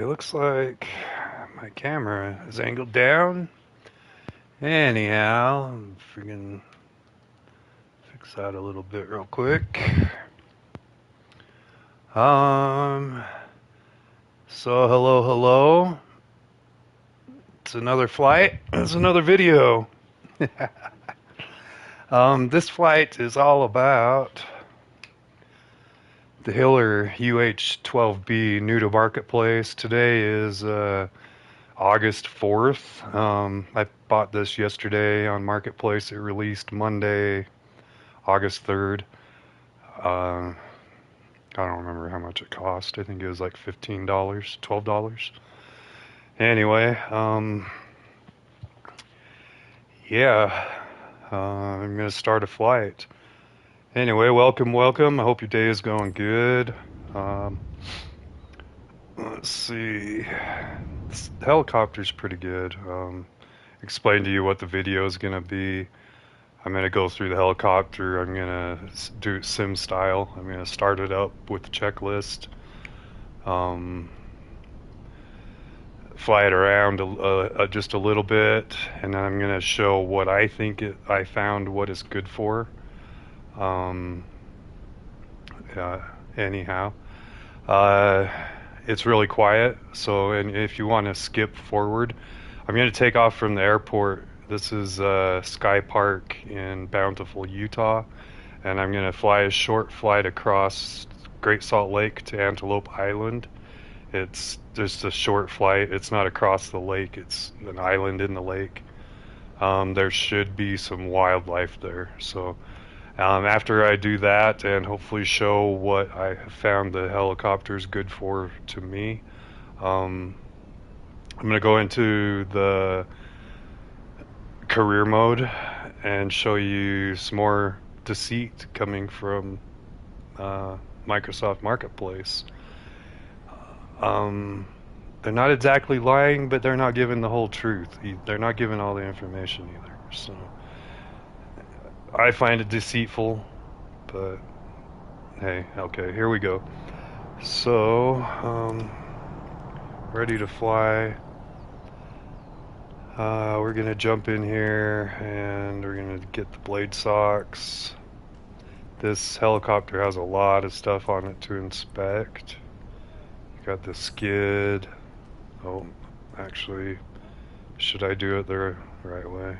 It looks like my camera is angled down. Anyhow, I'm freaking fix that a little bit real quick. Um, so hello. It's another flight. It's another video. This flight is all about the Hiller UH-12B new to marketplace. Today is August 4th. I bought this yesterday on Marketplace. It released Monday, August 3rd. Uh, I don't remember how much it cost. I think it was like $15, $12. Anyway, yeah, I'm gonna start a flight. Anyway, welcome. I hope your day is going good. Um, let's see. This helicopter's pretty good. Explain to you what the video is gonna be. I'm gonna go through the helicopter. I'm gonna do it sim style. I'm gonna start it up with the checklist. Um, Fly it around just a little bit, and then I'm going to show what I think I found what it's good for. Um, uh, anyhow, uh, it's really quiet. So, and if you want to skip forward, I'm going to take off from the airport. This is Sky Park in Bountiful, Utah, and I'm going to fly a short flight across Great Salt Lake to Antelope Island. It's just a short flight. It's not across the lake. It's an island in the lake. There should be some wildlife there. So after I do that and hopefully show what I have found the helicopter is good for to me, um, I'm going to go into the career mode and show you some more deceit coming from Microsoft Marketplace. Um, they're not exactly lying, but they're not giving the whole truth. They're not giving all the information either. So I find it deceitful, but hey, okay, here we go. So, ready to fly. We're gonna jump in here and we're gonna get the blade socks. This helicopter has a lot of stuff on it to inspect. Got the skid. Oh, actually, should I do it the right way?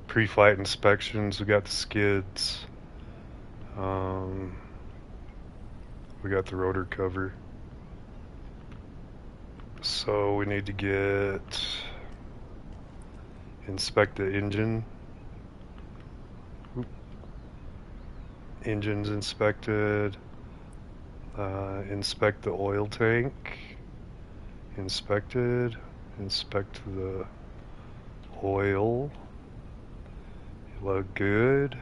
Pre-flight inspections, we got the skids. We got the rotor cover. So we need to inspect the engine. Oop. Engine's inspected. Inspect the oil tank. Inspected. Inspect the oil. Look good.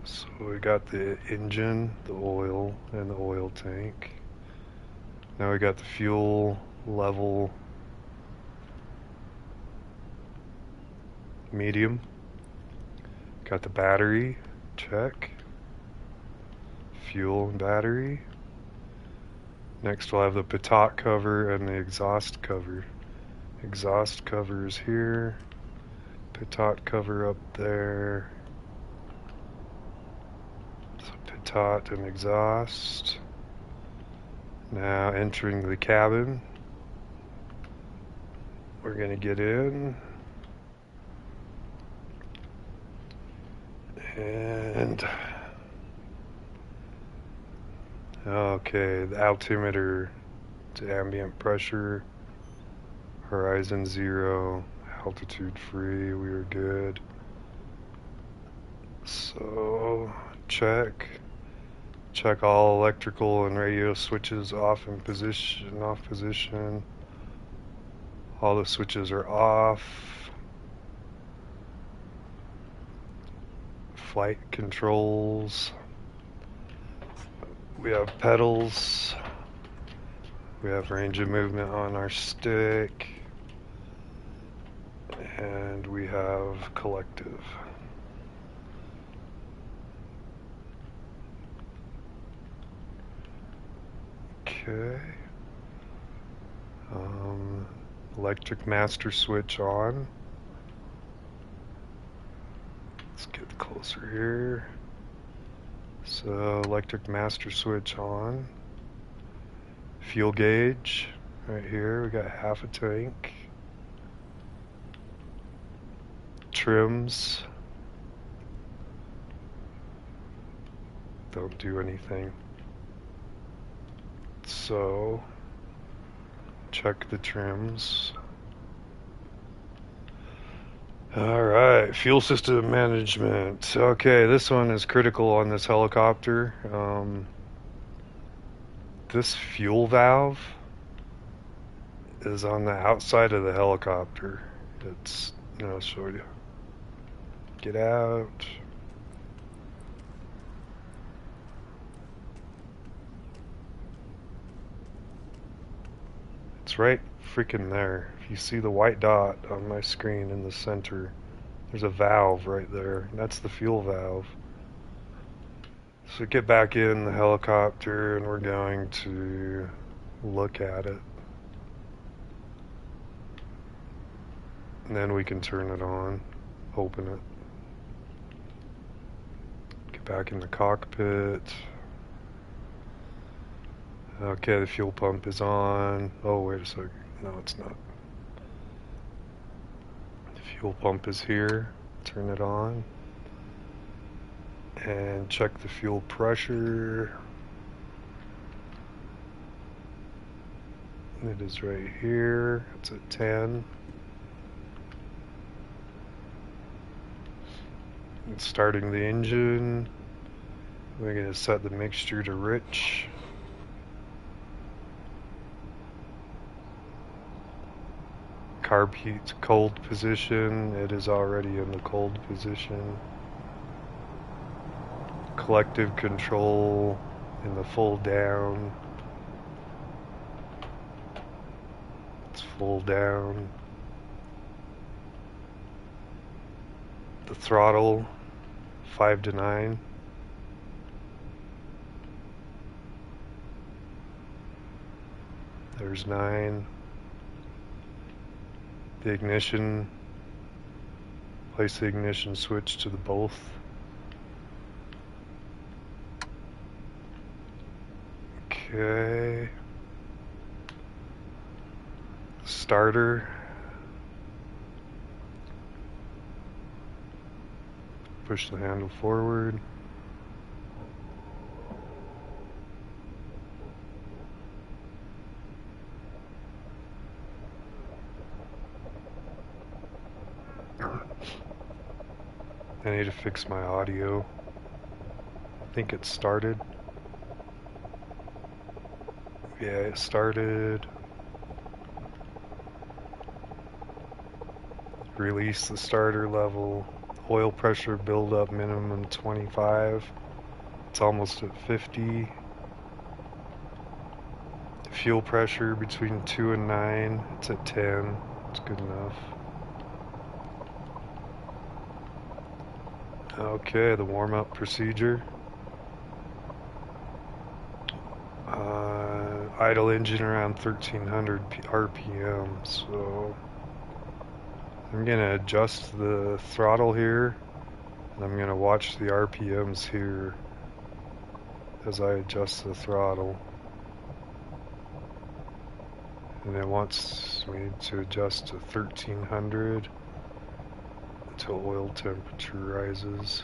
So we got the engine, the oil, and the oil tank. Now we got the fuel level medium. Got the battery, check. Fuel and battery. Next we'll have the pitot cover and the exhaust cover. Exhaust cover is here. Pitot cover up there. So pitot and exhaust. Now entering the cabin. We're gonna get in. And okay, the altimeter to ambient pressure, horizon 0, altitude free, we are good. So check all electrical and radio switches off position. All the switches are off. Flight controls. We have pedals. We have range of movement on our stick. And we have collective. Okay. Electric master switch on. Let's get closer here. So electric master switch on. Fuel gauge right here. We got half a tank. Trims. Don't do anything. So check the trims. Alright, fuel system management. Okay, this one is critical on this helicopter. This fuel valve is on the outside of the helicopter. It's, I'll show you. Get out. It's right freaking there. If you see the white dot on my screen in the center, there's a valve right there. That's the fuel valve. So get back in the helicopter and we're going to look at it. And then we can turn it on, open it. Get back in the cockpit. Okay, the fuel pump is on. Oh, wait a second. No, it's not. The fuel pump is here. Turn it on. And check the fuel pressure. It is right here. It's at 10. It's starting the engine. We're going to set the mixture to rich. Carb heat cold position. It is already in the cold position. Collective control in the full down. It's full down. The throttle 5 to 9. There's 9. The ignition, place the ignition switch to the both. Okay. Starter. Push the handle forward. I need to fix my audio. I think it started. Yeah, it started. Release the starter level. Oil pressure buildup minimum 25. It's almost at 50. Fuel pressure between 2 and 9. It's at 10. It's good enough. Okay, the warm-up procedure. Idle engine around 1300 RPM, so I'm going to adjust the throttle here, and I'm going to watch the RPMs here as I adjust the throttle. And it wants me to adjust to 1300 until oil temperature rises.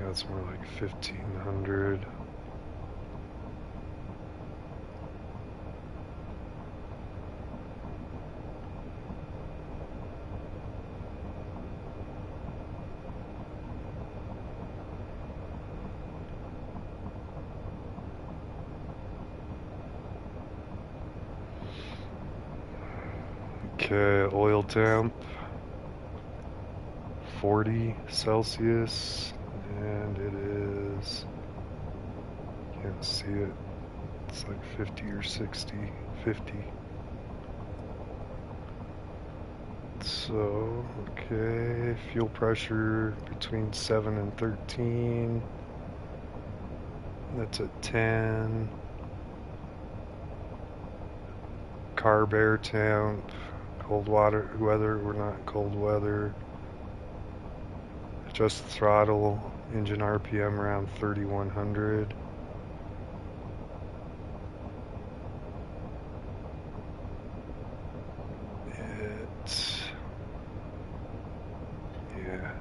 That's more like 1500. Okay, oil temp 40 Celsius, and it is, can't see it, it's like 50 or 60, 50. So, okay, fuel pressure between 7 and 13. That's at 10. Carb air temp, cold water weather, we're not cold weather. Adjust the throttle, engine RPM around 3,100. Yeah,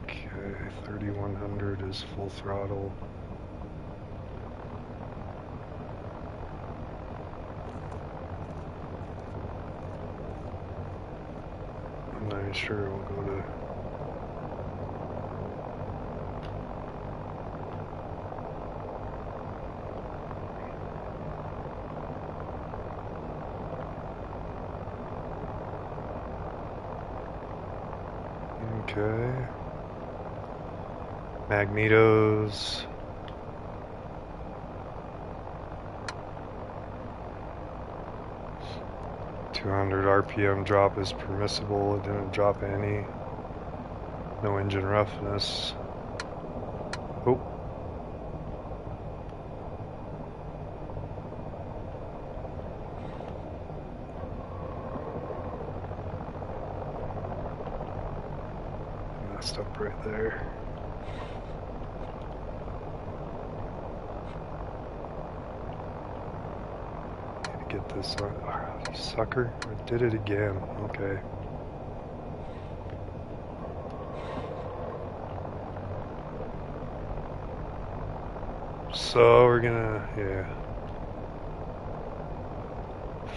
okay, 3,100 is full throttle. I'm not sure we'll go to. Okay. Magnetos. .200 RPM drop is permissible. It didn't drop any. No engine roughness. Oh. Messed up right there. Need to get this on. Oh, sucker. I did it again. Okay. So we're gonna, yeah.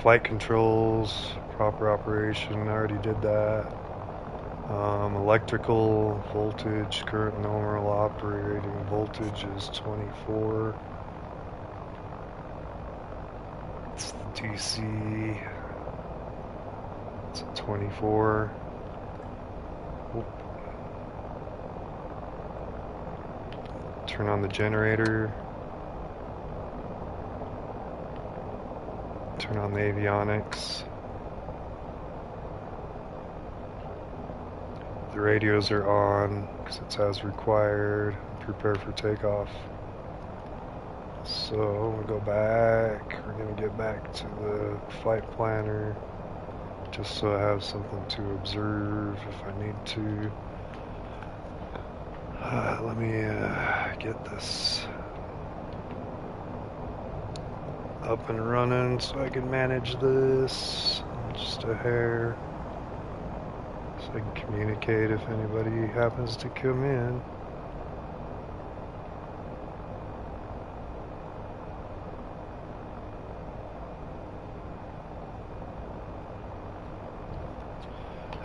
Flight controls, proper operation, I already did that. Electrical voltage, current normal operating voltage is 24. It's the DC. It's 24. Whoop. Turn on the generator. Turn on the avionics. The radios are on because it's as required. Prepare for takeoff. So we'll go back. We're going to get back to the flight planner just so I have something to observe if I need to. Let me get this up and running so I can manage this. Just a hair. So I can communicate if anybody happens to come in.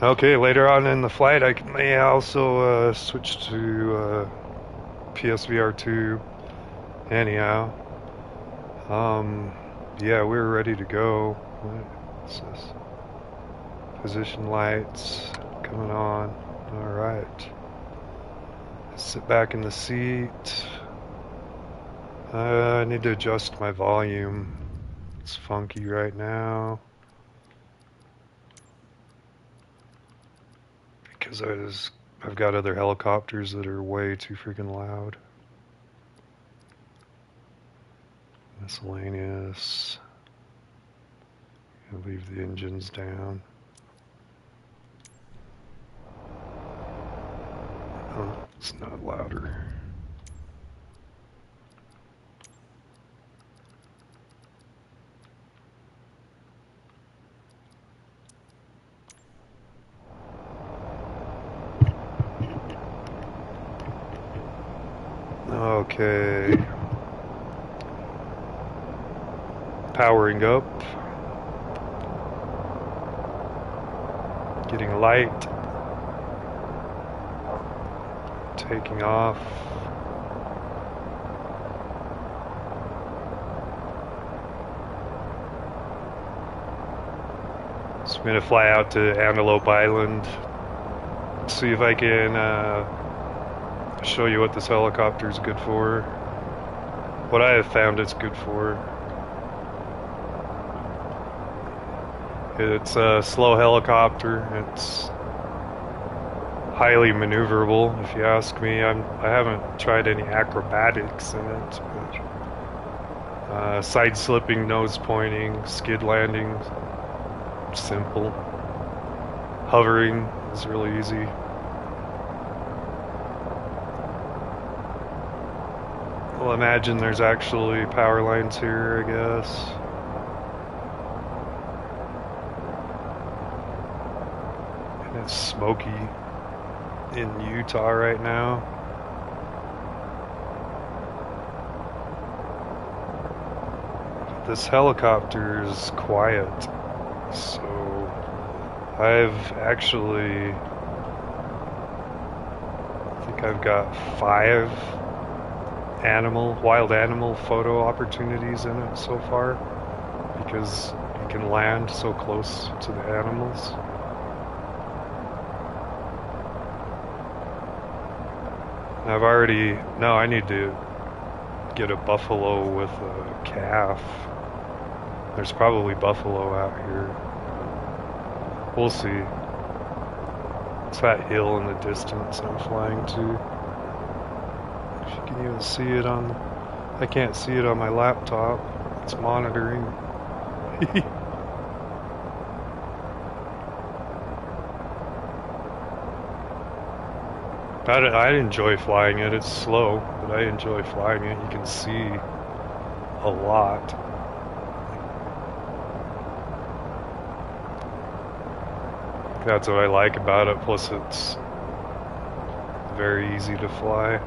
Okay, later on in the flight I may also switch to PSVR2 anyhow. Yeah, we're ready to go. What's this? Position lights coming on. Alright. Sit back in the seat. I need to adjust my volume. It's funky right now. Because I've got other helicopters that are way too freaking loud. Miscellaneous. I'll leave the engines down. Oh, it's not louder. Okay. Powering up. Getting light. Taking off. So I'm going to fly out to Antelope Island. see if I can show you what this helicopter is good for. What I have found it's good for. It's a slow helicopter. It's highly maneuverable, if you ask me. I haven't tried any acrobatics in it, but side slipping, nose pointing, skid landing, simple. Hovering is really easy. Well, imagine there's actually power lines here, I guess. And it's smoky in Utah right now. This helicopter is quiet, so I've actually, I think I've got 5 wild animal photo opportunities in it so far, because you can land so close to the animals. I need to get a buffalo with a calf. There's probably buffalo out here. We'll see. It's that hill in the distance I'm flying to. If you can even see it I can't see it on my laptop. It's monitoring. I enjoy flying it. It's slow, but I enjoy flying it. You can see a lot. That's what I like about it. Plus, it's very easy to fly.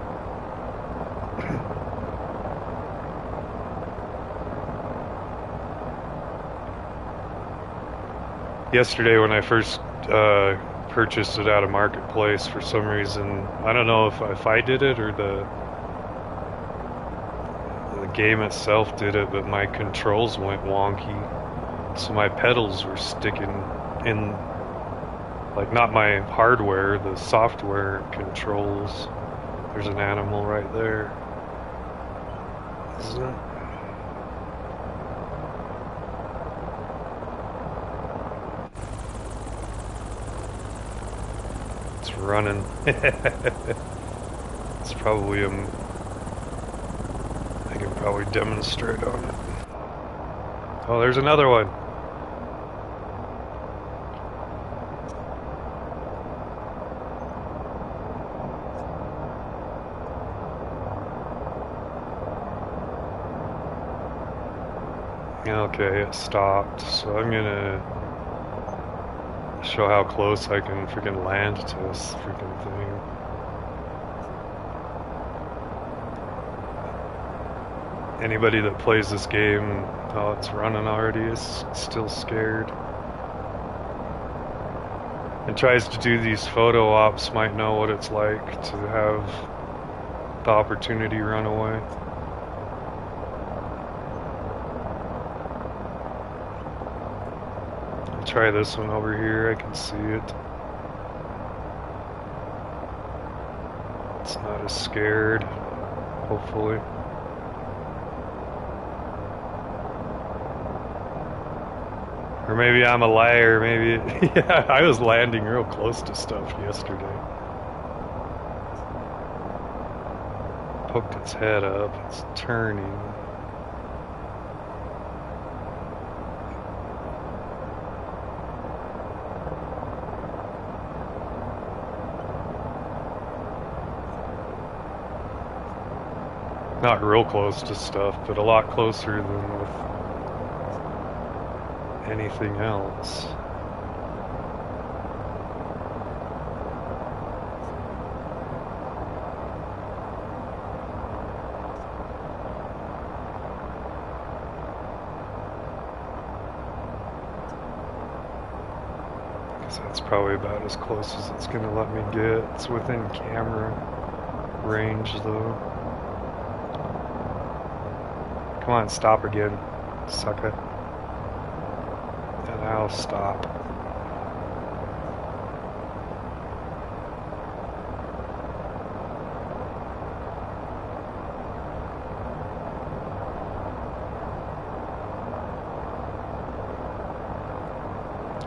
Yesterday, when I first purchased it out of Marketplace, for some reason, I don't know if I did it or the game itself did it, but my controls went wonky. So my pedals were sticking in, like, not my hardware, the software controls. There's an animal right there. Isn't it? It's running. It's probably I can probably demonstrate on it. Oh, there's another one. Okay, it stopped, so I'm gonna show how close I can freaking land to this freaking thing. Anybody that plays this game, oh, it's running already, is still scared. And tries to do these photo ops might know what it's like to have the opportunity run away. I'll try this one over here, I can see it. It's not as scared, hopefully. Or maybe I'm a liar, maybe yeah, I was landing real close to stuff yesterday. Poked its head up, it's turning. Not real close to stuff, but a lot closer than with anything else. Guess that's probably about as close as it's gonna let me get. It's within camera range though. Come on, stop again, sucker. And I'll stop.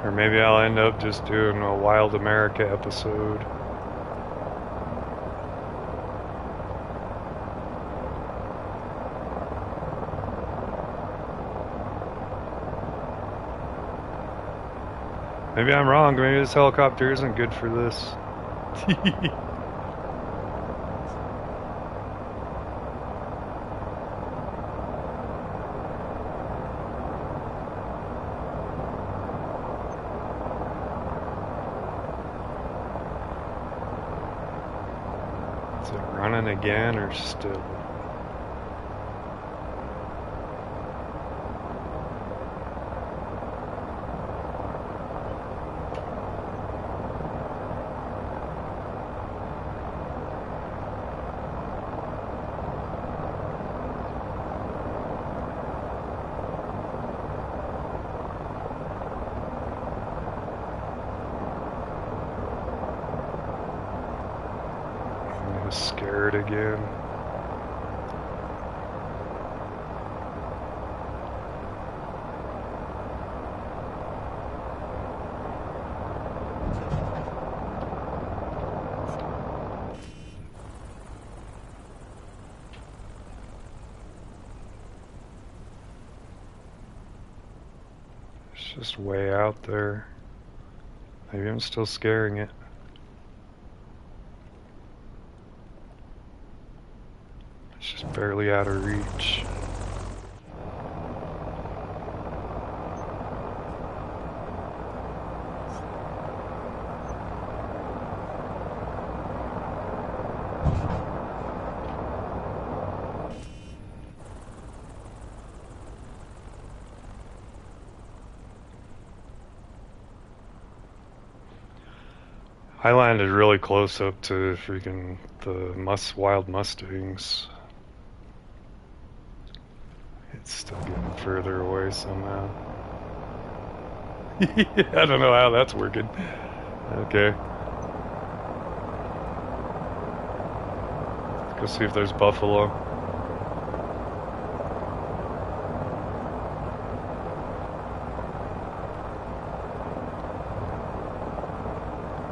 Or maybe I'll end up just doing a Wild America episode. Maybe I'm wrong. Maybe this helicopter isn't good for this. Is it running again or still? Scared again. It's just way out there. Maybe I'm still scaring it. It's just barely out of reach. I landed really close up to freaking the wild mustangs. It's still getting further away somehow. I don't know how that's working. Okay. Let's go see if there's buffalo.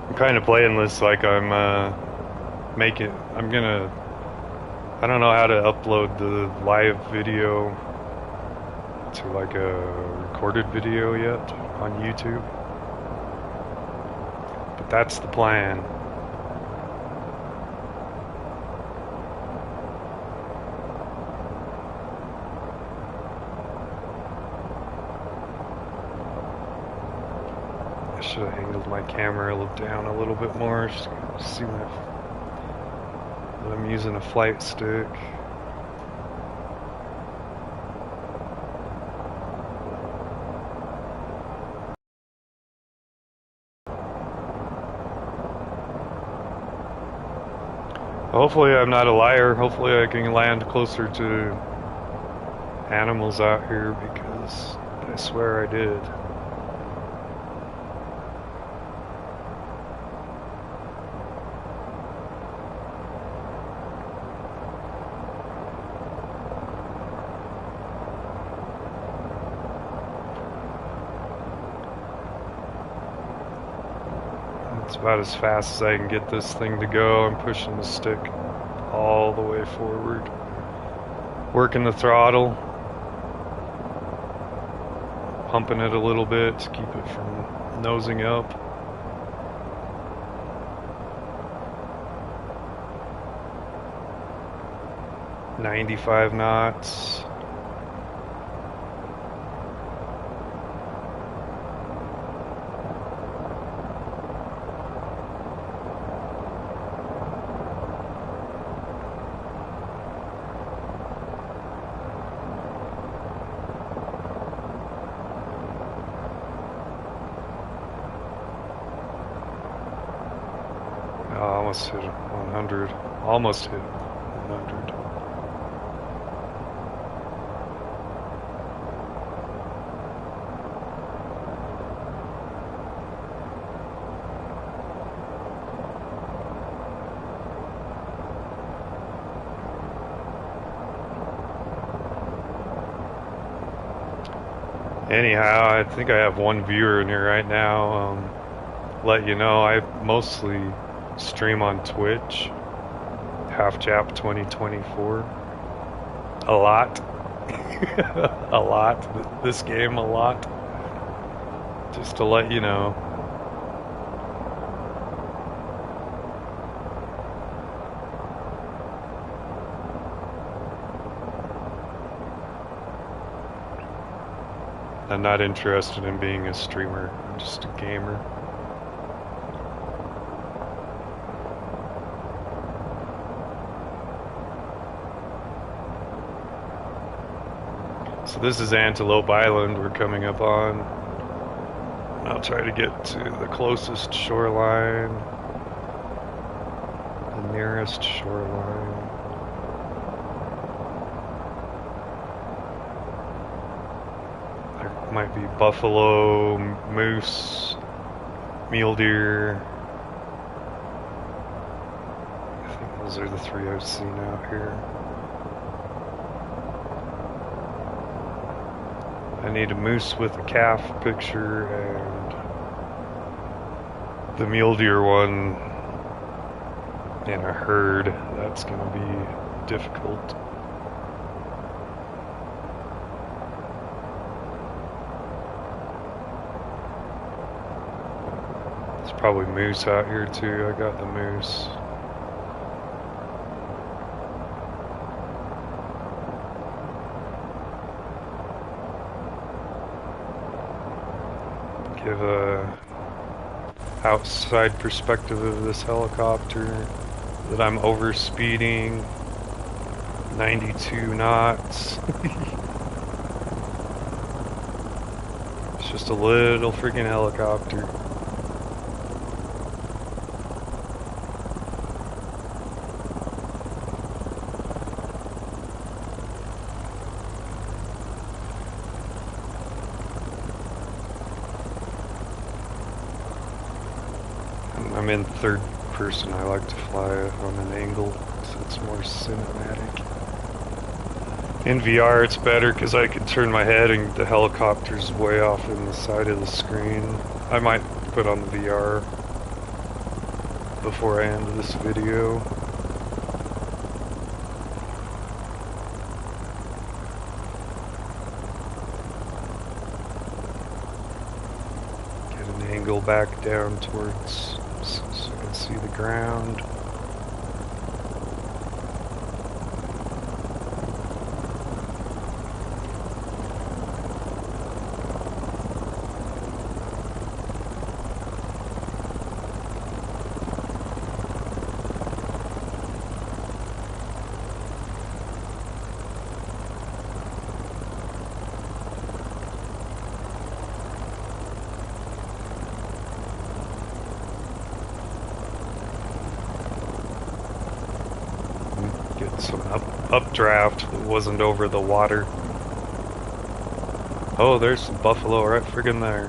I'm kind of playing this like I'm I don't know how to upload the live video to like a recorded video yet on YouTube, but that's the plan. I should have angled my camera down a little bit more, just to see that I'm using a flight stick. Hopefully I'm not a liar. Hopefully I can land closer to animals out here, because I swear I did. It's about as fast as I can get this thing to go. I'm pushing the stick all the way forward, working the throttle, pumping it a little bit to keep it from nosing up. .95 knots. Almost hit 100. Almost hit 100. Anyhow, I think I have one viewer in here right now. Let you know, I mostly stream on Twitch. HalfJap 2024. A lot. A lot. This game a lot. Just to let you know. I'm not interested in being a streamer. I'm just a gamer. So this is Antelope Island we're coming up on. I'll try to get to the closest shoreline, the nearest shoreline. There might be buffalo, moose, mule deer. I think those are the three I've seen out here. I need a moose with a calf picture and the mule deer one in a herd. That's going to be difficult. There's probably moose out here too. I got the moose. Give a outside perspective of this helicopter that I'm over speeding 92 knots. It's just a little freaking helicopter. I'm in third person. I like to fly it on an angle so it's more cinematic. In VR it's better because I can turn my head and the helicopter's way off in the side of the screen. I might put on the VR before I end this video. Get an angle back down towards so I can see the ground. Get some updraft that wasn't over the water. Oh, there's some buffalo right friggin' there.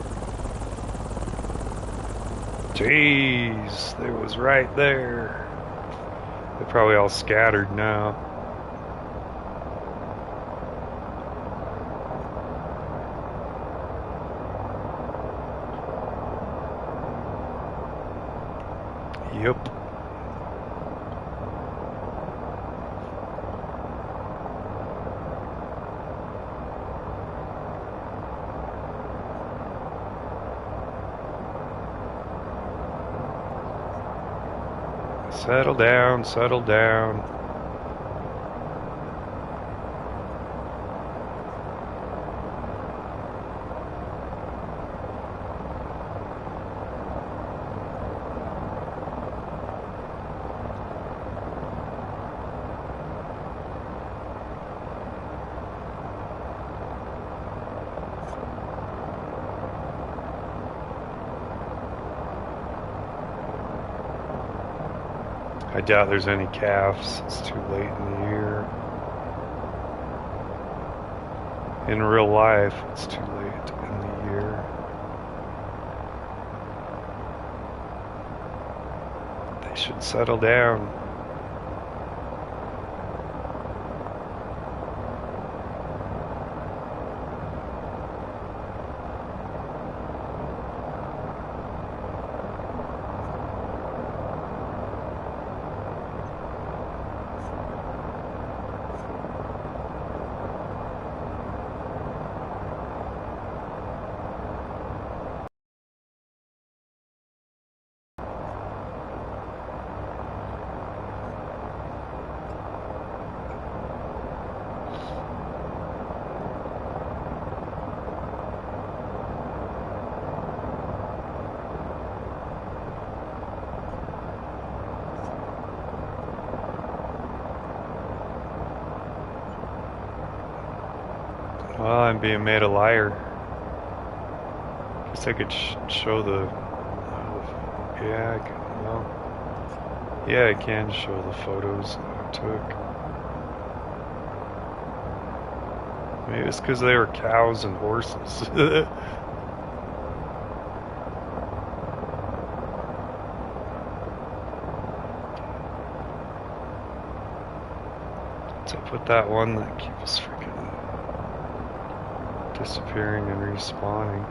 Jeez, they was right there. They're probably all scattered now. Yep. Settle down, settle down. I doubt there's any calves. It's too late in the year. In real life, it's too late in the year. They should settle down. Well, I'm being made a liar. Guess I could show the. Yeah, I can, well, yeah, I can show the photos that I took. Maybe it's because they were cows and horses. So put that one that keeps freaking disappearing and respawning.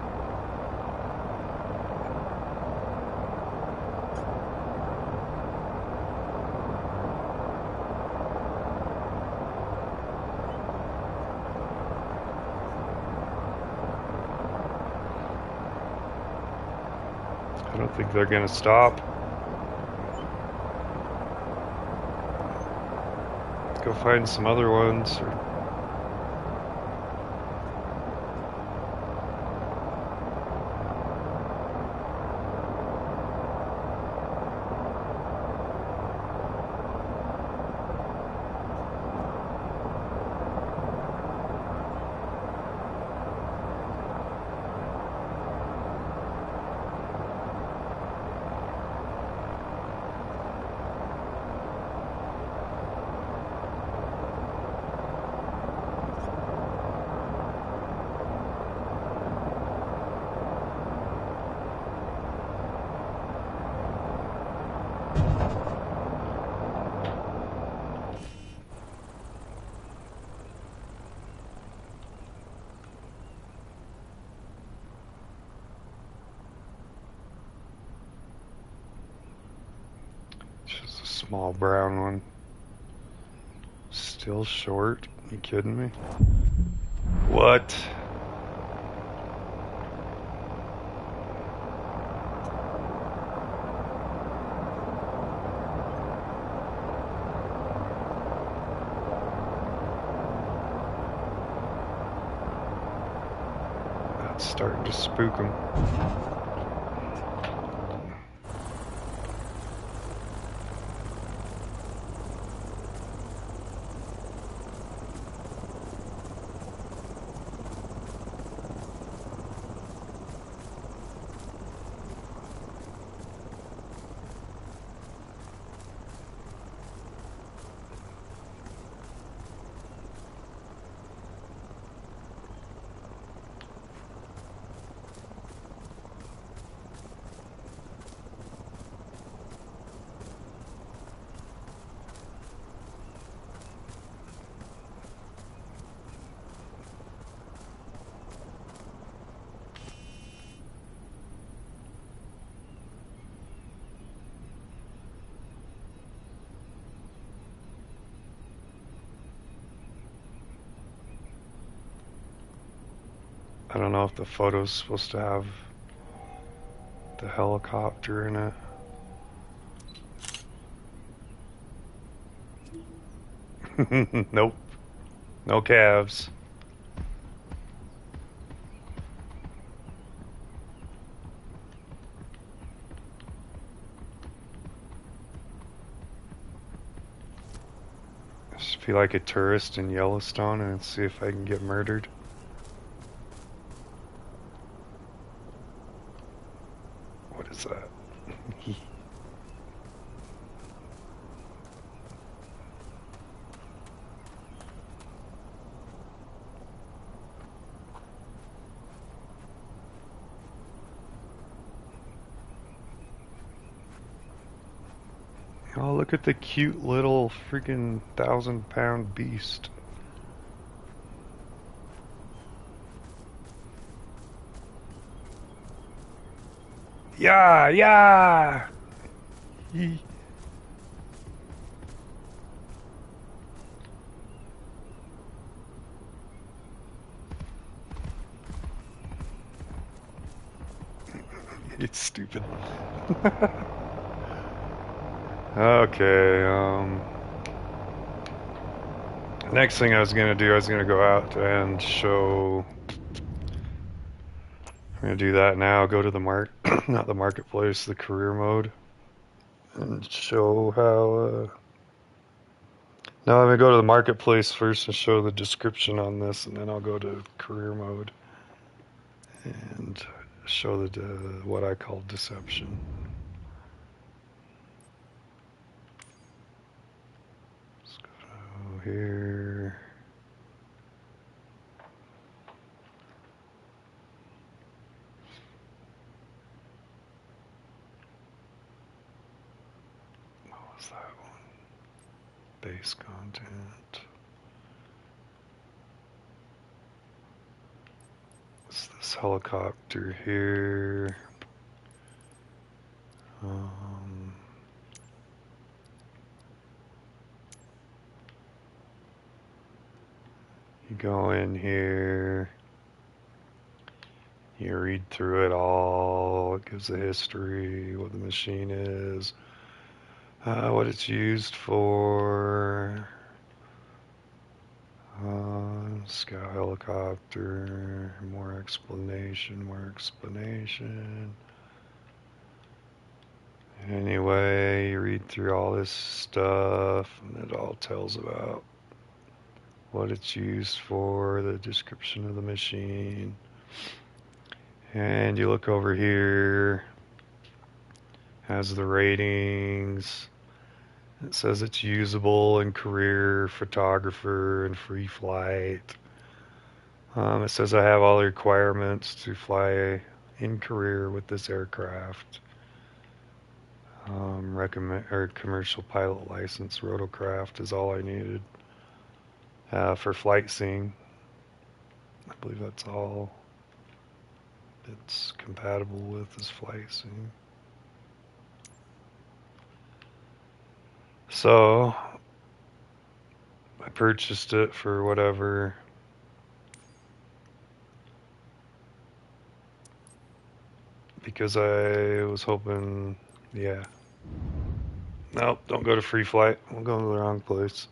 I don't think they're gonna stop. Let's go find some other ones. Just a small brown one. Still short? You kidding me? What? That's starting to spook him. I don't know if the photo's supposed to have the helicopter in it. Nope. No calves. Just be like a tourist in Yellowstone and see if I can get murdered. What is that? Oh, look at the cute little freaking 1,000-pound beast. Yeah, yeah. It's stupid. Okay, next thing I was gonna do, I was gonna go out and show. I'm gonna do that now. Go to the not the marketplace, the career mode, and show how. Now I'm going to go to the marketplace first and show the description on this, and then I'll go to career mode and show the what I call deception. Let's go here. What was that one? Base content. It's this helicopter here. You go in here, you read through it all. It gives the history, what the machine is, what it's used for. Scout helicopter, more explanation, more explanation. Anyway, you read through all this stuff, and it all tells about what it's used for, the description of the machine. And you look over here, has the ratings. It says it's usable in career, photographer, and free flight. It says I have all the requirements to fly in career with this aircraft. Recommend or commercial pilot license, rotorcraft is all I needed. For flight seeing, I believe that's all it's compatible with is flight seeing. So I purchased it for whatever. Because I was hoping, yeah. Nope, don't go to free flight. We'll go to the wrong place.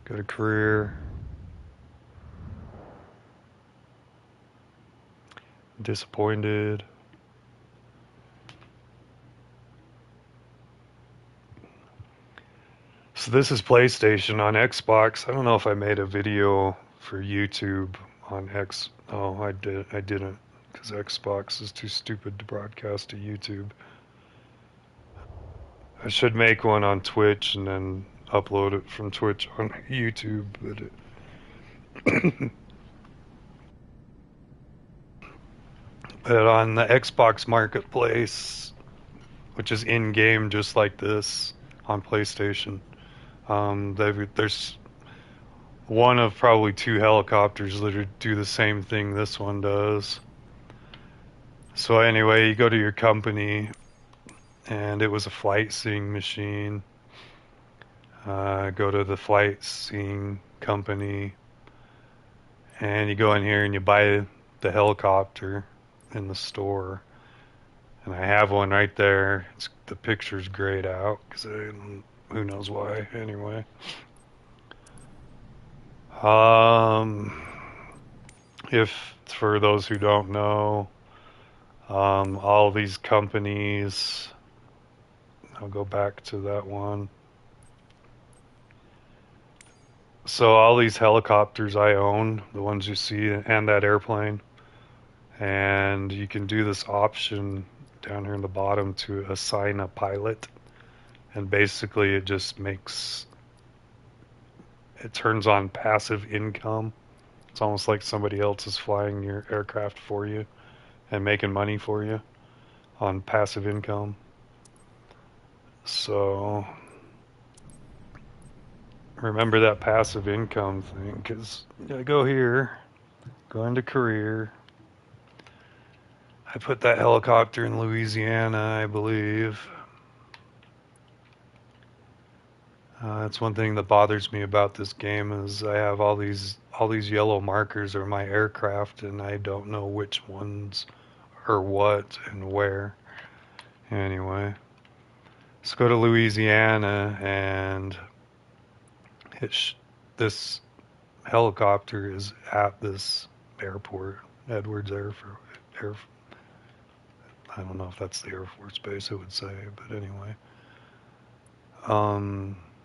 Go to career. Disappointed. So this is PlayStation. On Xbox, I don't know if I made a video for YouTube on X. Oh, I didn't, because Xbox is too stupid to broadcast to YouTube. I should make one on Twitch and then upload it from Twitch on YouTube, but but on the Xbox Marketplace, which is in-game just like this on PlayStation, there's one of probably two helicopters that do the same thing this one does. So anyway, you go to your company, and it was a flight seeing machine. Go to the flight seeing company, and you go in here and you buy the helicopter in the store. And I have one right there. The picture's grayed out because who knows why. Anyway, if for those who don't know, all these companies. I'll go back to that one. So all these helicopters I own, the ones you see, and that airplane, and you can do this option down here in the bottom to assign a pilot, and basically it just it turns on passive income. It's almost like somebody else is flying your aircraft for you and making money for you on passive income. So remember that passive income thing, because you gotta go here, go into career. I put that helicopter in Louisiana, I believe. That's one thing that bothers me about this game is I have all these yellow markers are my aircraft, and I don't know which ones are what and where. Anyway, let's go to Louisiana, and this helicopter is at this airport, Edwards Air. I don't know if that's the Air Force Base, it would say, but anyway.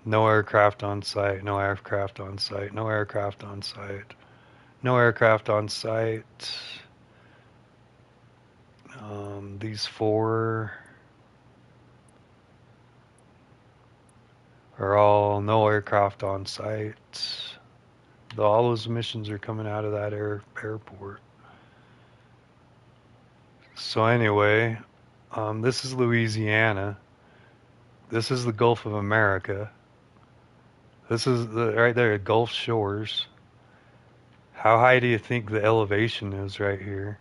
No aircraft on site, no aircraft on site, no aircraft on site, no aircraft on site. These four are all no aircraft on site. All those missions are coming out of that airport. So anyway, this is Louisiana. This is the Gulf of America. This is right there, Gulf Shores. How high do you think the elevation is right here?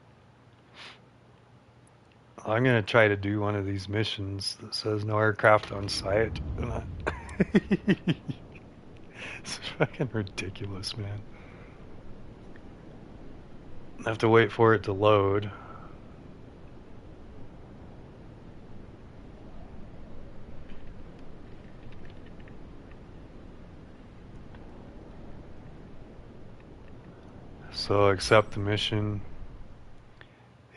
I'm gonna try to do one of these missions that says no aircraft on site. It's fucking ridiculous, man. I have to wait for it to load. So accept the mission.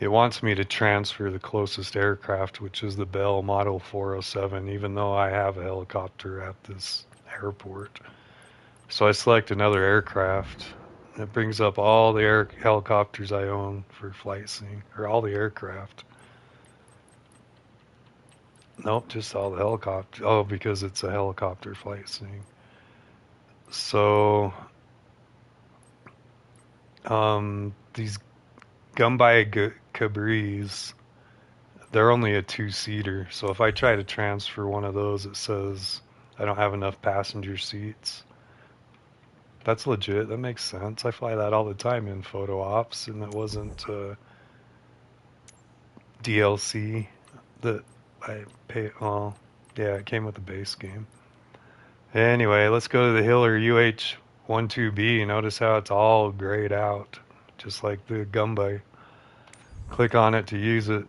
It wants me to transfer the closest aircraft, which is the Bell Model 407, even though I have a helicopter at this airport. So I select another aircraft. It brings up all the helicopters I own for flight seeing, or all the aircraft. Nope, just all the helicopters. Oh, because it's a helicopter flight seeing. So, these Gumbai Cabris, they're only a two-seater. So if I try to transfer one of those, it says I don't have enough passenger seats. That's legit. That makes sense. I fly that all the time in photo ops, and it wasn't DLC that I pay. Well, yeah, it came with the base game. Anyway, let's go to the Hiller UH-12B. Notice how it's all grayed out, just like the Gumbai. Click on it to use it.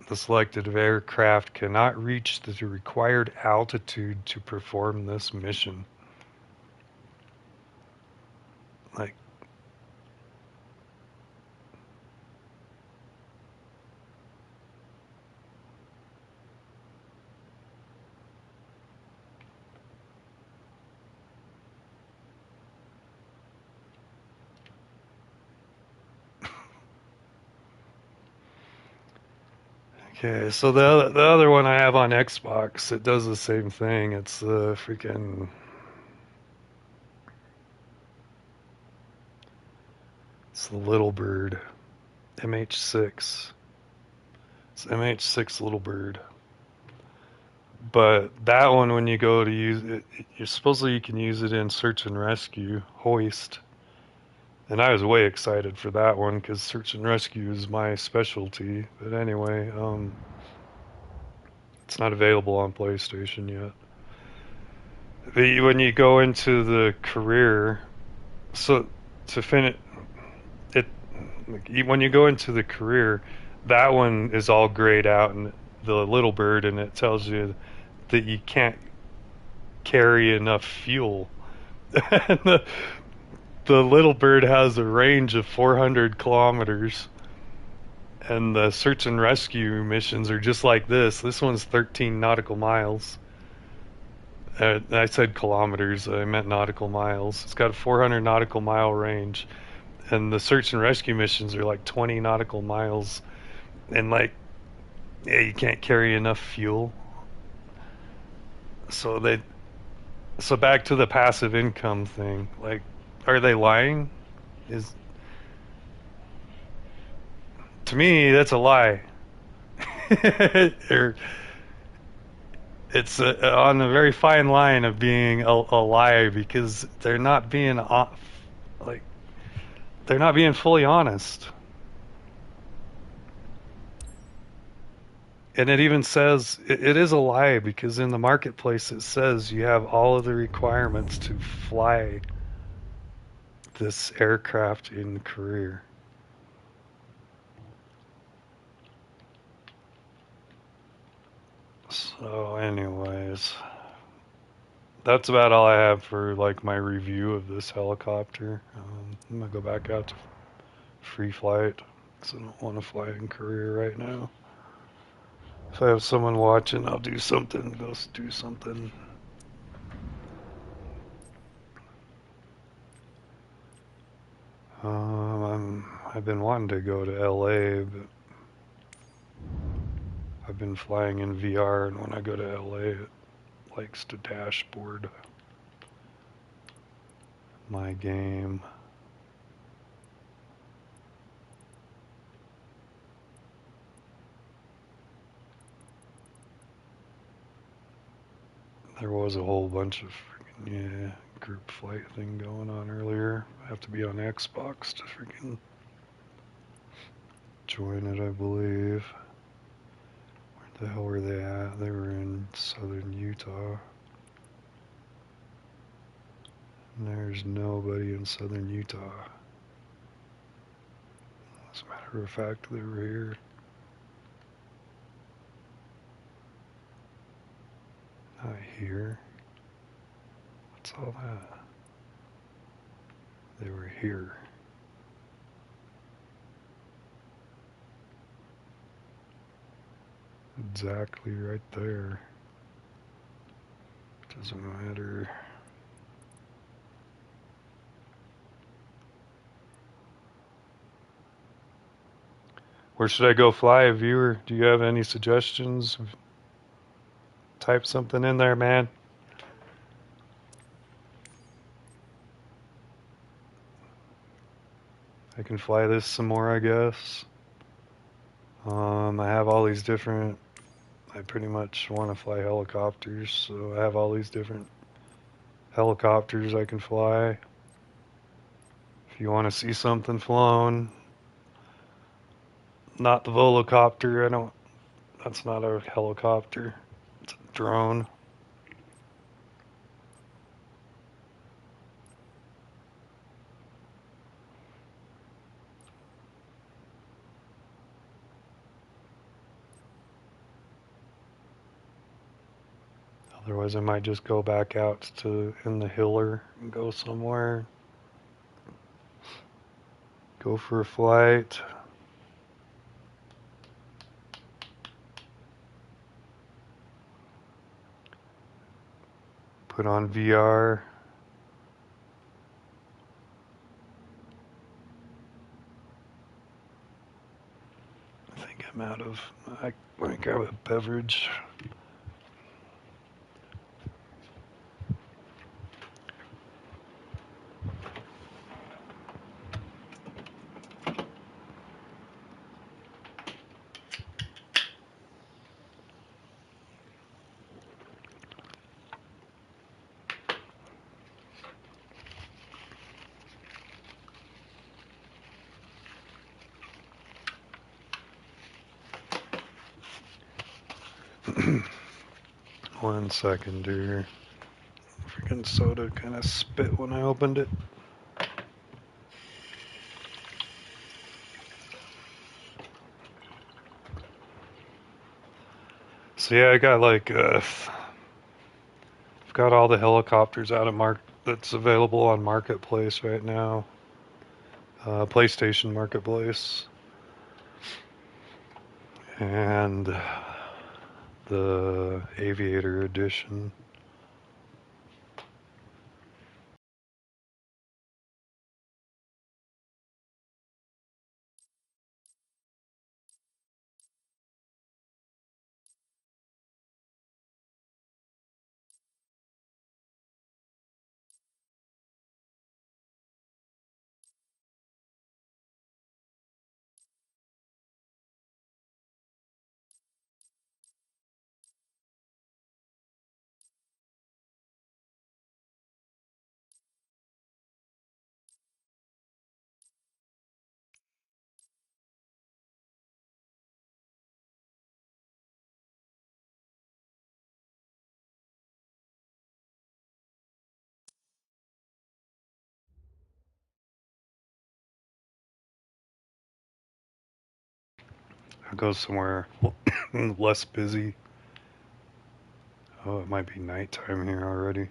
The selected aircraft cannot reach the required altitude to perform this mission. Like, okay, so the other one I have on Xbox, it does the same thing. It's the freaking it's the Little Bird, MH6. It's MH6 Little Bird. But that one, when you go to use it, you're supposedly you can use it in search and rescue, hoist. And I was way excited for that one because search and rescue is my specialty. But anyway, it's not available on PlayStation yet. When you go into the career, so to finish it, when you go into the career, that one is all grayed out and the Little Bird, and it tells you that you can't carry enough fuel. And the Little Bird has a range of 400 kilometers, and the search and rescue missions are just like this. This one's 13 nautical miles. I said kilometers, I meant nautical miles. It's got a 400 nautical mile range, and the search and rescue missions are like 20 nautical miles. And like, yeah, you can't carry enough fuel. So so back to the passive income thing. Like, are they lying? Is To me, that's a lie. It's on a very fine line of being a lie because they're not being like they're not being fully honest. And it even says it is a lie because in the marketplace it says you have all of the requirements to fly this aircraft in career. So, anyways, that's about all I have for like my review of this helicopter. I'm gonna go back out to free flight because I don't want to fly in career right now. If I have someone watching, I'll do something. Go do something. I've been wanting to go to LA, but I've been flying in VR, and when I go to LA, it likes to dashboard my game. There was a whole bunch of freaking, group flight thing going on earlier. I have to be on Xbox to freaking join it, I believe. Where the hell were they at? They were in southern Utah. And there's nobody in southern Utah. As a matter of fact, they were here. Not here. What's all that? They were here. Exactly right there. Doesn't matter. Where should I go fly, viewer? Do you have any suggestions? Type something in there, man. I can fly this some more, I guess. I have all these different. I pretty much want to fly helicopters, so I have all these different helicopters I can fly. If you want to see something flown, not the volocopter. I don't. That's not a helicopter. It's a drone. Otherwise, I might just go back out to in the Hiller and go somewhere. Go for a flight. Put on VR. I think I'm out of. I want to grab a beverage. One second, dear. Freaking soda kind of spit when I opened it. So yeah, I got like I've got all the helicopters out of that's available on Marketplace right now. PlayStation Marketplace. And the Aviator Edition. I'll go somewhere less busy. Oh, it might be nighttime here already.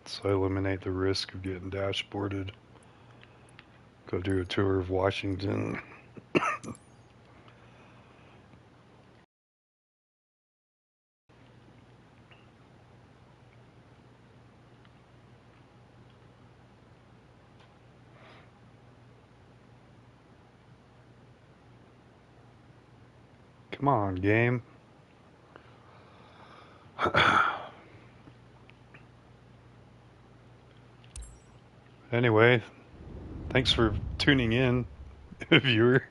So I eliminate the risk of getting dashboarded. Go do a tour of Washington. Come on, game. Anyway, thanks for tuning in, viewer.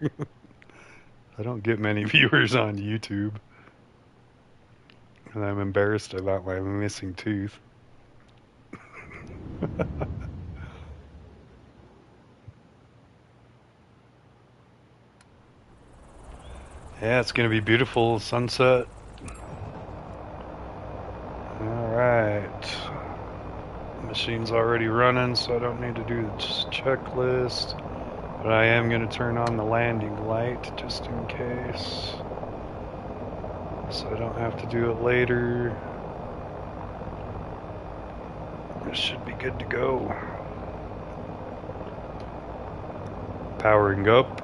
I don't get many viewers on YouTube. And I'm embarrassed about my missing tooth. Yeah, it's going to be beautiful sunset. Alright. Machine's already running, so I don't need to do the checklist. But I am going to turn on the landing light just in case. So I don't have to do it later. This should be good to go. Powering up.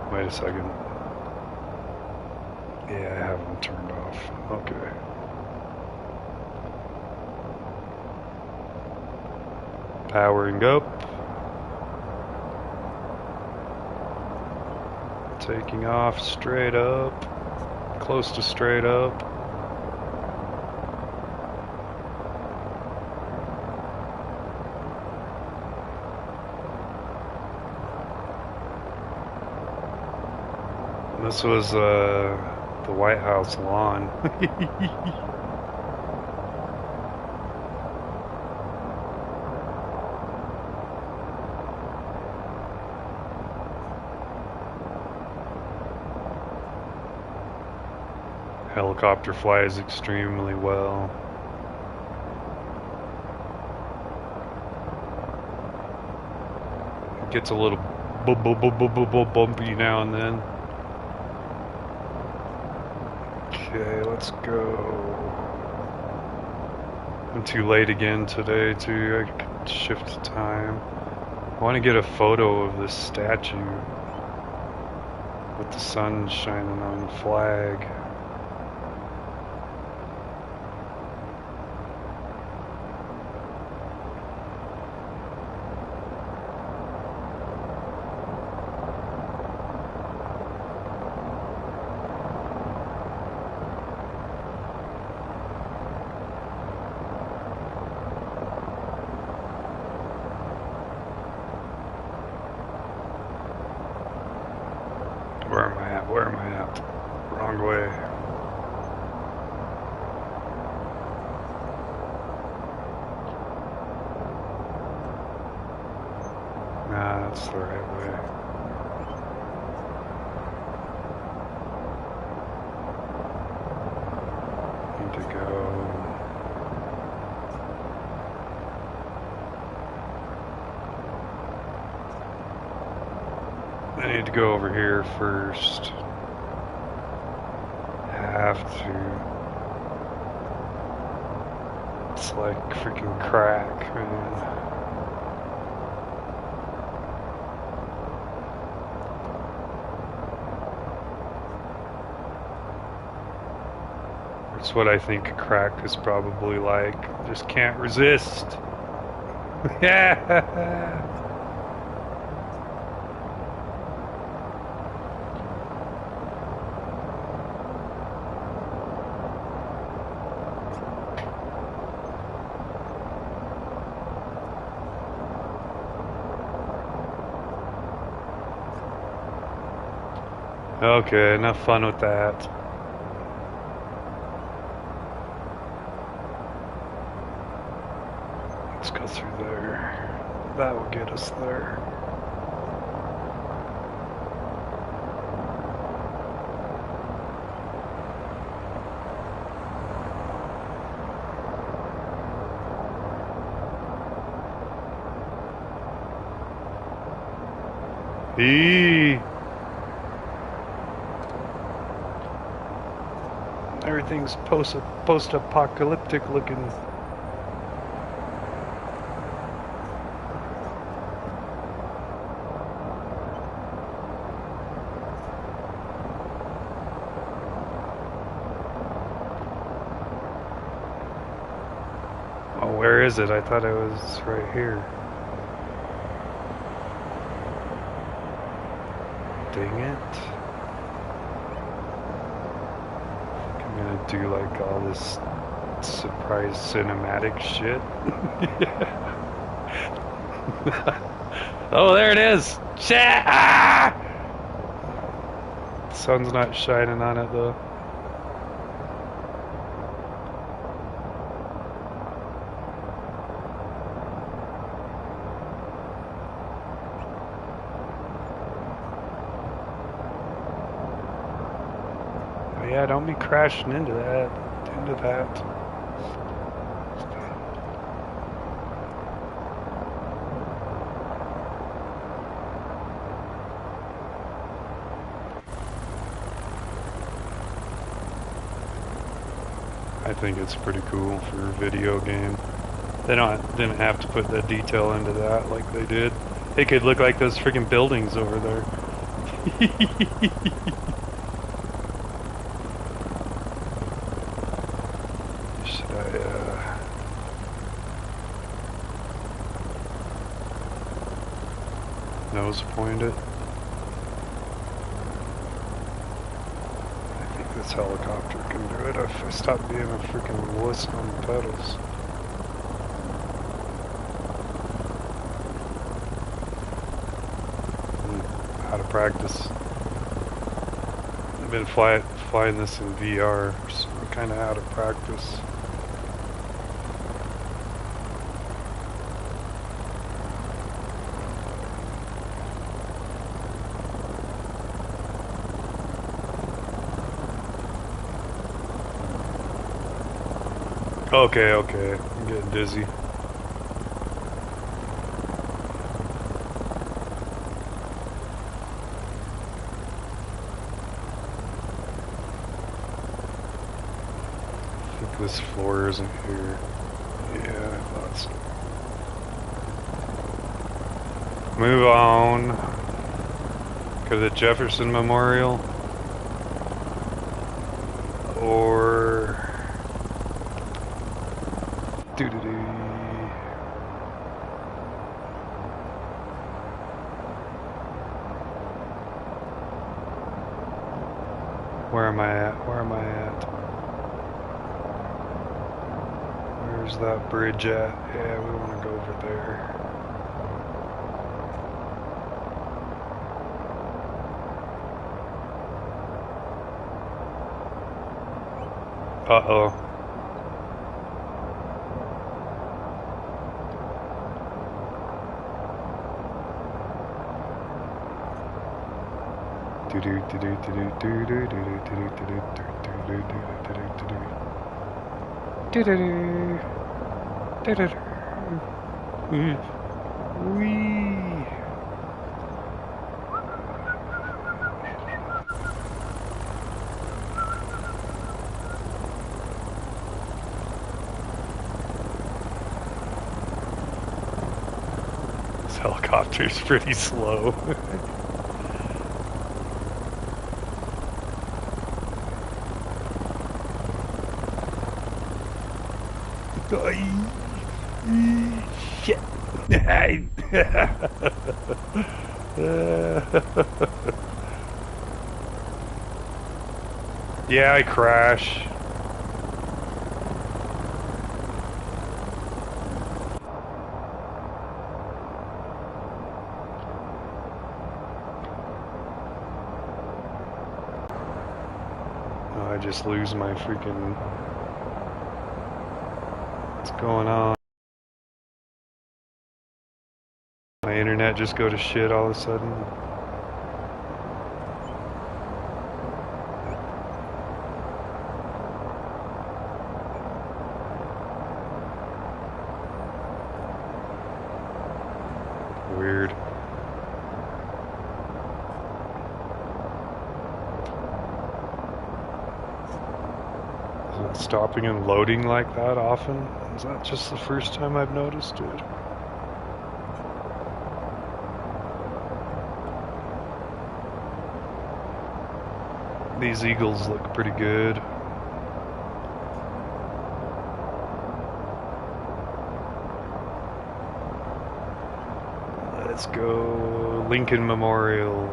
Wait a second. Yeah, I have them turned off. Okay. Powering up. Taking off straight up. Close to straight up. This was the White House lawn. Helicopter flies extremely well. It gets a little bumpy now and then. Okay, let's go. I'm too late again today too. I could shift time. I want to get a photo of this statue with the sun shining on the flag. Where am I at? Where am I at? Wrong way. Nah, that's the right way. Need to go. I need to go over here first. Have to. It's like freaking crack, man. That's what I think a crack is probably like. Just can't resist. Yeah. Okay, enough fun with that. Let's go through there. That will get us there. Everything's post-apocalyptic looking. Oh, where is it? I thought it was right here. Dang it. I'm gonna do like all this surprise cinematic shit. Oh, there it is! Shit! Ah! The sun's not shining on it though. Oh, yeah, don't be crashing into that. I think it's pretty cool for a video game. They didn't have to put the detail into that like they did. It could look like those freaking buildings over there. Should I nose point it? This helicopter can do it if I stop being a freaking wuss on the pedals. Out of practice. I've been flying this in VR, so I'm kind of out of practice. Okay, I'm getting dizzy. I think this floor isn't here. Yeah, I thought so. Move on. Go to the Jefferson Memorial. Or... Doo-doo-doo. Where am I at? Where's that bridge at? Yeah, we want to go over there. Uh-oh. This helicopter's pretty slow. Shit. Yeah, I crash. Oh, I just lose my freaking... What's going on? My internet just go to shit all of a sudden. Weird. Is it stopping and loading like that often? Is that just the first time I've noticed it? These eagles look pretty good. Let's go Lincoln Memorial.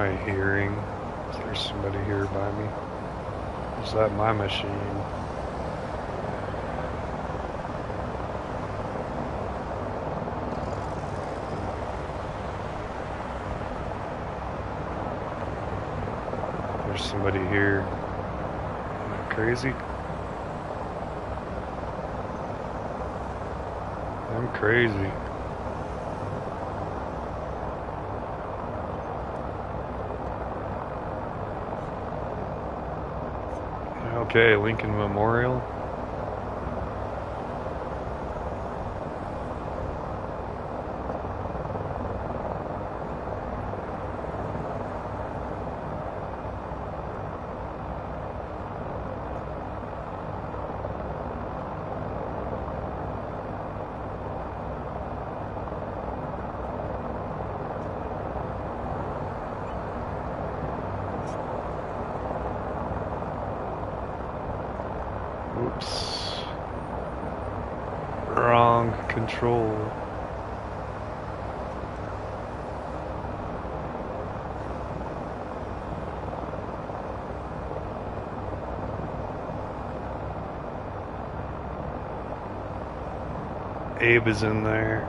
I hearing? Is there somebody here by me? Is that my machine? There's somebody here. Am I crazy? I'm crazy. Okay, Lincoln Memorial. Oops. Wrong control. Abe is in there.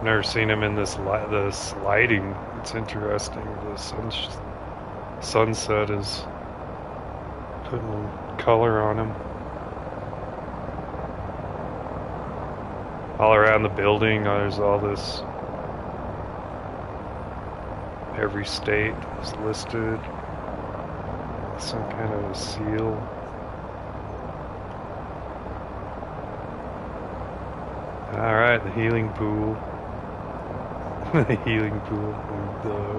Never seen him in this lighting. It's interesting. The sunset is putting color on him. All around the building, there's all this. Every state is listed. Some kind of a seal. Alright, the healing pool. The healing pool.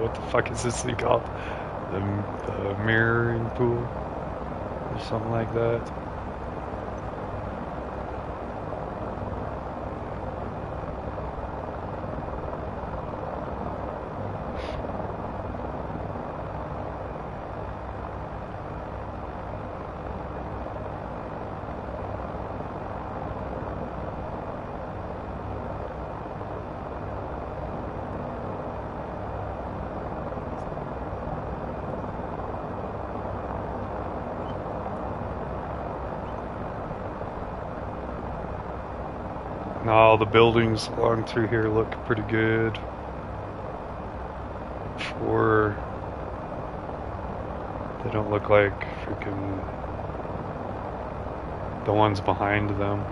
What the fuck is this thing called? The mirroring pool? Or something like that. All the buildings along through here look pretty good they don't look like freaking the ones behind them.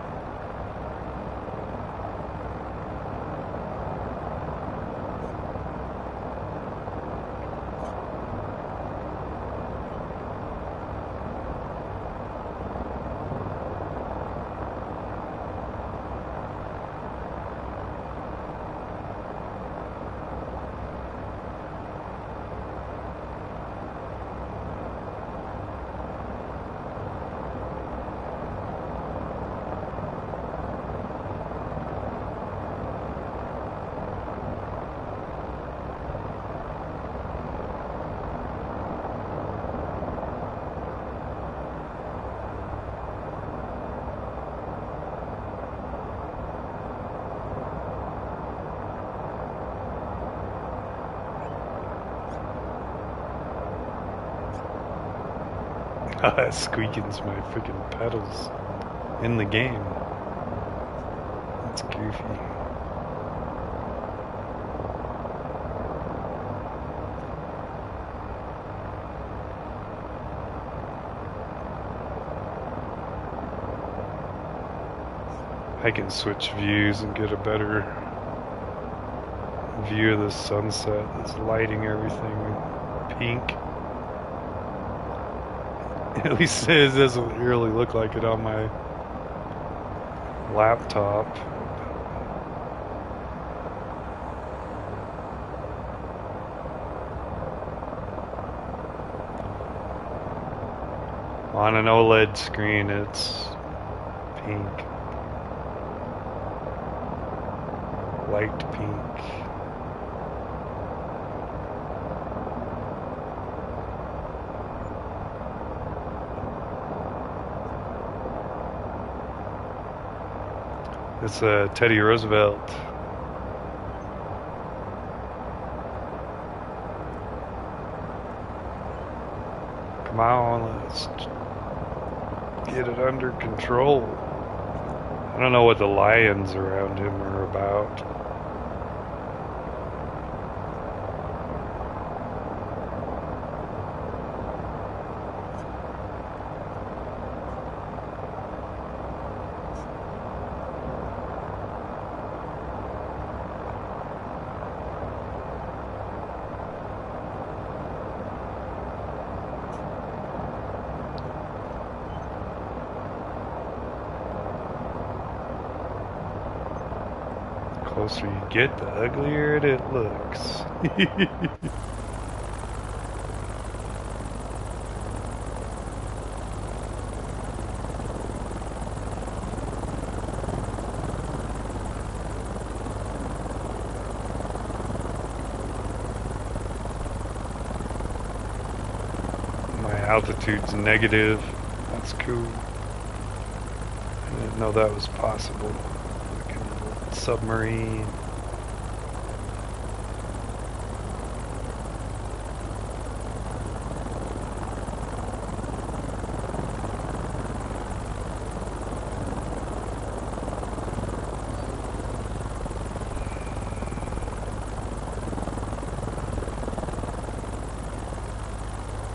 Squeaking's my freaking pedals in the game. That's goofy. I can switch views and get a better view of the sunset. It's lighting everything pink. At least it doesn't really look like it on my laptop. On an OLED screen, it's pink. Light pink. It's Teddy Roosevelt. Come on, let's get it under control. I don't know what the lions around him are about. The closer you get, the uglier it looks. My altitude's negative. That's cool. I didn't know that was possible. Fucking submarine.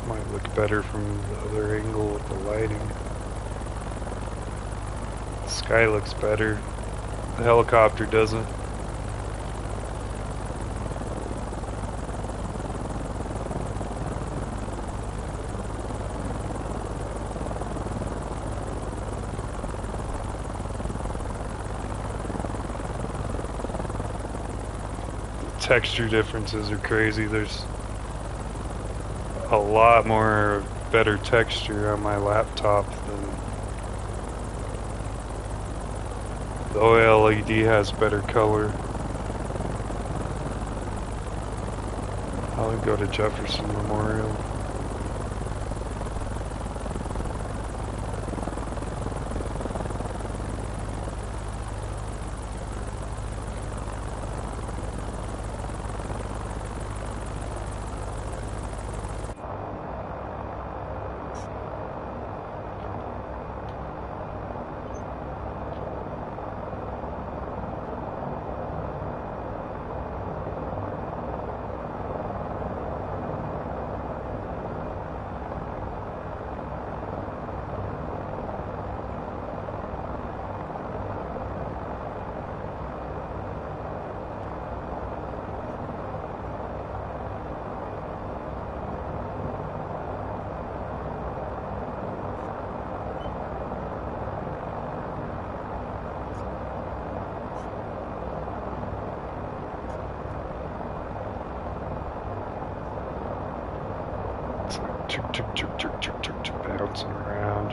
Might look better from the other angle with the lighting. The sky looks better. The helicopter doesn't. The texture differences are crazy. There's a lot more better texture on my laptop than the OLED has better color. I'll go to Jefferson Memorial. Bouncing around,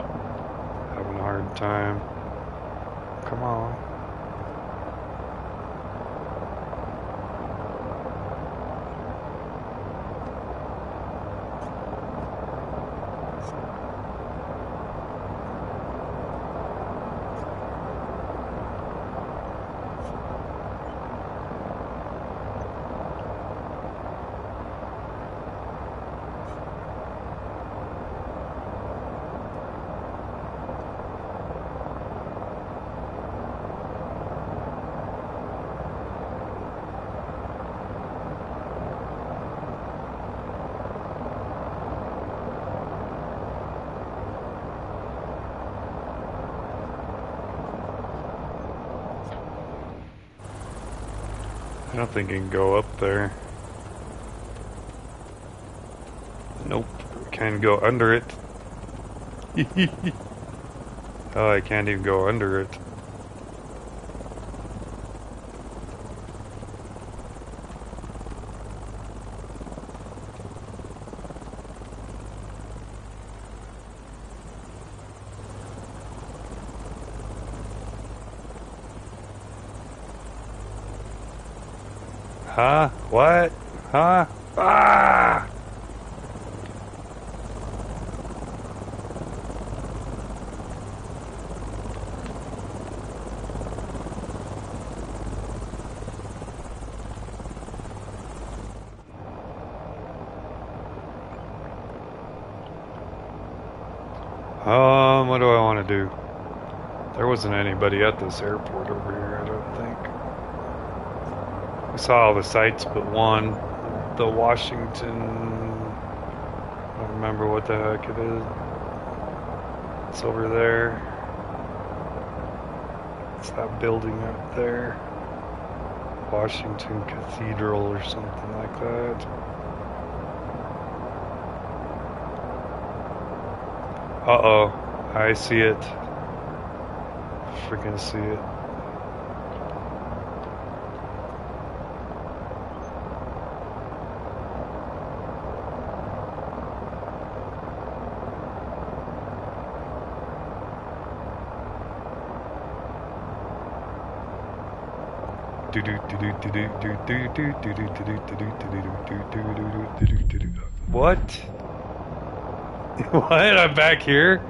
having a hard time. Come on. I don't think I can go up there. Nope. Can't go under it. Oh, I can't even go under it. Huh? What? Huh? Ah! What do I want to do? There wasn't anybody at this airport over here, I don't think. We saw all the sights but one. The Washington... I don't remember what the heck it is. It's over there. It's that building up there. Washington Cathedral or something like that. Uh-oh. I see it. Freaking see it. What? What? I'm back here?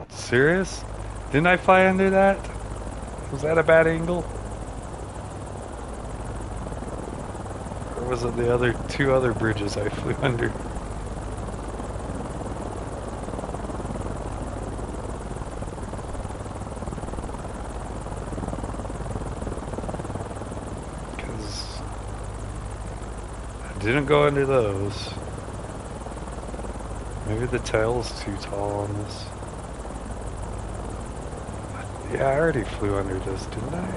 Serious? Didn't I fly under that? Was that a bad angle? Or was it the other two other bridges I flew under? Because I didn't go under those. Maybe the tail's too tall on this. Yeah, I already flew under this, didn't I?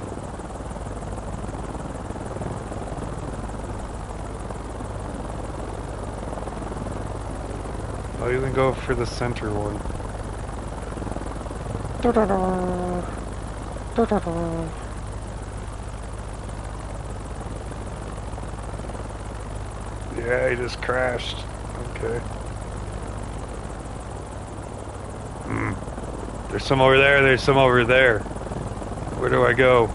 I'll even go for the center one. Yeah, he just crashed. Okay. There's some over there, there's some over there. Where do I go?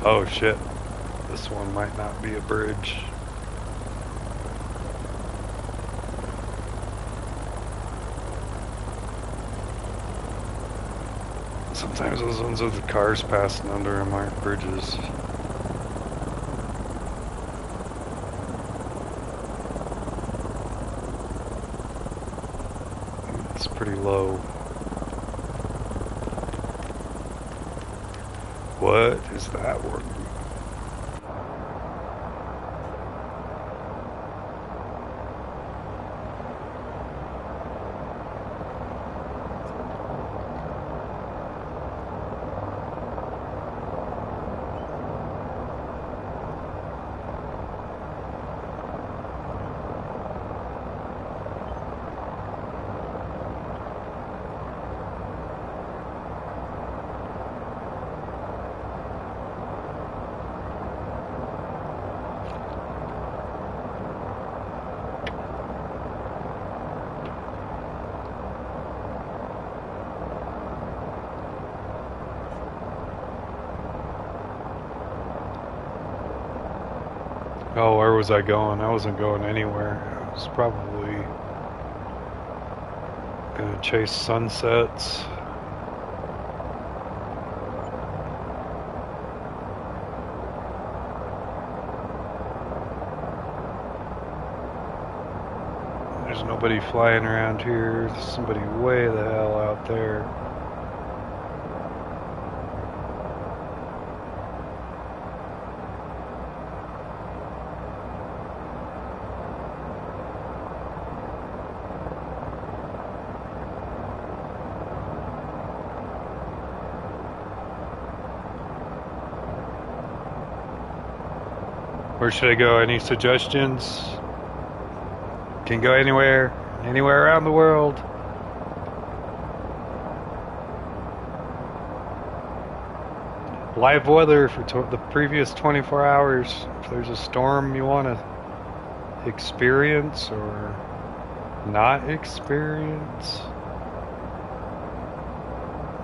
Oh shit. This one might not be a bridge. Sometimes those ones with the cars passing under them aren't bridges. It's pretty low. What is that one? Oh, where was I going? I wasn't going anywhere. I was probably gonna chase sunsets. There's nobody flying around here. There's somebody way the hell out there. Where should I go? Any suggestions? Can go anywhere around the world. Live weather for the previous 24 hours. If there's a storm you want to experience or not experience,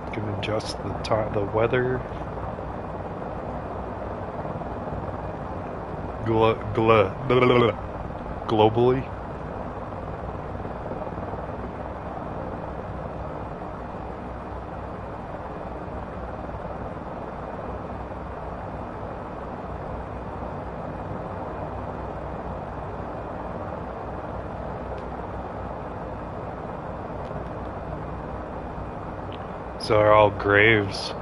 you can adjust the weather. Globally. So they're all graves.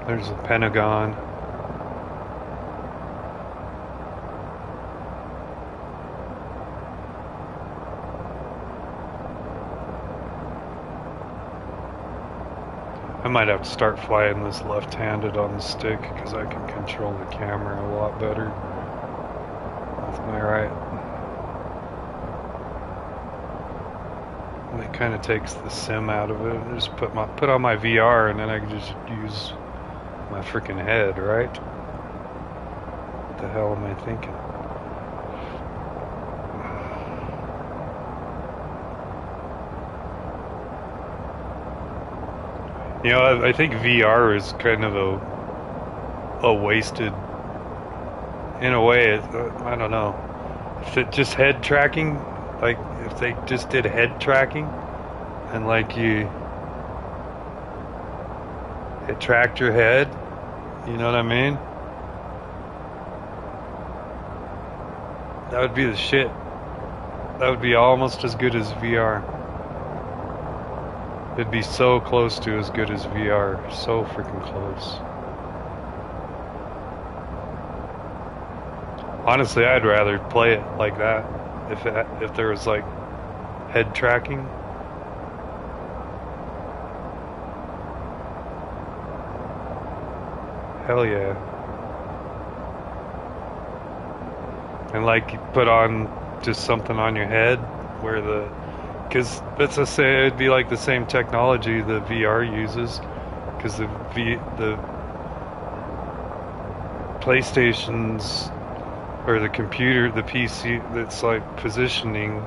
There's a Pentagon. I might have to start flying this left-handed on the stick because I can control the camera a lot better with my right. And it kind of takes the sim out of it. I just put on my VR and then I can just use my freaking head, right? What the hell am I thinking? You know, I think VR is kind of a wasted, in a way. I don't know. If it just head tracking, like if they just did head tracking, and like it tracked your head, you know what I mean? That would be the shit. That would be almost as good as VR. It'd be so close to as good as VR. So freaking close. Honestly, I'd rather play it like that. If there was like head tracking. Hell yeah. And like you put on just something on your head where because let's just say it'd be like the same technology the VR uses, because the PlayStation's or the computer, the PC that's like positioning,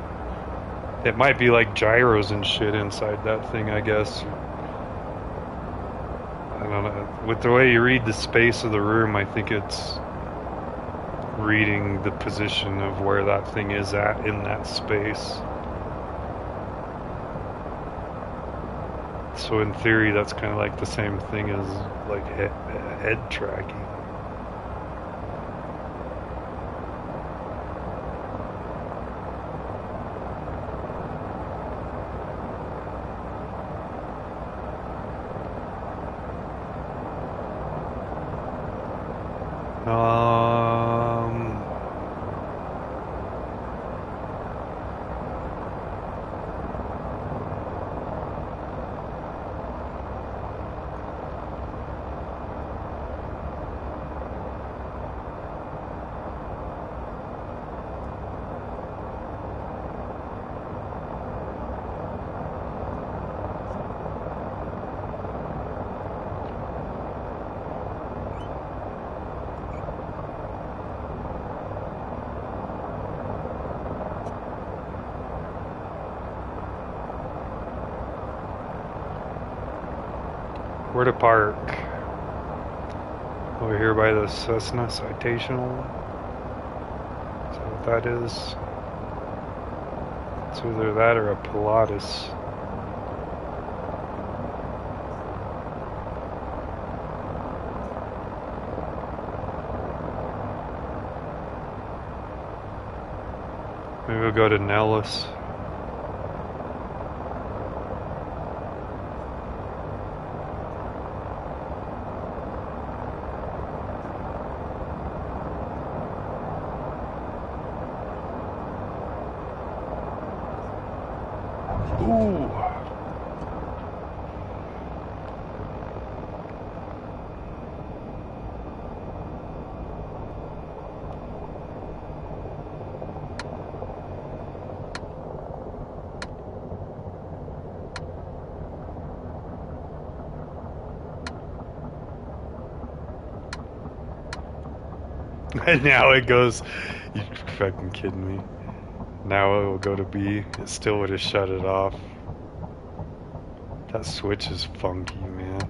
it might be like gyros and shit inside that thing, I guess. I don't know. With the way you read the space of the room, I think it's reading the position of where that thing is at in that space. So in theory, that's kind of like the same thing as like head tracking. Where to park? Over here by the Cessna Citational. Is that what that is? It's either that or a Pilatus. Maybe we'll go to Nellis. Ooh. And now it goes, you fucking kidding me? Now it will go to B. It still would have shut it off. That switch is funky, man.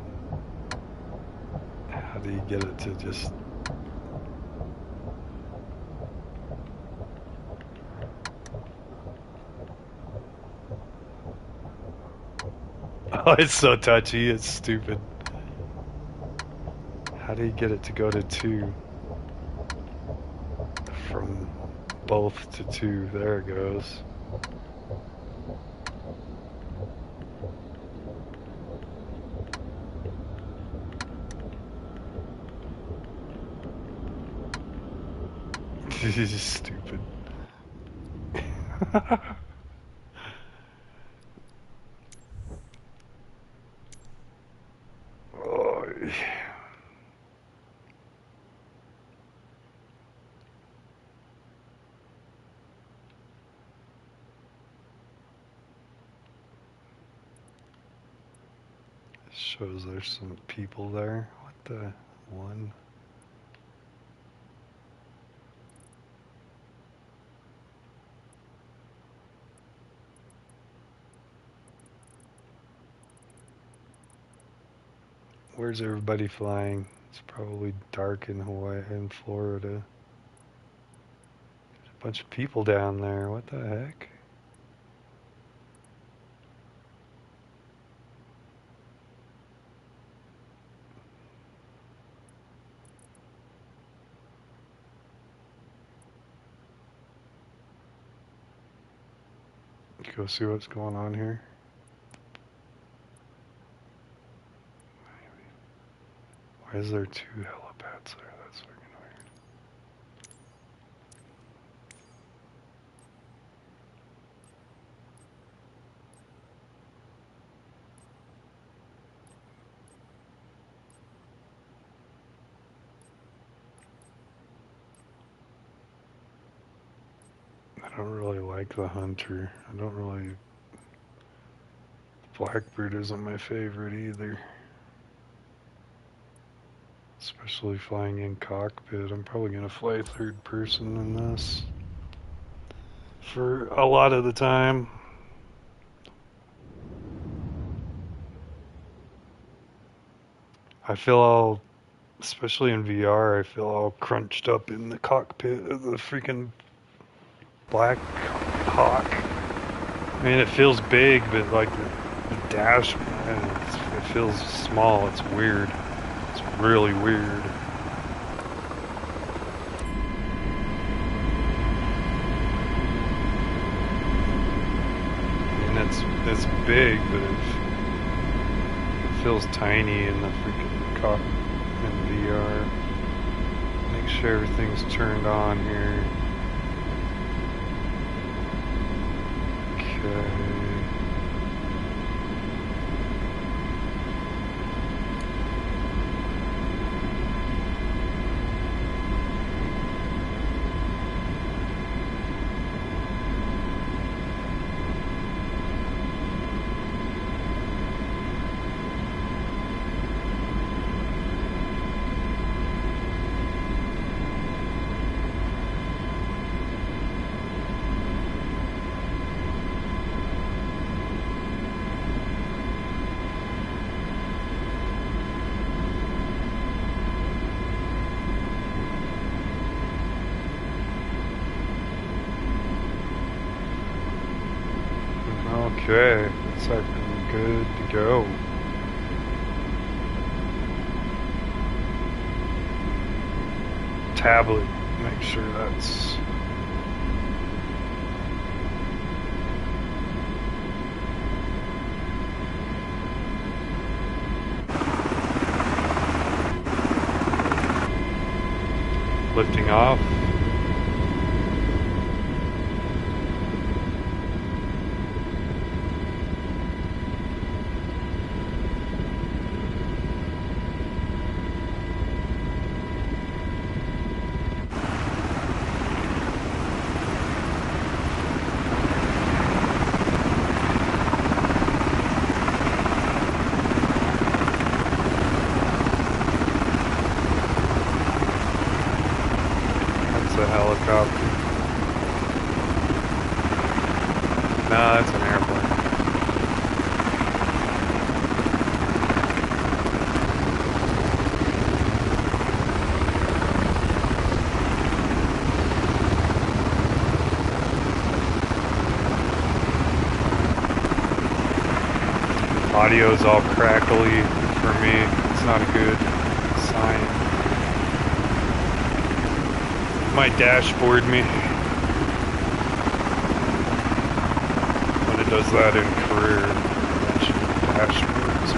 How do you get it to just... Oh, it's so touchy. It's stupid. How do you get it to go to 2? From both to 2. There it goes. This is stupid. Oh, shows there's some people there. What the one? Where's everybody flying? It's probably dark in Hawaii and Florida. There's a bunch of people down there. What the heck? Go see what's going on here. Why is there 2 helipads there? That's fucking weird. I don't really like the Hunter. I don't really... Blackbird isn't my favorite either. Especially flying in cockpit. I'm probably going to fly third person in this for a lot of the time. I feel all, especially in VR, I feel all crunched up in the cockpit of the freaking Black Hawk. I mean, it feels big, but like the dash, man, it feels small. It's weird. It's really weird. I mean, it's big, but it feels tiny in the freaking cockpit in VR. Make sure everything's turned on here. Okay. Okay, looks like I'm good to go. Tablet, make sure that's... lifting off. A helicopter. No, that's an airplane. Audio's all crackly for me. It's not a good sign. Might dashboard me. does that in career. Mention dashboards.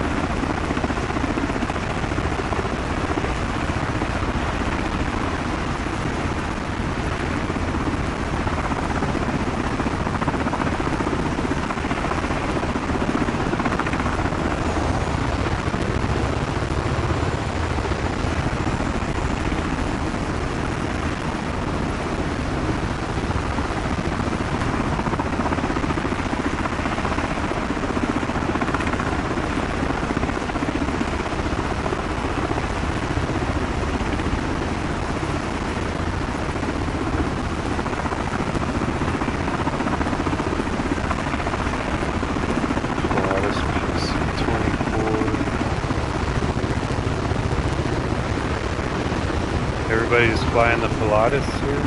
Everybody's flying the Pilatus here.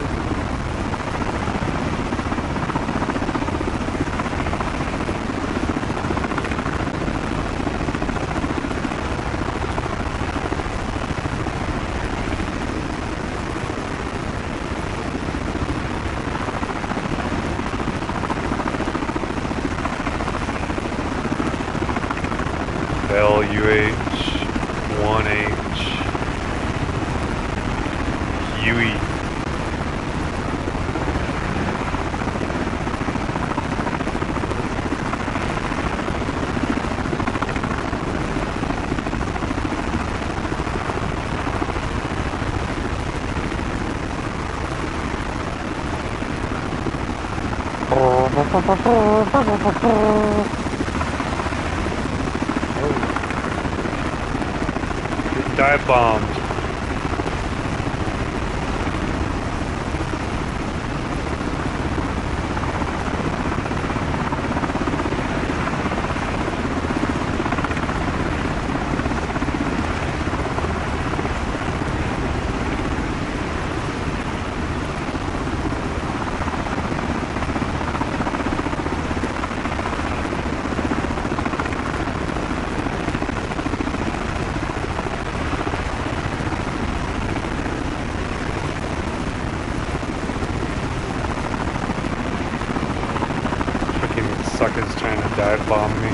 Bell UH-1H UE. Dive bombed. Suckers trying to dive bomb me.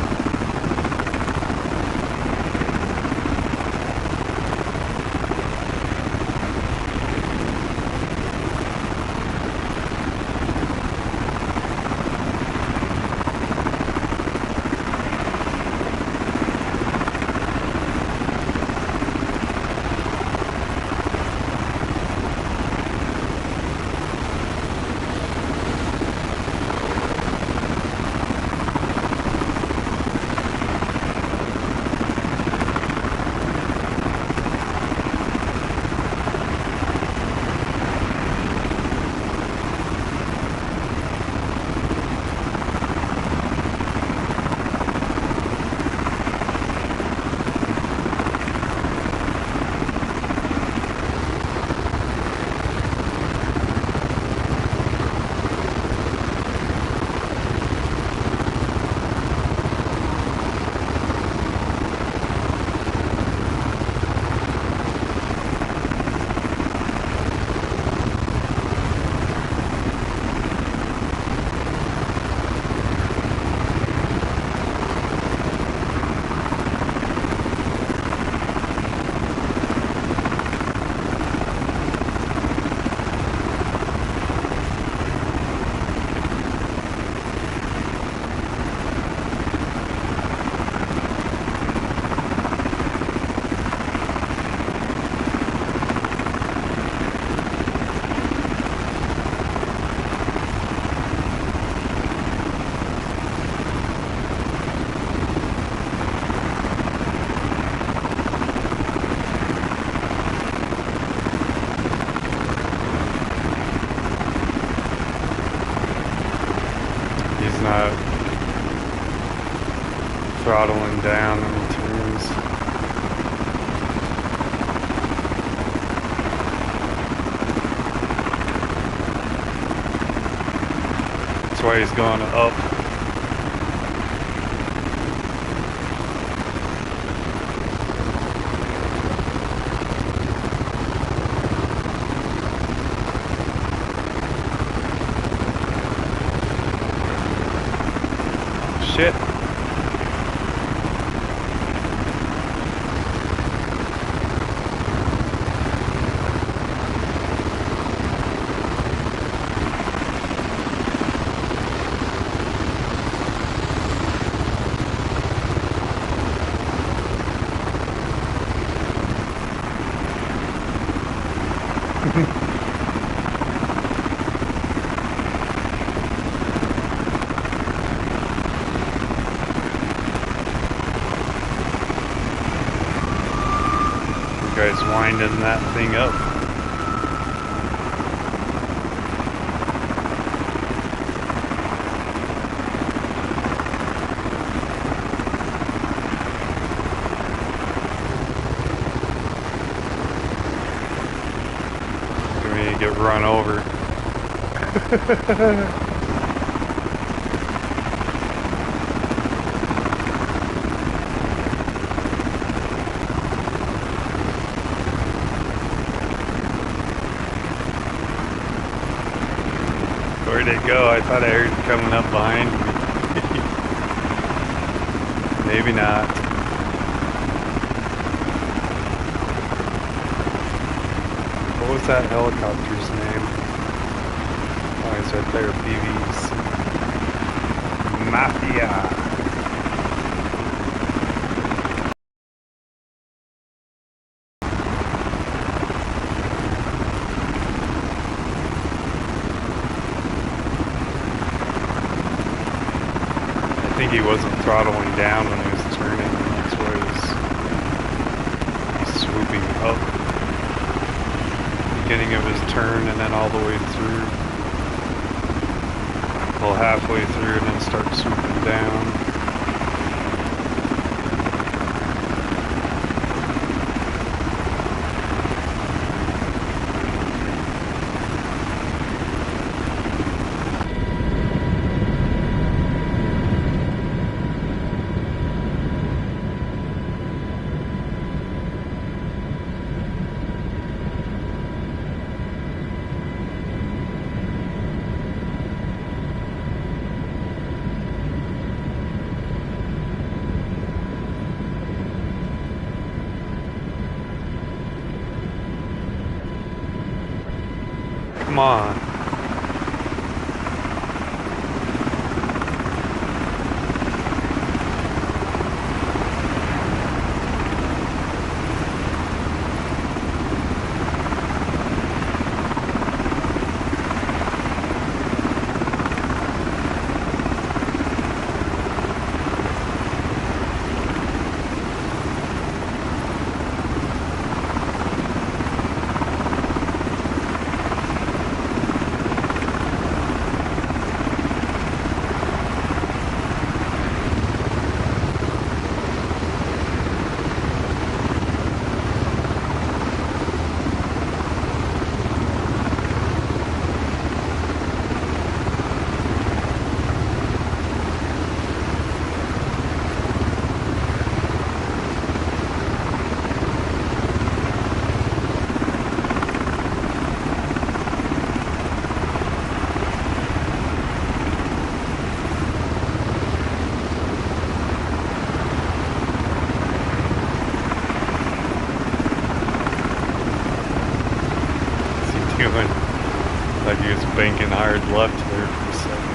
Not throttling down in the turns. That's why he's going up. shit. Guys winding that thing up. You're gonna get run over. Where'd it go? I thought I heard it coming up behind me. Maybe not. What was that helicopter's name? Oh, he's right there, BB's Mafia. I think he wasn't throttling down when he was turning, and that's why he's swooping up. Beginning of his turn and then all the way through. Well, halfway through and then start swooping down. Come on. Doing like he was banking hard left there for a second.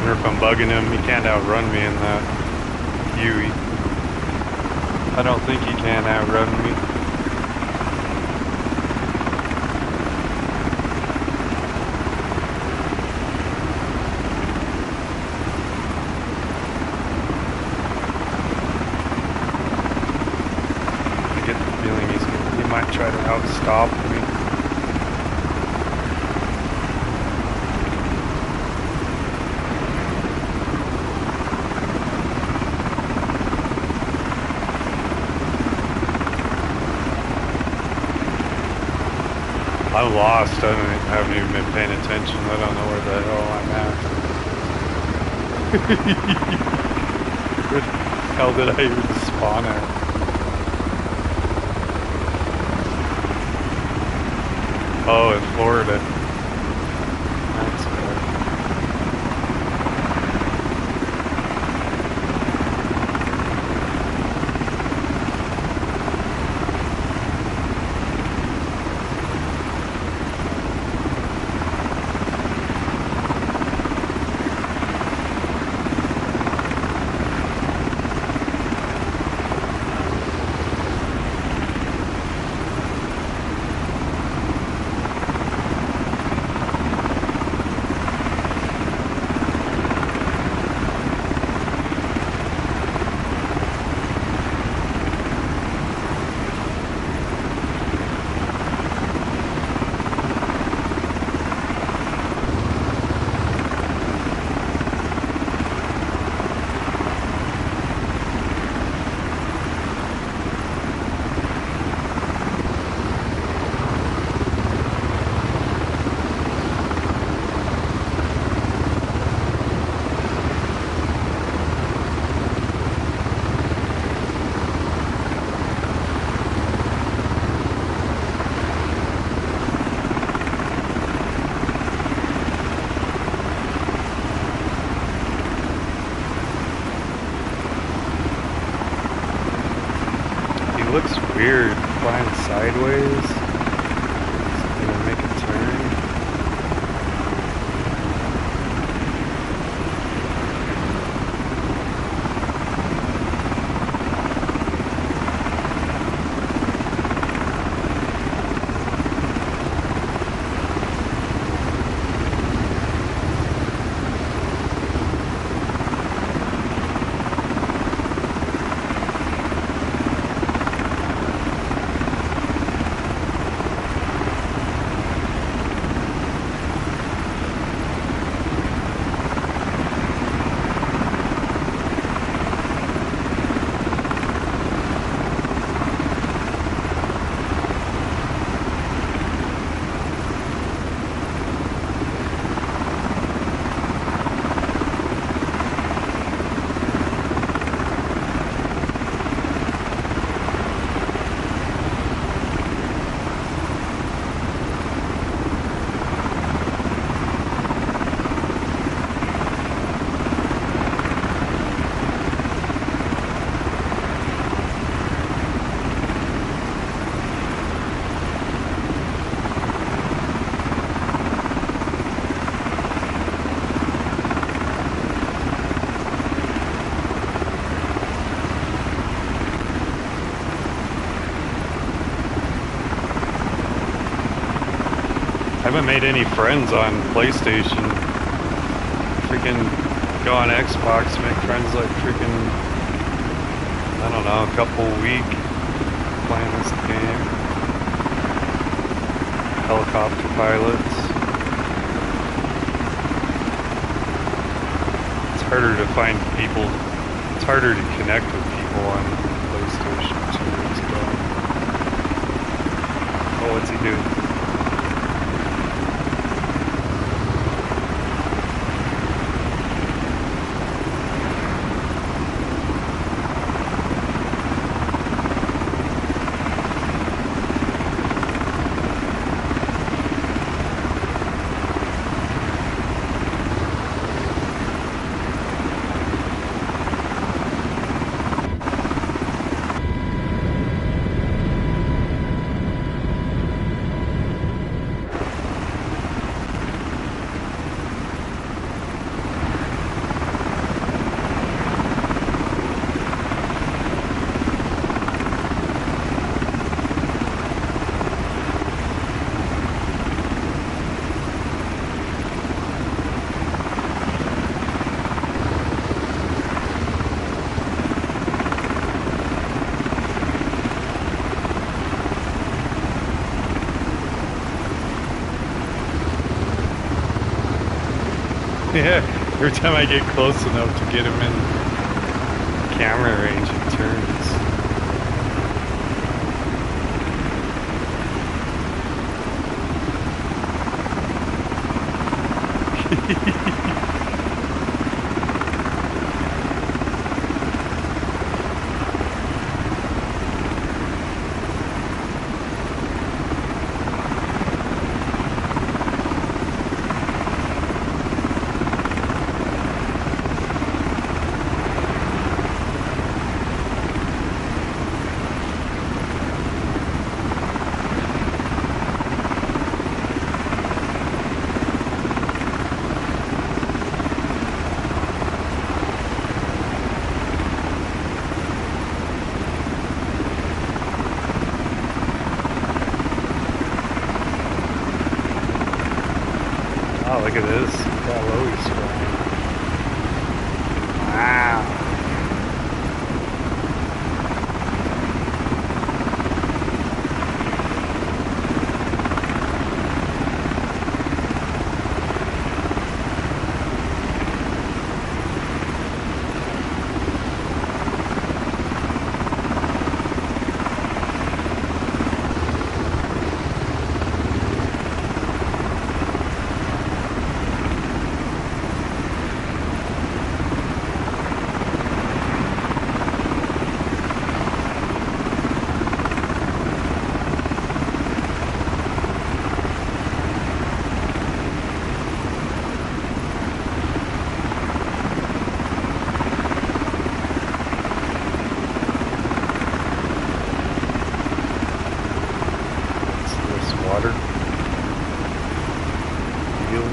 If I'm bugging him, he can't outrun me in that Huey. I don't think he can outrun me. might try to outstop me. I'm lost. Haven't even been paying attention. I don't know where the hell I'm at. Where the hell did I even spawn at? Oh, in Florida. That's good. Looks weird flying sideways. Gonna make a turn. I haven't made any friends on PlayStation. Freaking go on Xbox, make friends like freaking, I don't know, a couple a week playing this game. Helicopter pilots. It's harder to find people, it's harder to connect with people on PlayStation 2 as well. Oh, what's he doing? Yeah, every time I get close enough to get him in camera range, it turns. Oh, look at this. Look how low he's flying. Wow. This water field.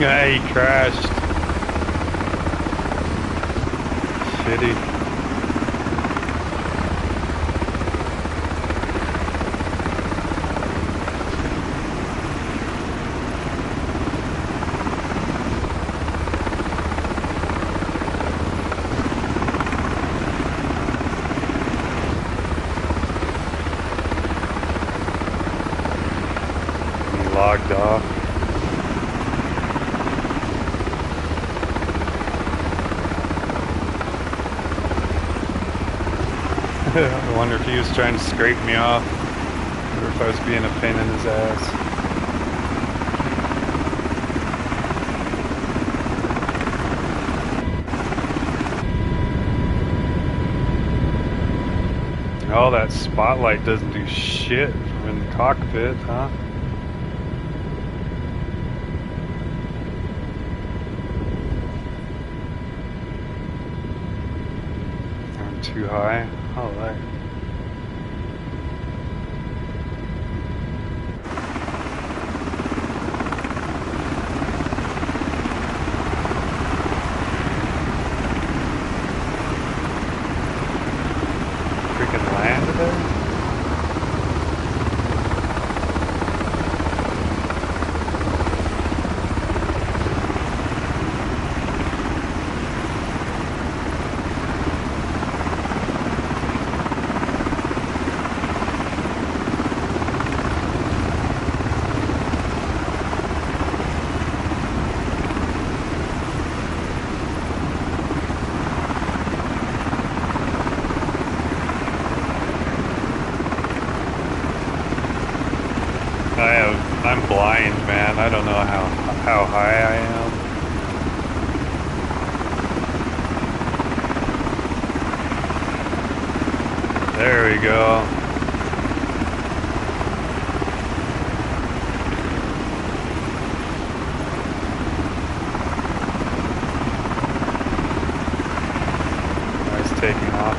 Yeah, he crashed. Shitty. He logged off. I wonder if he was trying to scrape me off, or if I was being a pain in his ass. Oh, that spotlight doesn't do shit from in the cockpit, huh? I'm too high. Oh, that. Freaking landed there? I'm blind, man. I don't know how high I am. There we go. Nice taking off.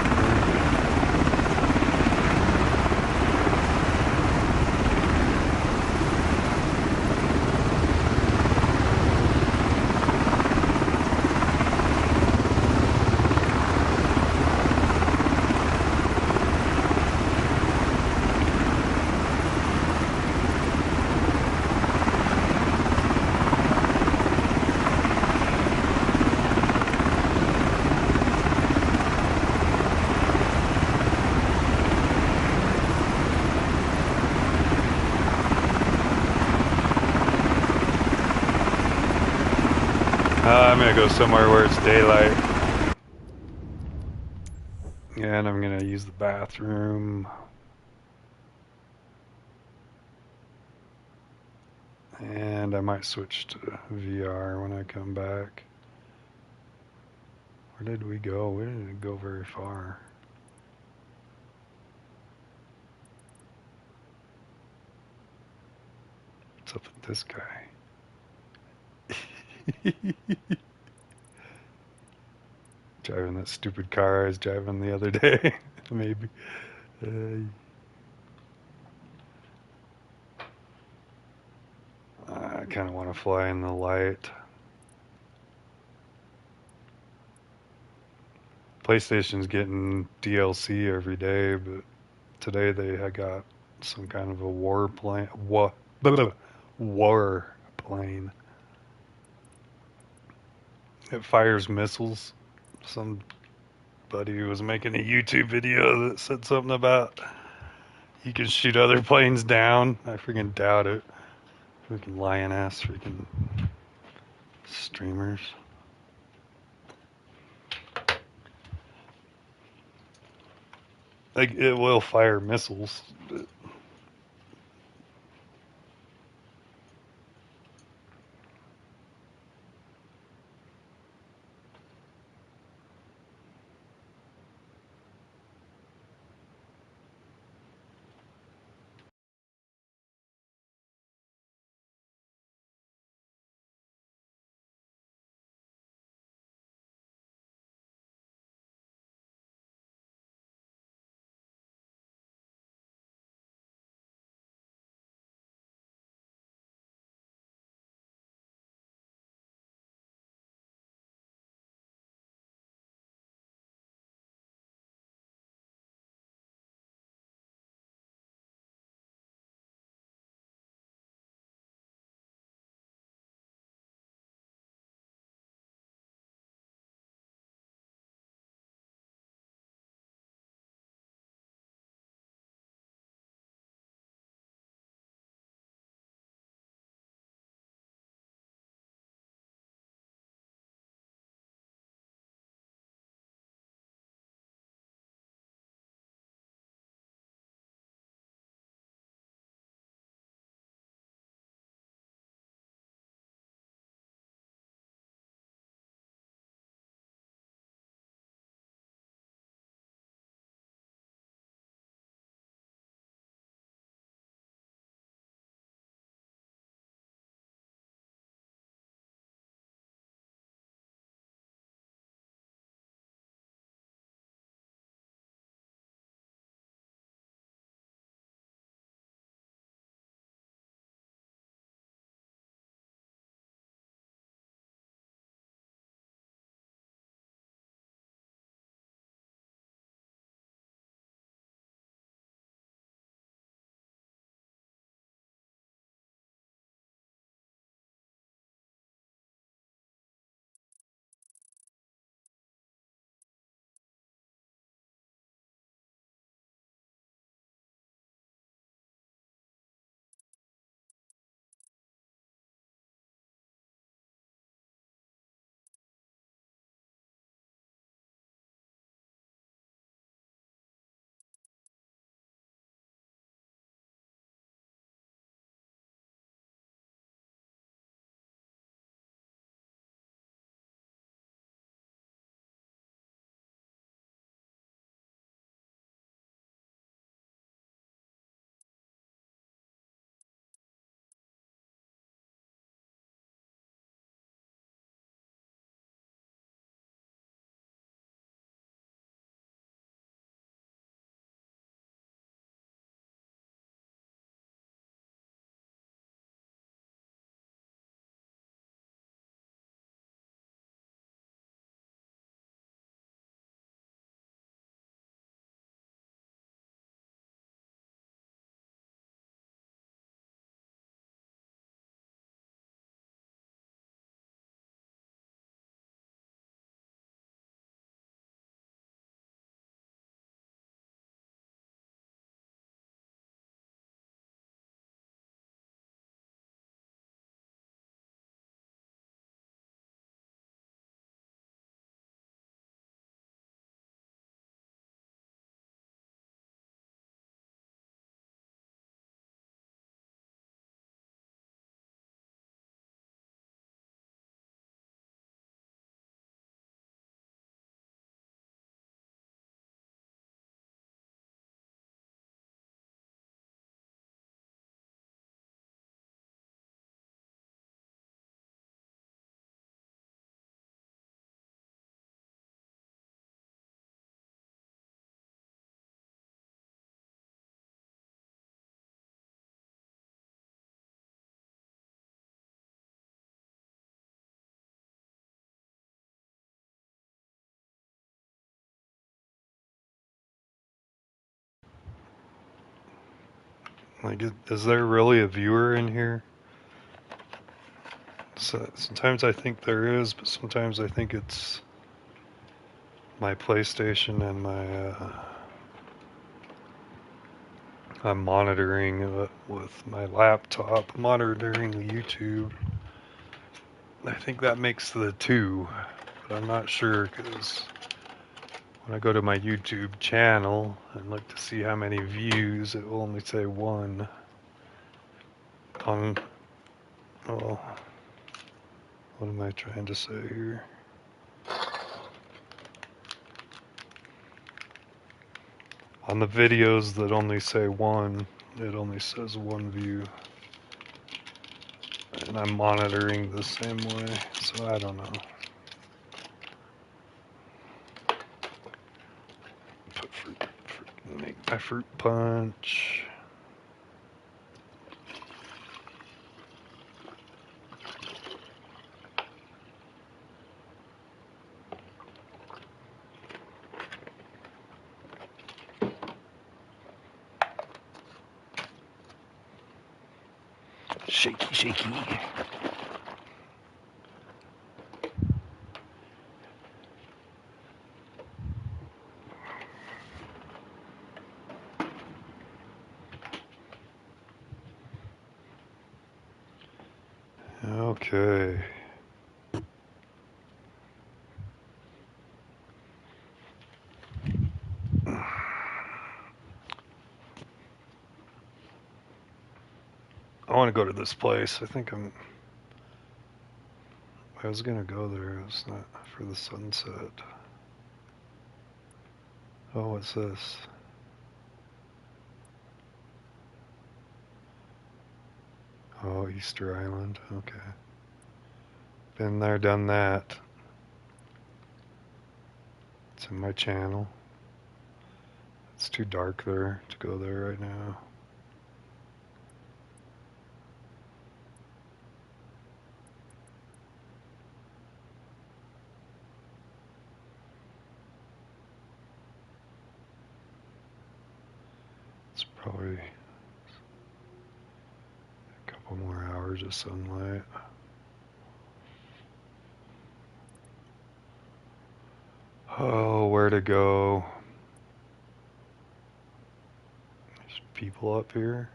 I'm gonna go somewhere where it's daylight. And I'm gonna use the bathroom. And I might switch to VR when I come back. Where did we go? We didn't go very far. What's up with this guy? Driving that stupid car I was driving the other day. Maybe. I kind of want to fly in the light. PlayStation's getting DLC every day, but today they had got some kind of a war plane. War plane. It fires missiles. Somebody was making a YouTube video that said something about you can shoot other planes down. I freaking doubt it. Freaking lion ass freaking streamers. Like it will fire missiles. But Like, is there really a viewer in here? So, sometimes I think there is, but sometimes I think it's my PlayStation and I'm monitoring it with my laptop, monitoring the YouTube. I think that makes the two, but I'm not sure because when I go to my YouTube channel and look to see how many views, it will only say one. On, well, what am I trying to say here? On the videos that only say one, it only says one view. And I'm monitoring the same way, so I don't know. Make my fruit punch. Shaky, shaky. Okay. I want to go to this place. I was gonna go there. It's not for the sunset. Oh, what's this? Oh, Easter Island. Okay. Been there, done that. It's in my channel. It's too dark there to go there right now. It's probably a couple more hours of sunlight. Oh, where to go? There's people up here.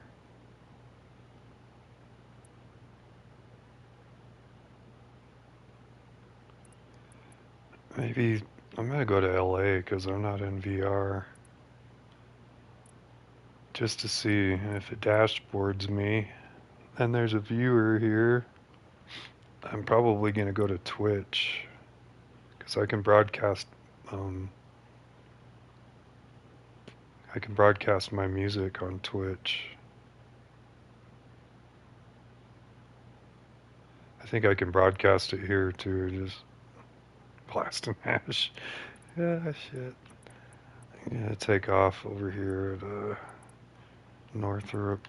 Maybe I'm gonna go to LA because I'm not in VR. Just to see if it dashboards me. And there's a viewer here. I'm probably gonna go to Twitch because I can broadcast. I can broadcast my music on Twitch. I think I can broadcast it here too. Just blast and mash. Yeah, shit. I'm gonna take off over here at Northrop.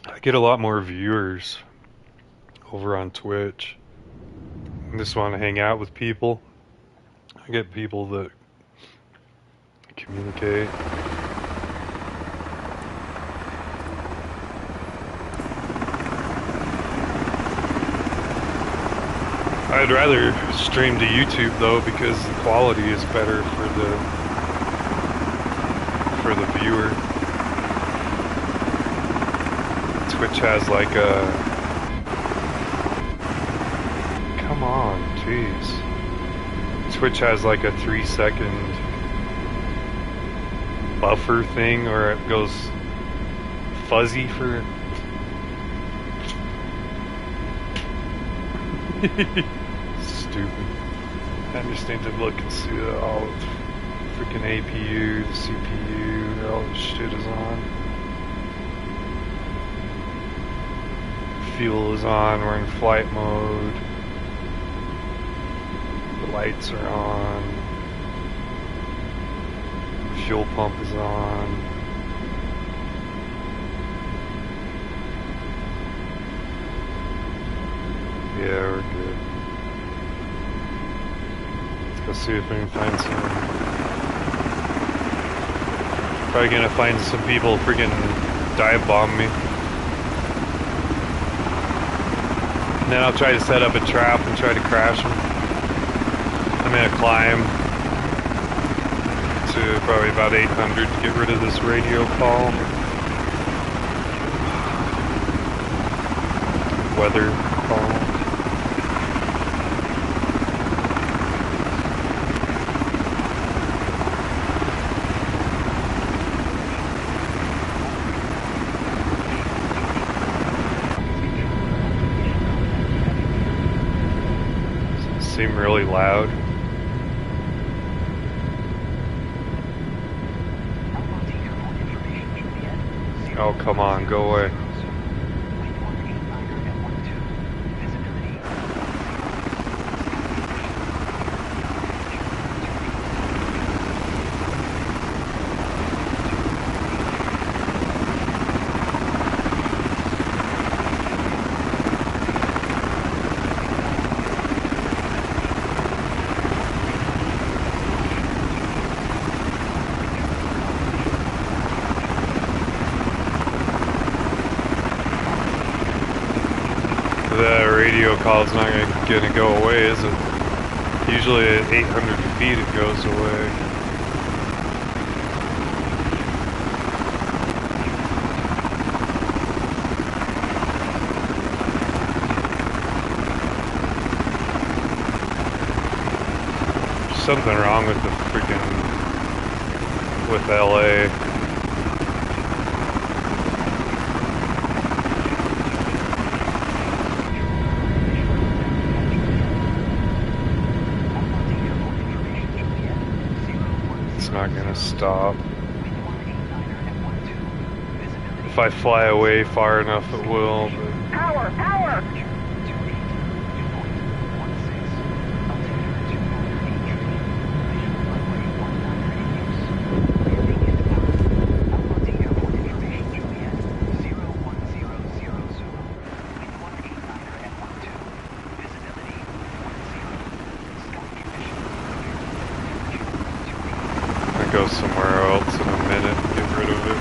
I get a lot more viewers over on Twitch. I just want to hang out with people. I get people that communicate. I'd rather stream to YouTube though because the quality is better for the viewer. Twitch has like a come on, jeez. Twitch has like a 3-second buffer thing, or it goes fuzzy for stupid. I just need to look and see that all the freaking APU, the CPU, all this shit is on. Fuel is on, we're in flight mode. The lights are on. The fuel pump is on. Yeah, we're good. Let's go see if we can find some. Probably gonna find some people freaking dive bomb me. And then I'll try to set up a trap and try to crash them. I'm gonna climb to probably about 800 to get rid of this radio call. Weather call. Seem really loud. Oh, come on, go away. The radio call's not gonna go away, is it? Usually at 800 feet it goes away. There's something wrong with the freaking with LA. It's not gonna stop. If I fly away far enough, it will. But... Power! Power! Go somewhere else in a minute and get rid of it.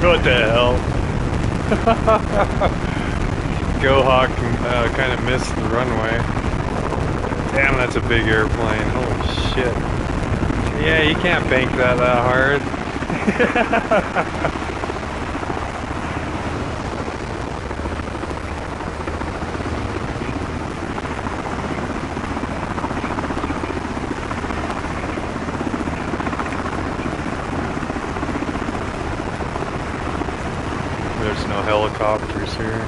What the hell? GoHawk kind of missed the runway. Damn, that's a big airplane. Holy shit. Yeah, you can't bank that hard. There's no helicopters here.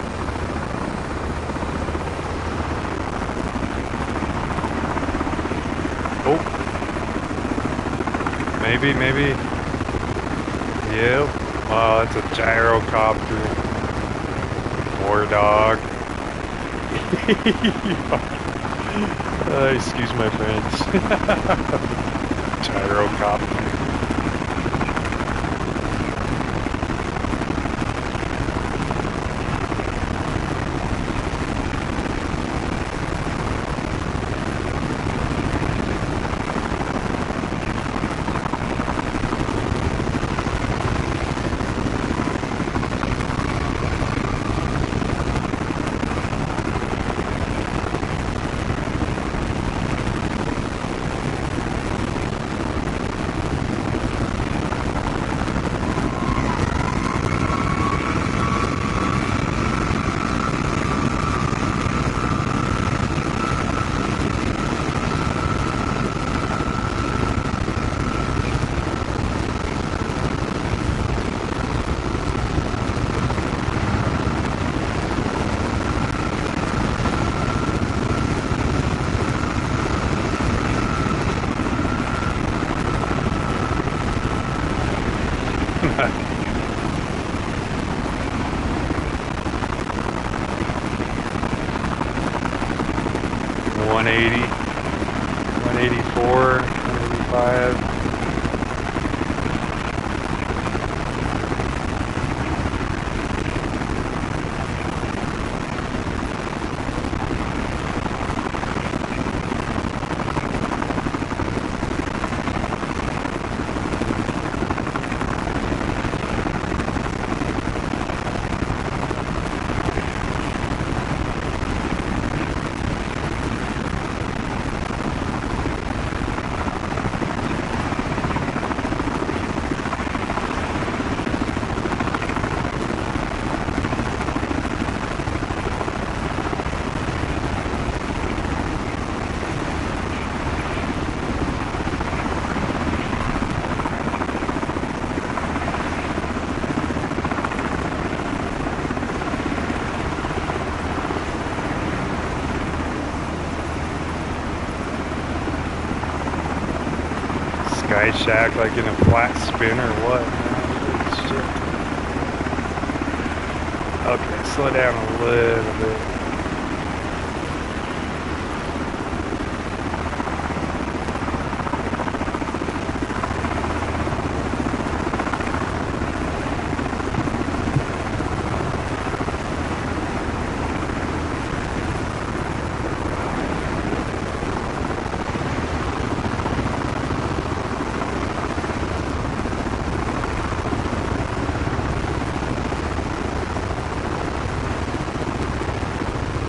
Oh. Maybe. Yep. Oh, it's a gyrocopter. War dog. Excuse my French. Gyrocopter. $180, $184, $185. Sky Shack like in a flat spin or what? Okay, slow down a little bit.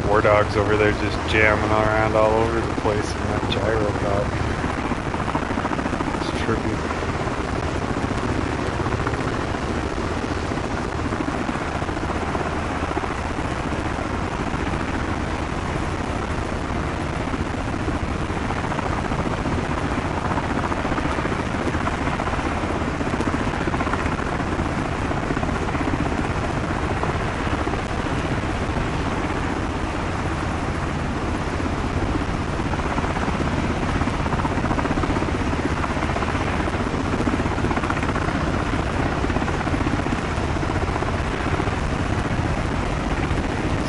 War dogs over there just jamming around all over the place in that gyrocopter. It's trippy.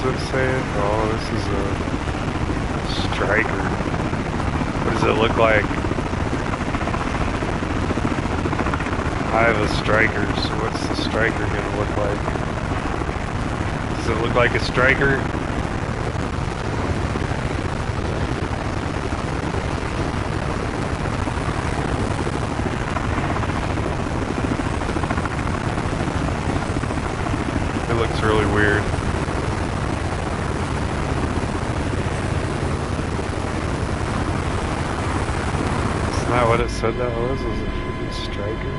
What's it saying? Oh, this is a striker. What does it look like? I have a striker, so what's the striker gonna look like? Does it look like a striker? It looks really weird. Isn't that what it said that was? Was a freaking striker?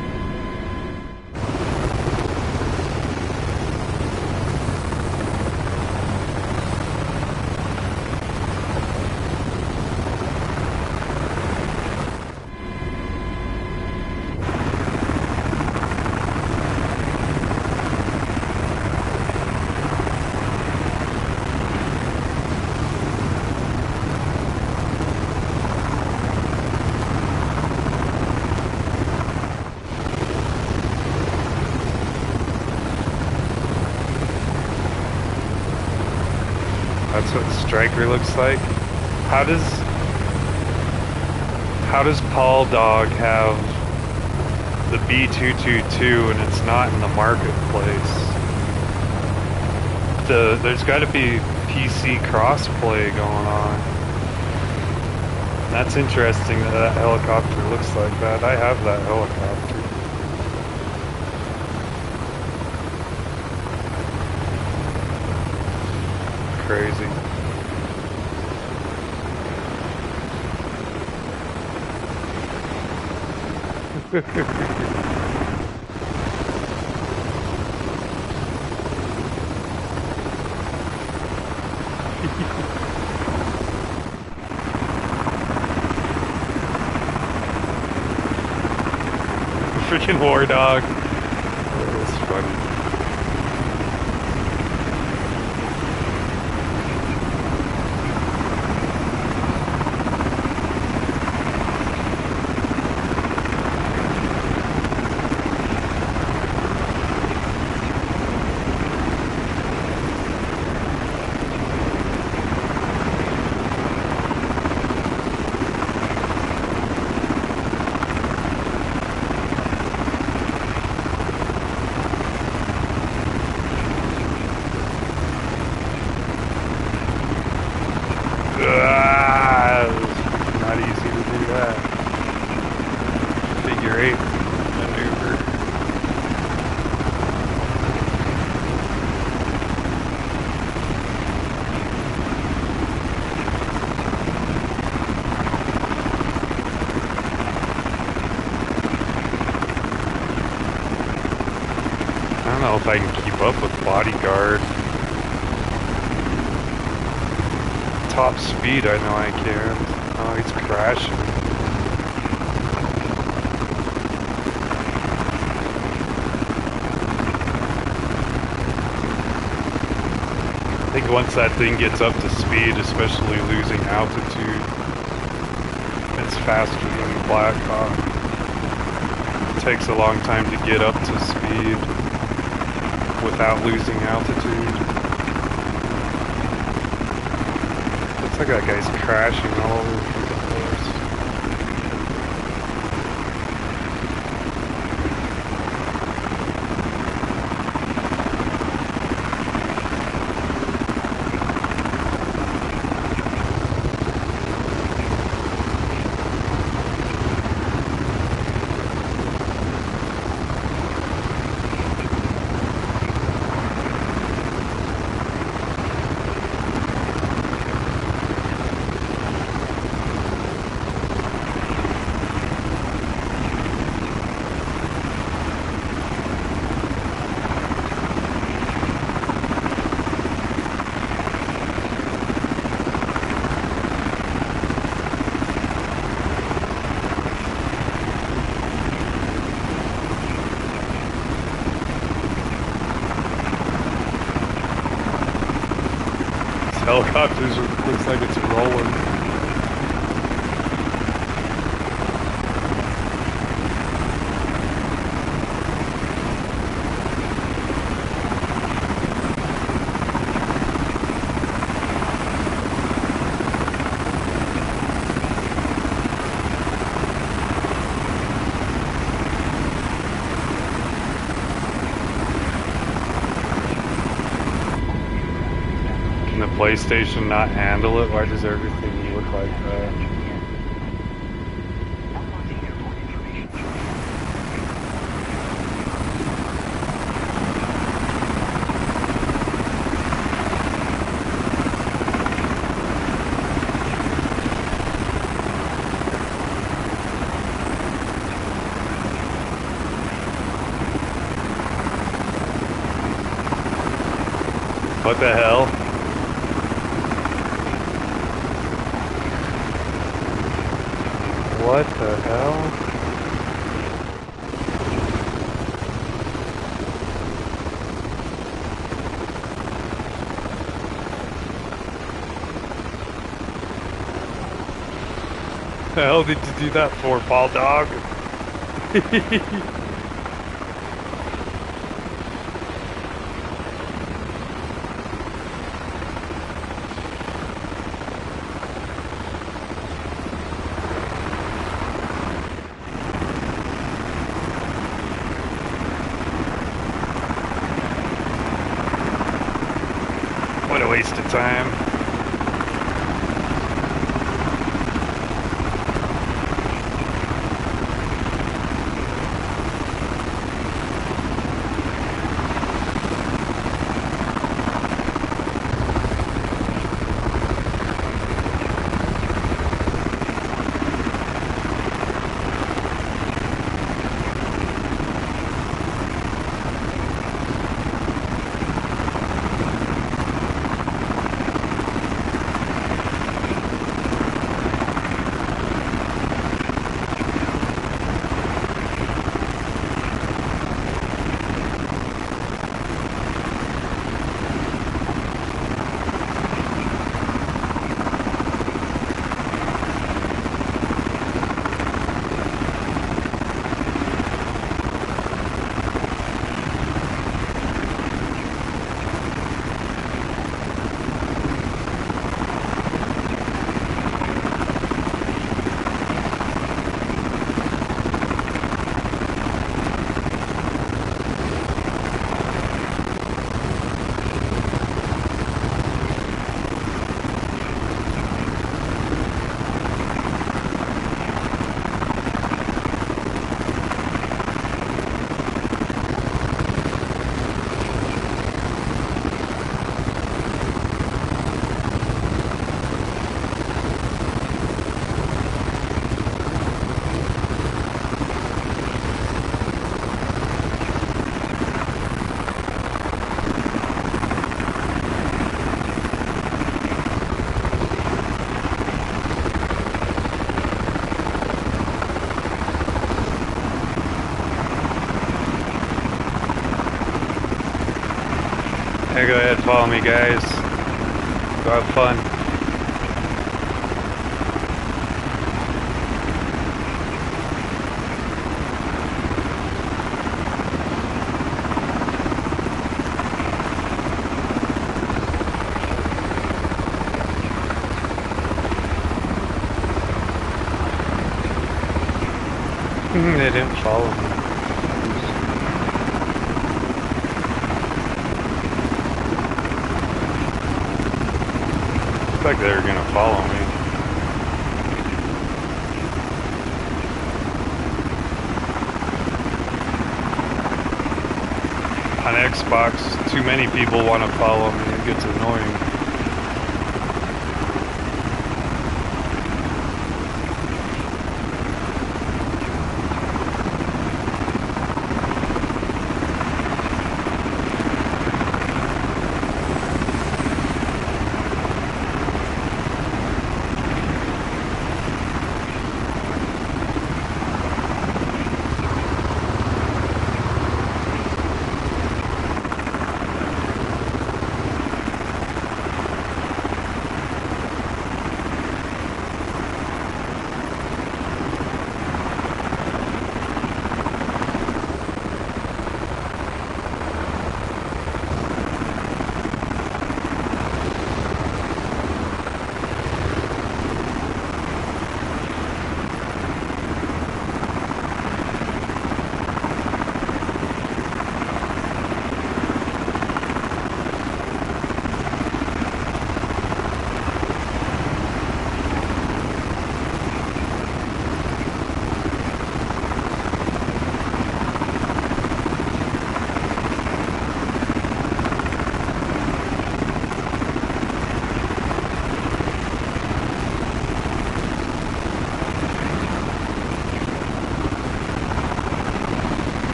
That's what the striker looks like. How does Paul Dog have the B222 and it's not in the marketplace? There's got to be PC crossplay going on. That's interesting that that helicopter looks like that. I have that helicopter. Crazy. Freaking war dog. That was funny. Not easy to do that. Figure 8 maneuver. I don't know if I can keep up with bodyguard. Top speed, I know I can't. Oh, he's crashing. I think once that thing gets up to speed, especially losing altitude, it's faster than the Black Hawk. It takes a long time to get up to speed without losing altitude. Looks like that guy's crashing all over the place. Helicopters looks like it's rolling. The PlayStation not handle it? Why does everything look like that? What the hell? What the hell? The hell did you do that for, Paul Dog? time. Hey, go ahead, follow me, guys. Go have fun. They didn't follow me. Looks like they were gonna follow me. On Xbox, too many people want to follow me. It gets annoying.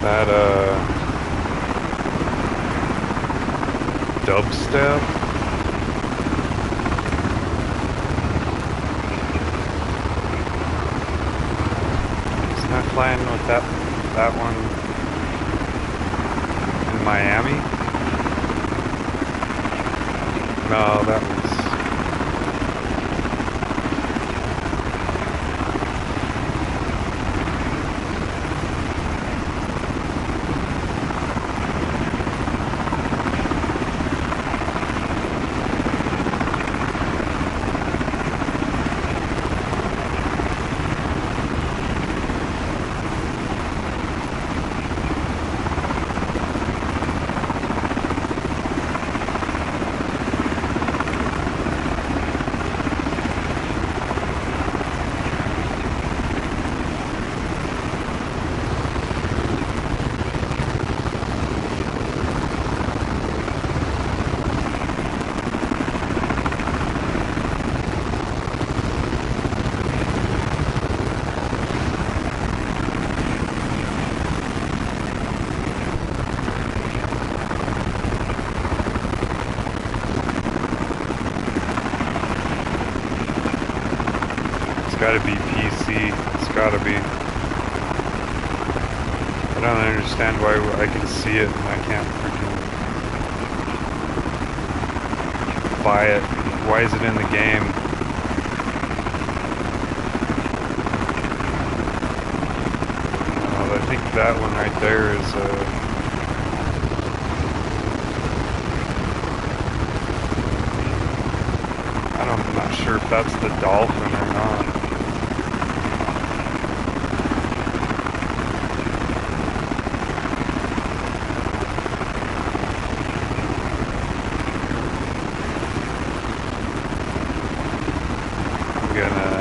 That, dubstep? Isn't that playing with that one in Miami? No, that was gotta be PC. It's gotta be. I don't understand why I can see it and I can't freaking buy it. Why is it in the game? I think that one right there is I'm not sure if that's the dolphin or not. I'm gonna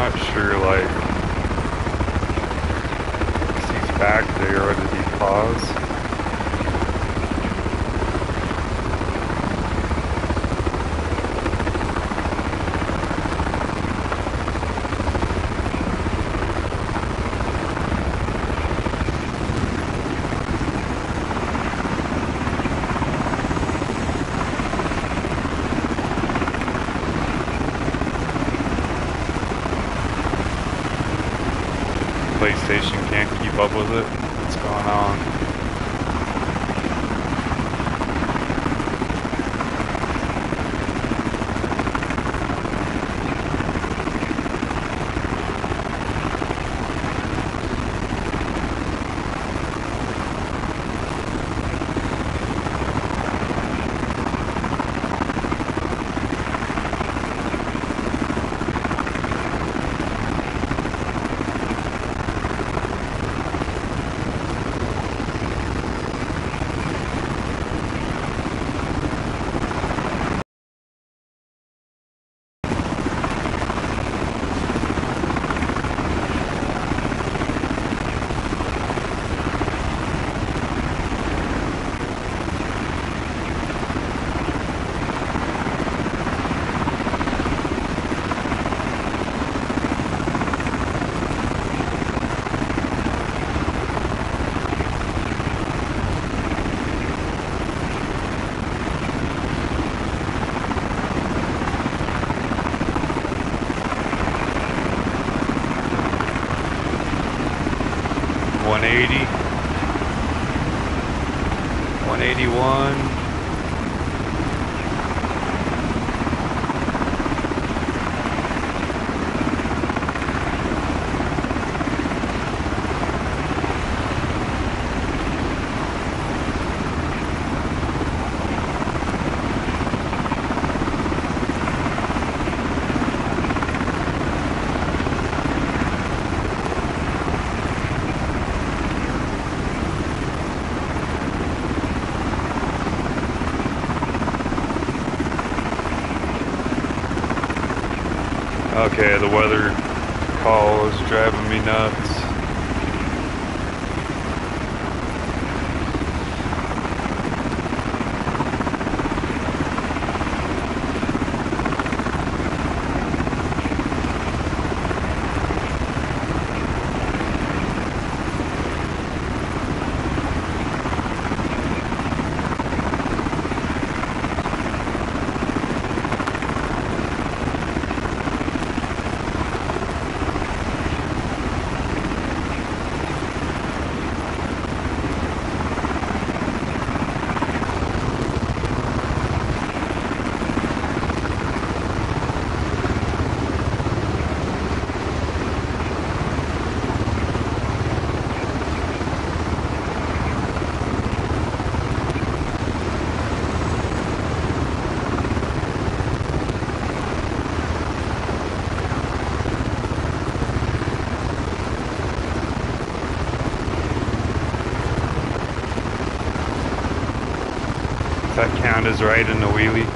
not sure, like, is he's back there or did he pause? PlayStation can't keep up with it. What's going on? $180, $181. Okay, the weather call is driving me nuts. That count is right in the wheelie.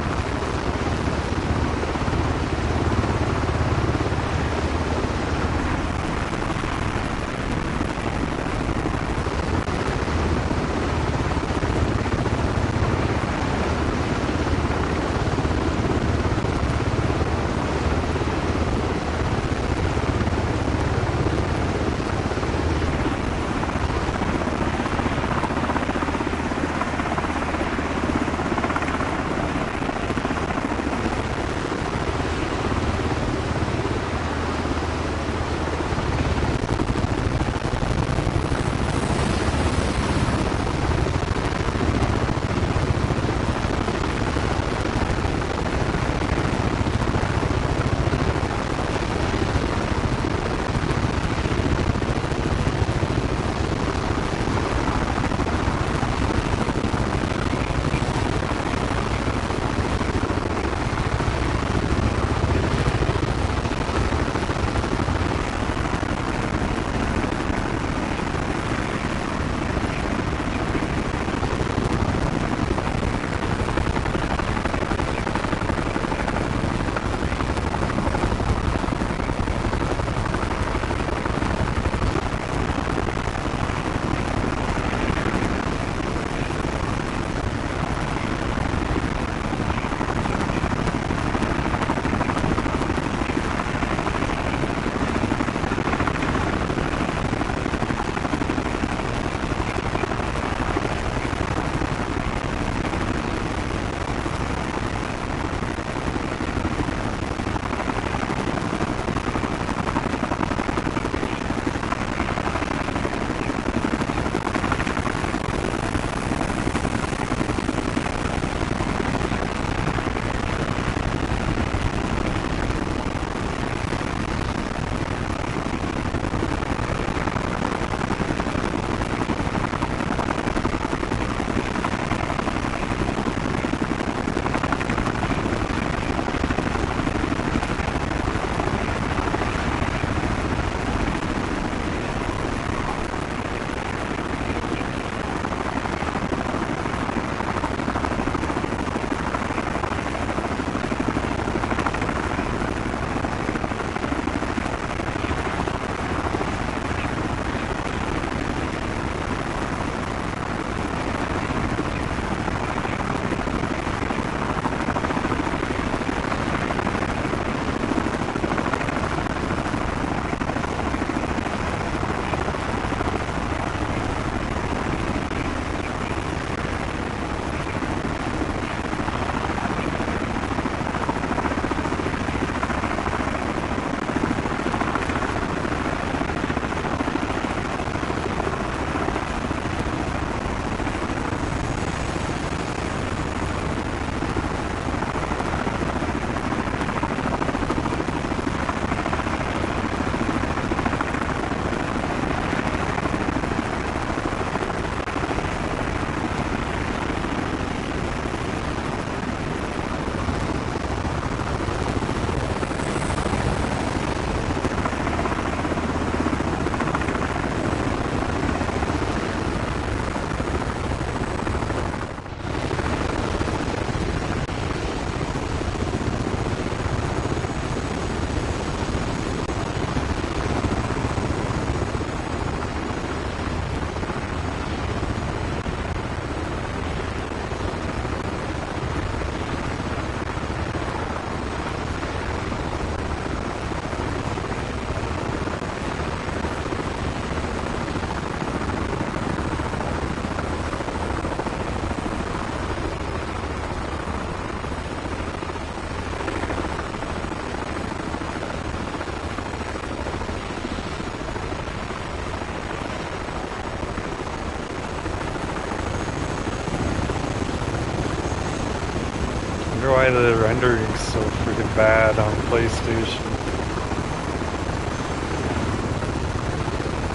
why the rendering's so freaking bad on PlayStation.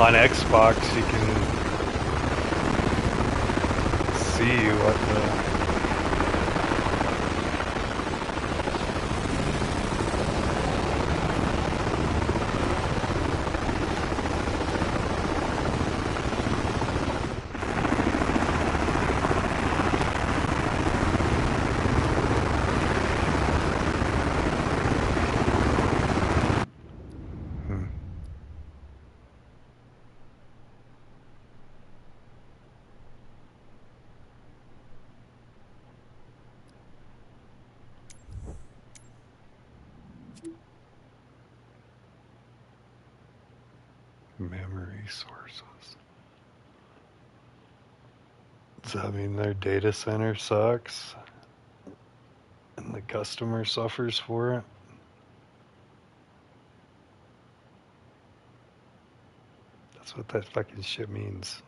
On Xbox, you can see what the... memory sources. Does that mean their data center sucks and the customer suffers for it? That's what that fucking shit means.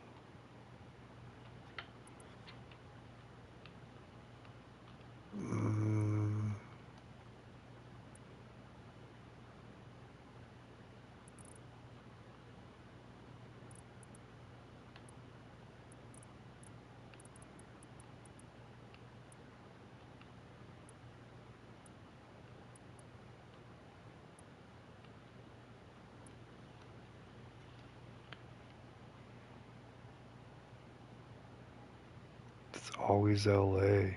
It's always LA.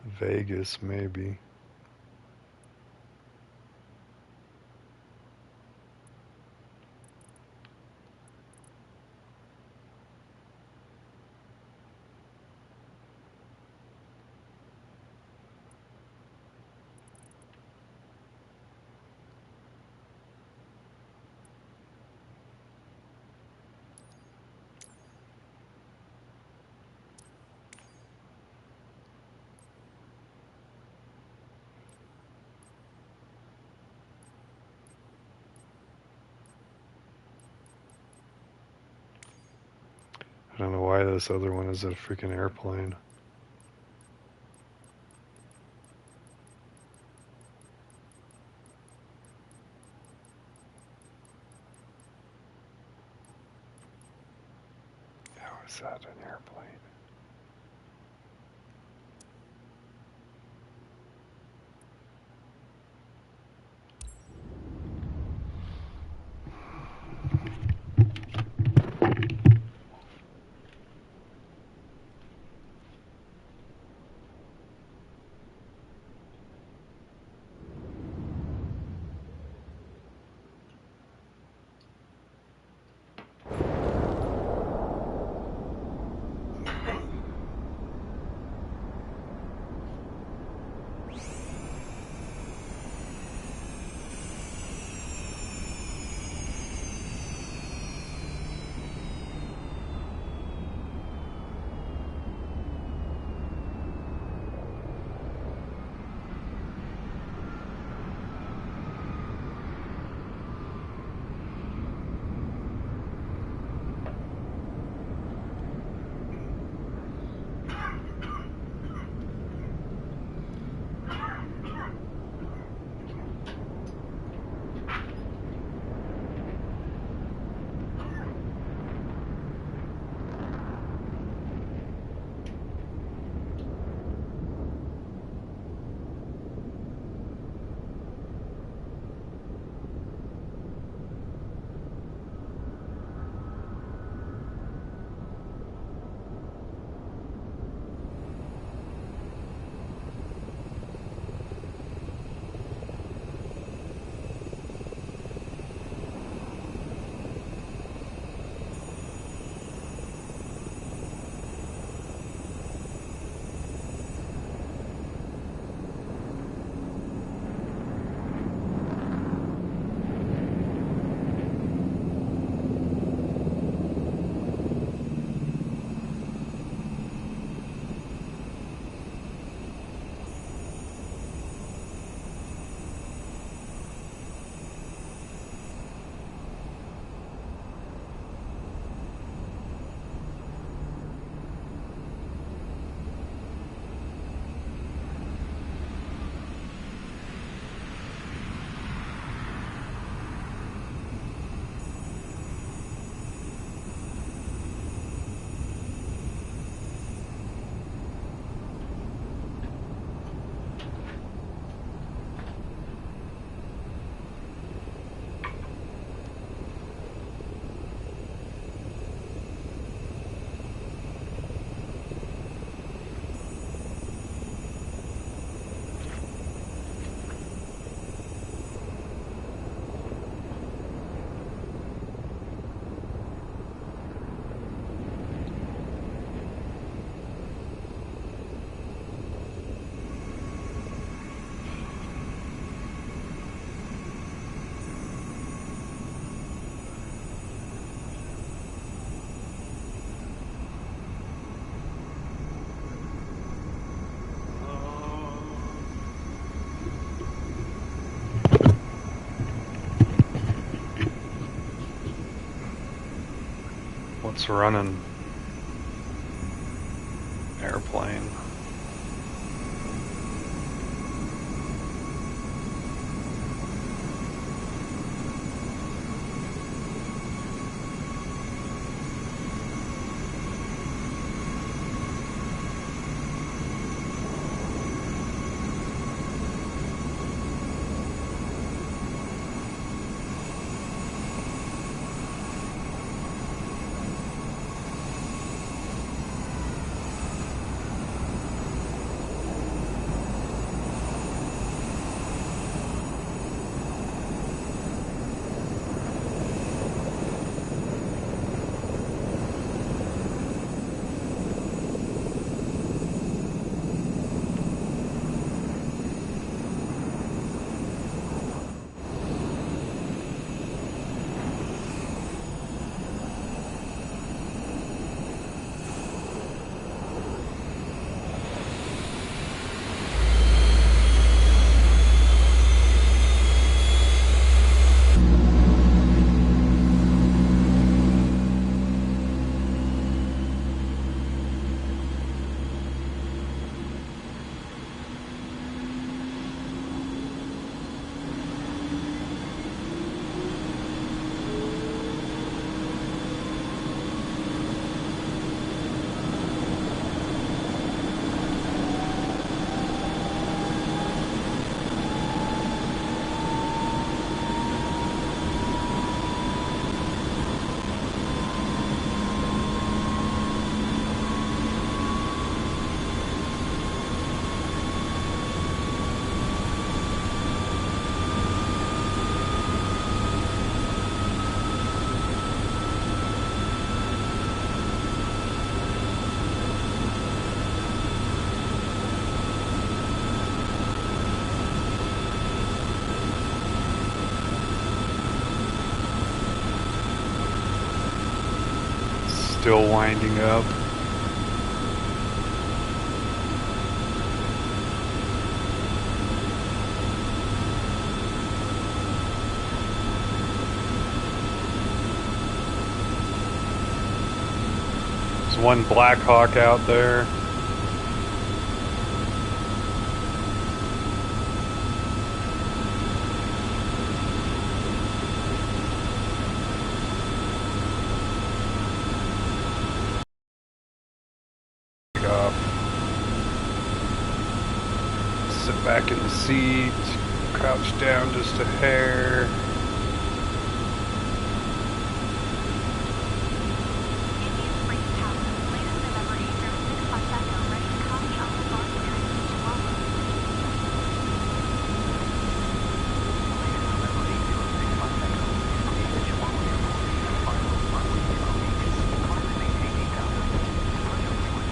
Vegas, maybe. I don't know why this other one is a freaking airplane. How is that an airplane? it's running. Airplane. Still winding up. There's one Black Hawk out there. Sit back in the seat, crouch down just a hair.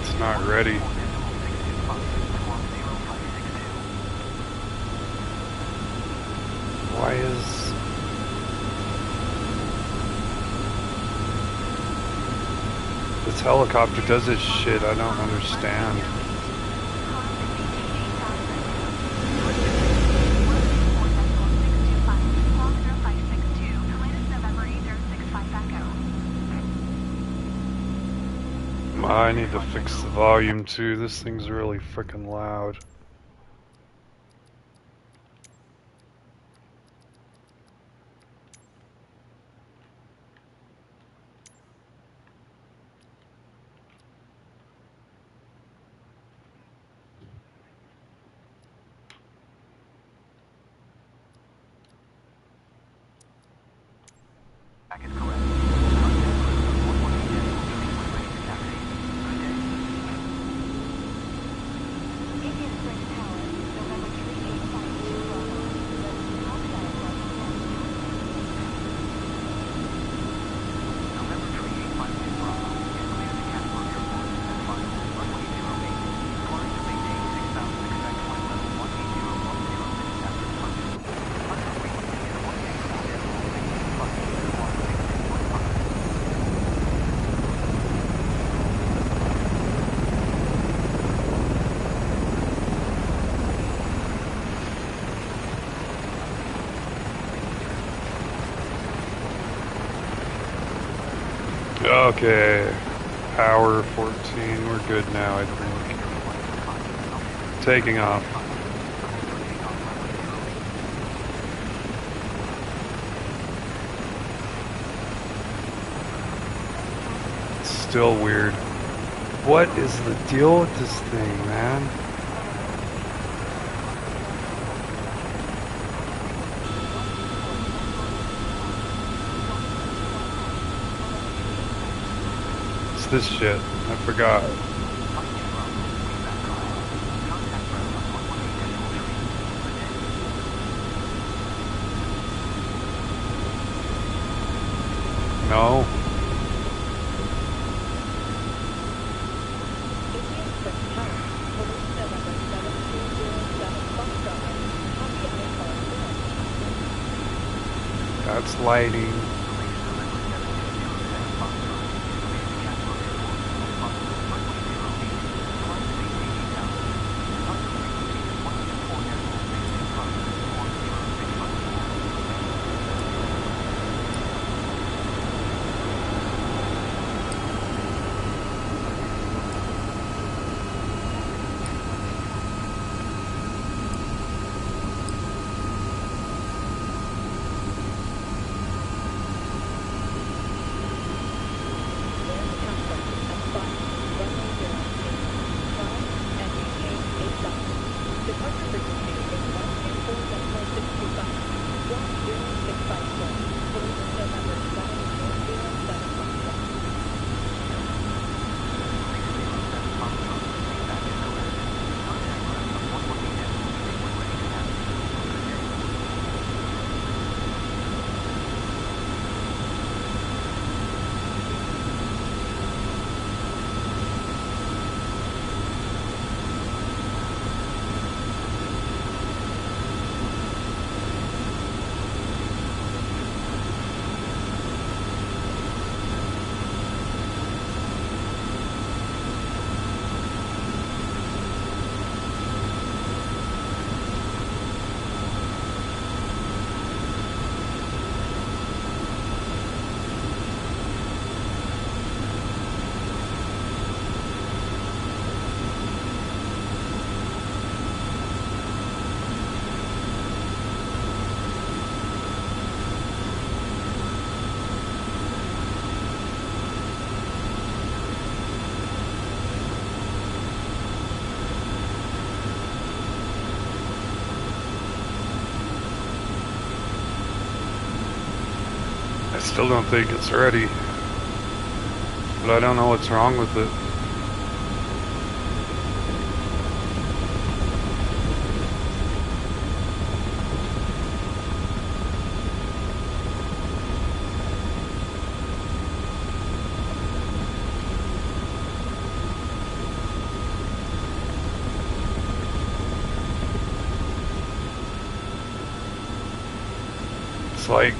It's not ready. Why is... this helicopter does this shit? I don't understand. I need to fix the volume too. This thing's really freaking loud. Okay, hour 14. We're good now, I think. Taking off. It's still weird. What is the deal with this thing, man? It's this shit. I forgot. No. That's lighting. I still don't think it's ready, but I don't know what's wrong with it. It's like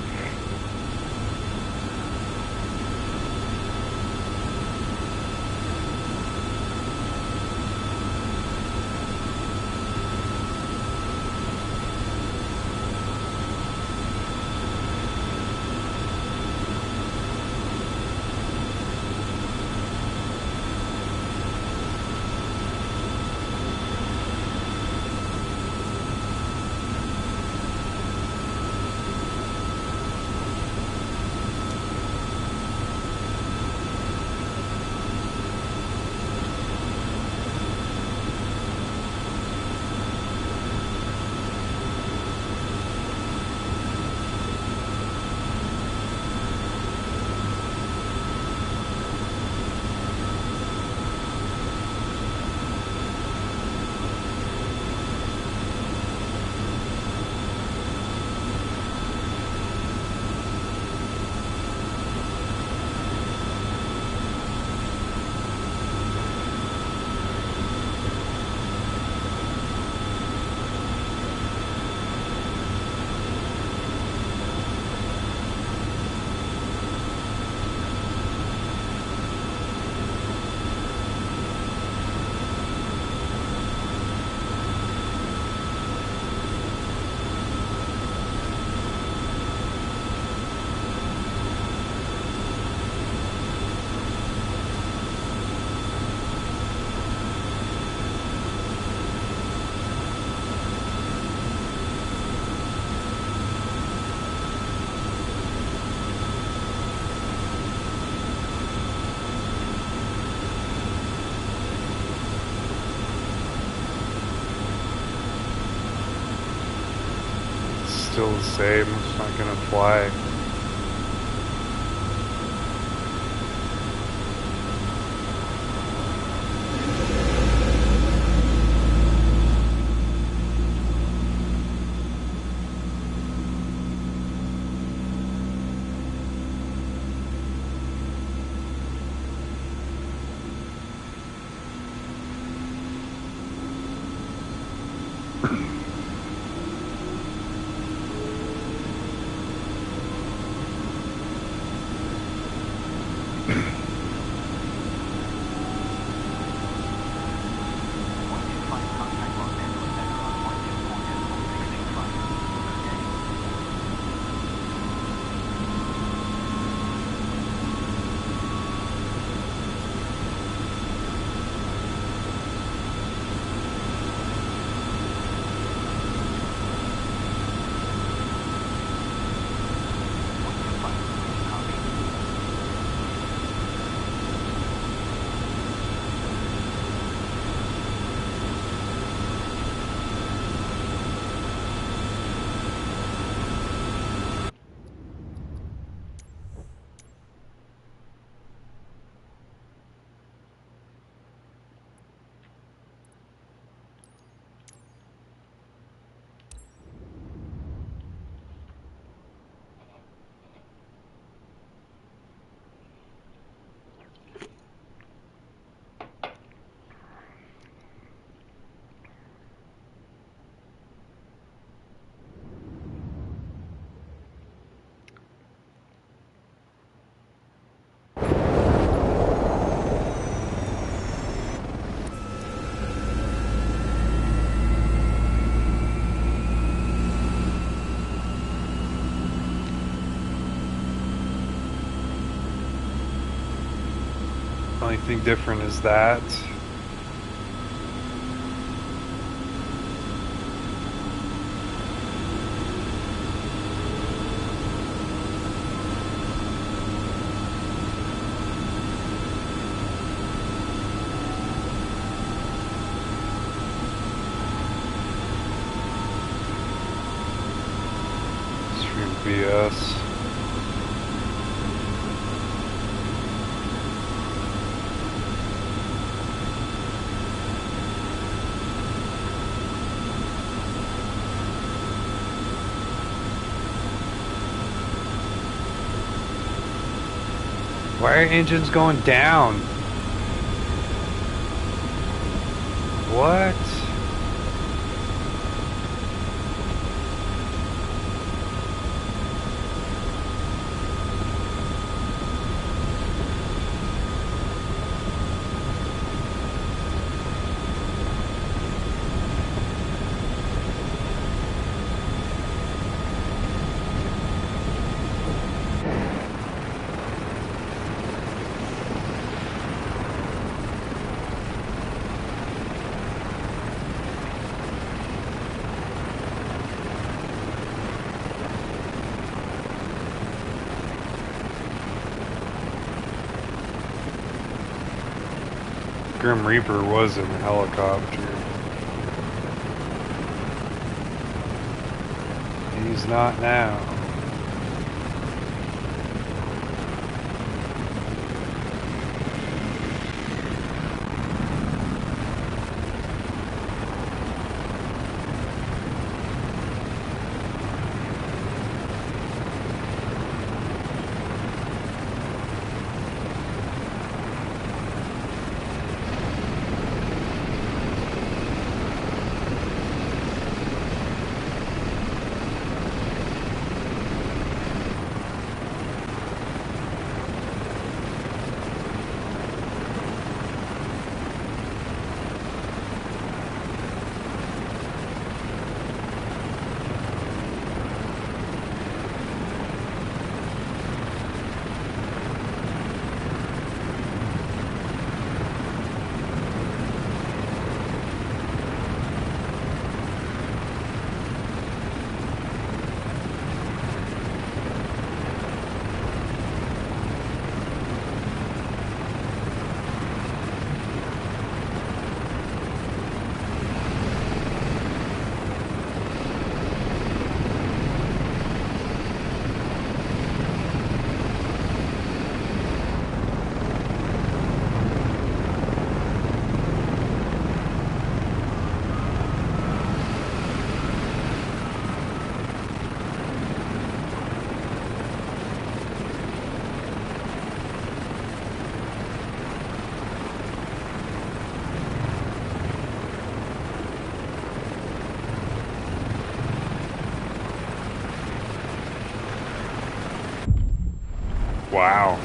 still the same. It's not gonna fly. Only thing different is that stream BS. Why are engines going down? What? Grim Reaper was in the helicopter. He's not now. Wow.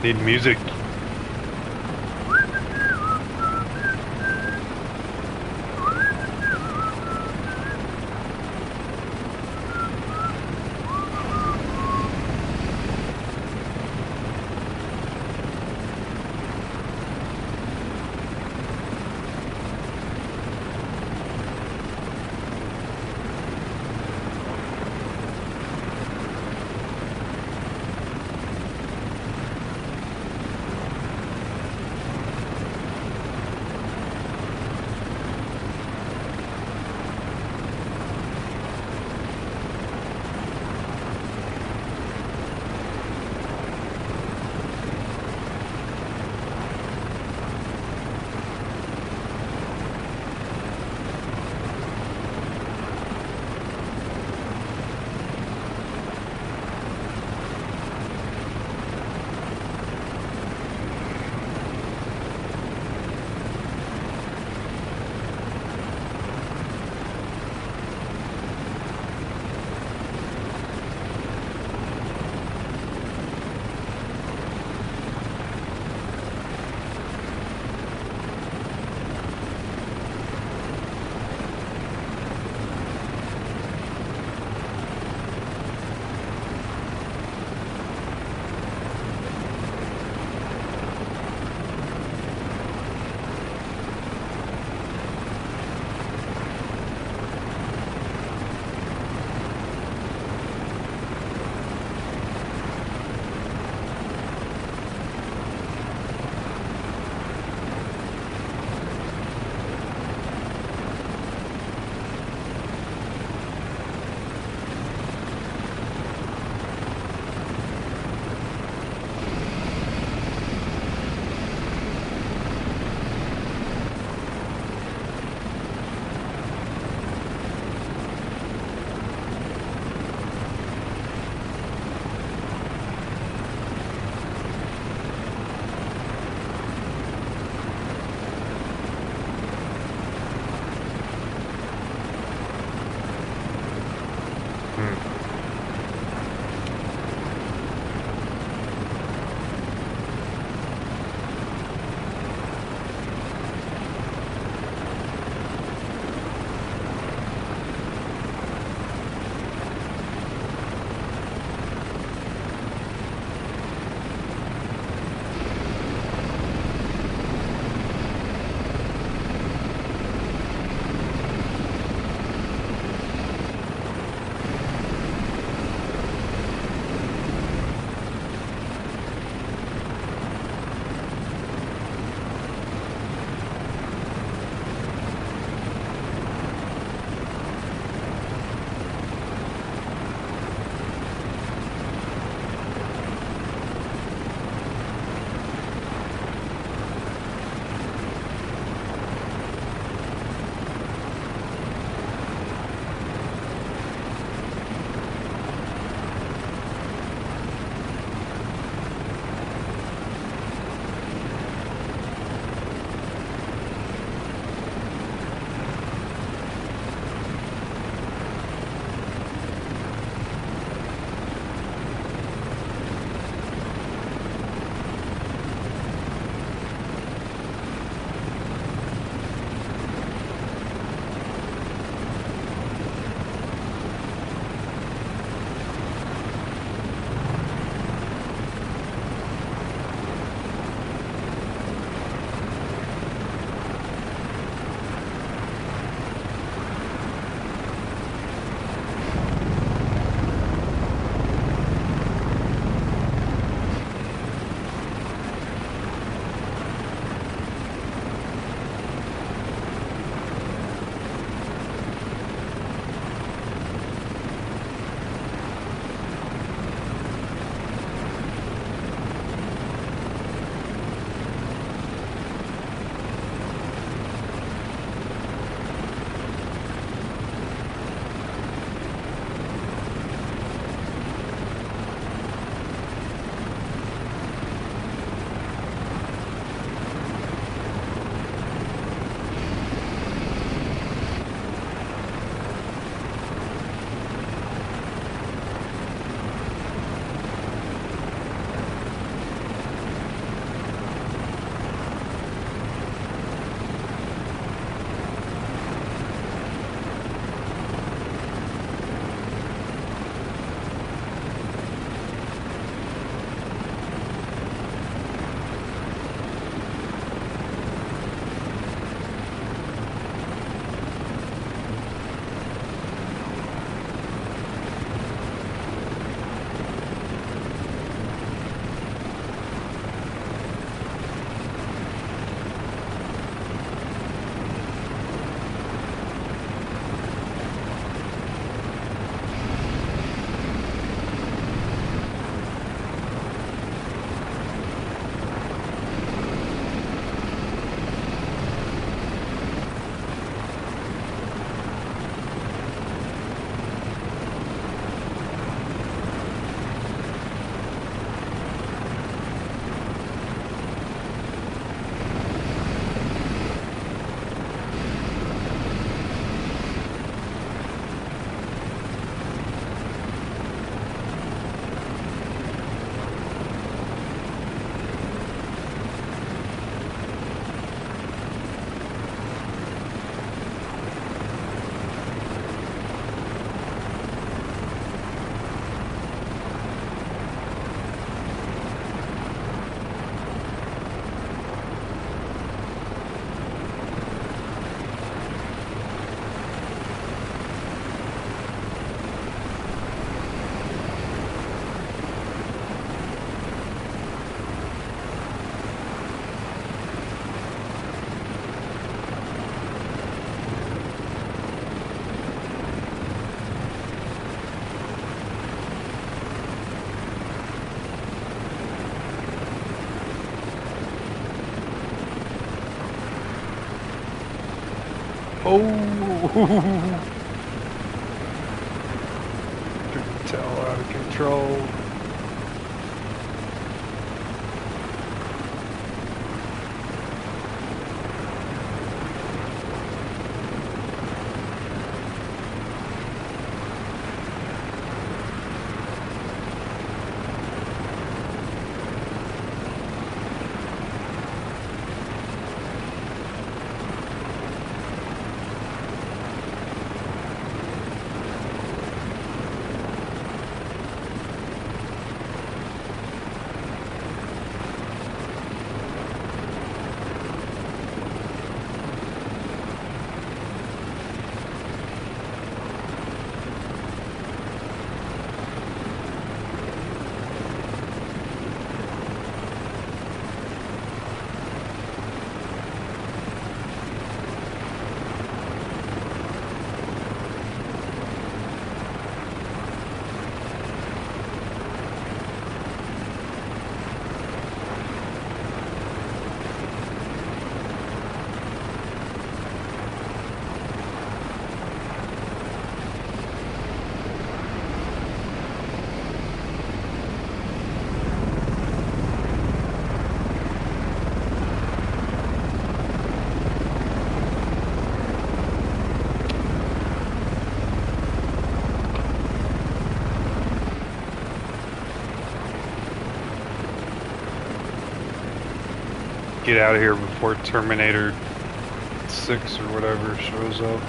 Need music. Oh! Tell out of control. Get out of here before Terminator 6 or whatever shows up.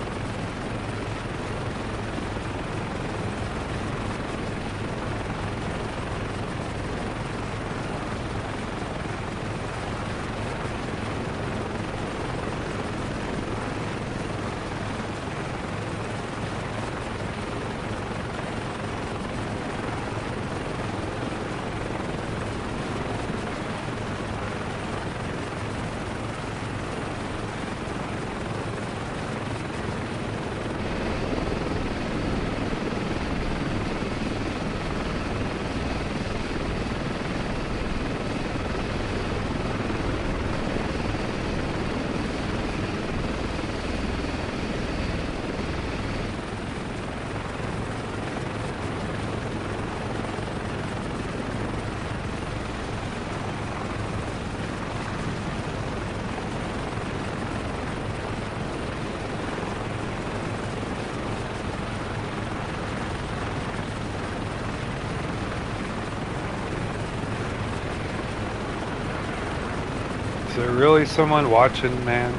Is there really someone watching, man?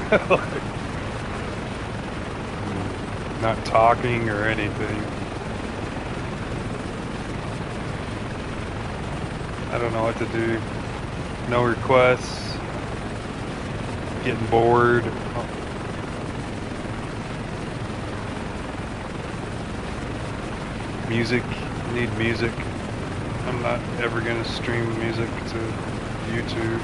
Like, not talking or anything. I don't know what to do. No requests. Getting bored. Music. Need music. I'm not ever gonna stream music to YouTube.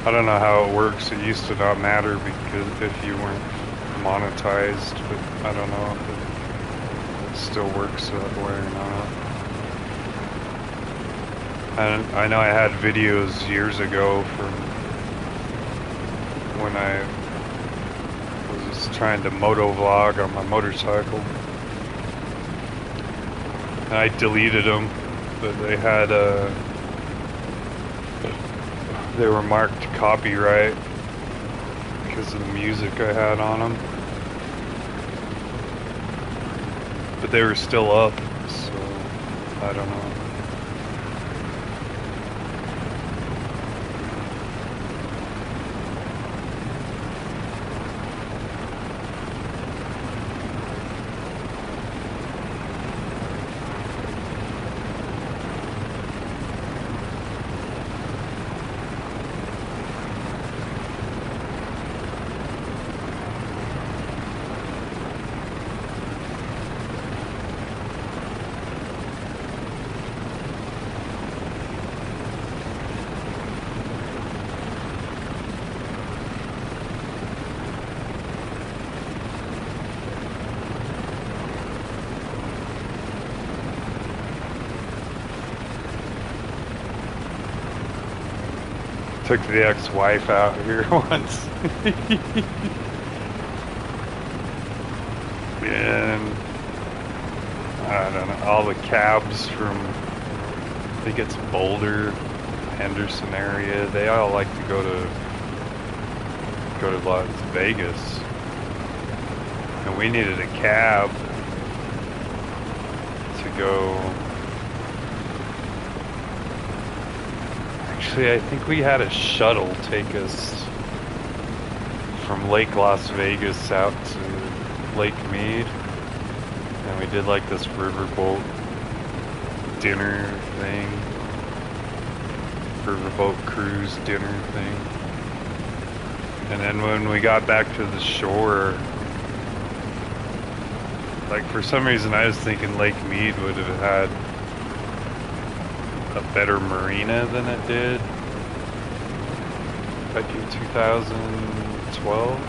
I don't know how it works. It used to not matter because if you weren't monetized, but I don't know if it still works that way or not. And I know I had videos years ago from when I was trying to moto vlog on my motorcycle. And I deleted them, but they were marked copyright because of the music I had on them. But they were still up, so I don't know. Took the ex-wife out here once. And I don't know, all the cabs from, I think it's Boulder, Henderson area, they all like to go to Las Vegas. And we needed a cab to go. Actually, I think we had a shuttle take us from Lake Las Vegas out to Lake Mead. And we did like this riverboat dinner thing. Riverboat cruise dinner thing. And then when we got back to the shore, like for some reason I was thinking Lake Mead would have had a better marina than it did back in 2012,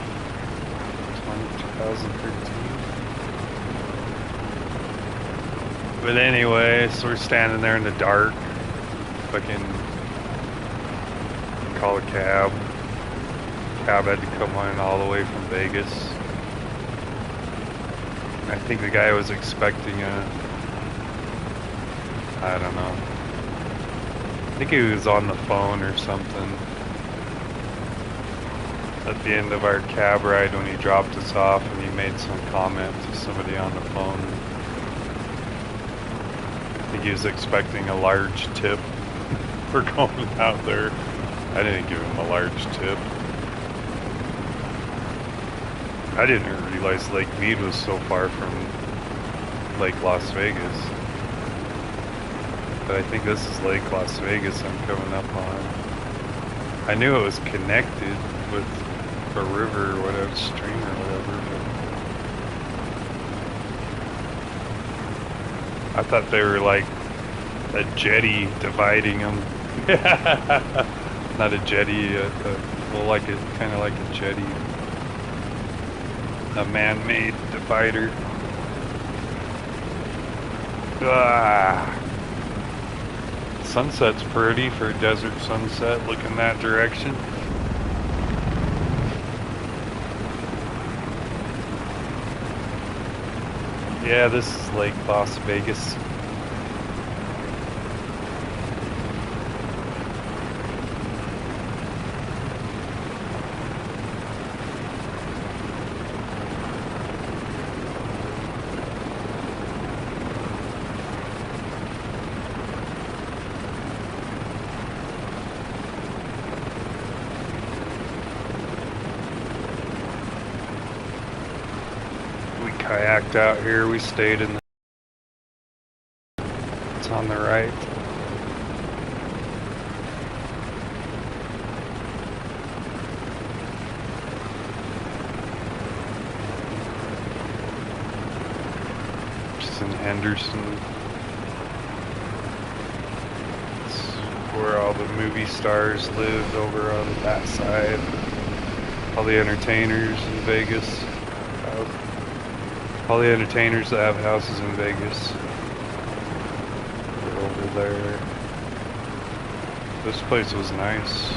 2013. But anyway, so we're standing there in the dark, fucking call a cab. Cab had to come on all the way from Vegas. I think the guy was expecting I don't know. I think he was on the phone or something. At the end of our cab ride when he dropped us off and he made some comment to somebody on the phone. I think he was expecting a large tip for going out there. I didn't give him a large tip. I didn't realize Lake Mead was so far from Lake Las Vegas. But I think this is Lake Las Vegas I'm coming up on. I knew it was connected with a river or whatever, stream or whatever, but I thought they were like a jetty dividing them. Not a jetty, well, like kind of like a jetty. A man-made divider. Sunset's pretty for a desert sunset, looking that direction. Yeah, this is Lake Las Vegas. Kayaked out here, we stayed in the, it's on the right. Just in Henderson. It's where all the movie stars lived over on that side. All the entertainers in Vegas. All the entertainers that have houses in Vegas are over there. This place was nice.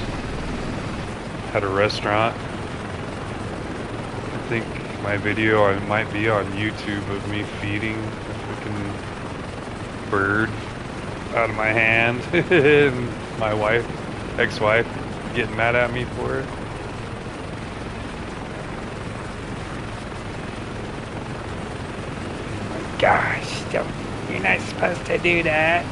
Had a restaurant. I think my video might be on YouTube of me feeding a freaking bird out of my hand. And my wife, ex-wife, getting mad at me for it. Gosh, you're not supposed to do that.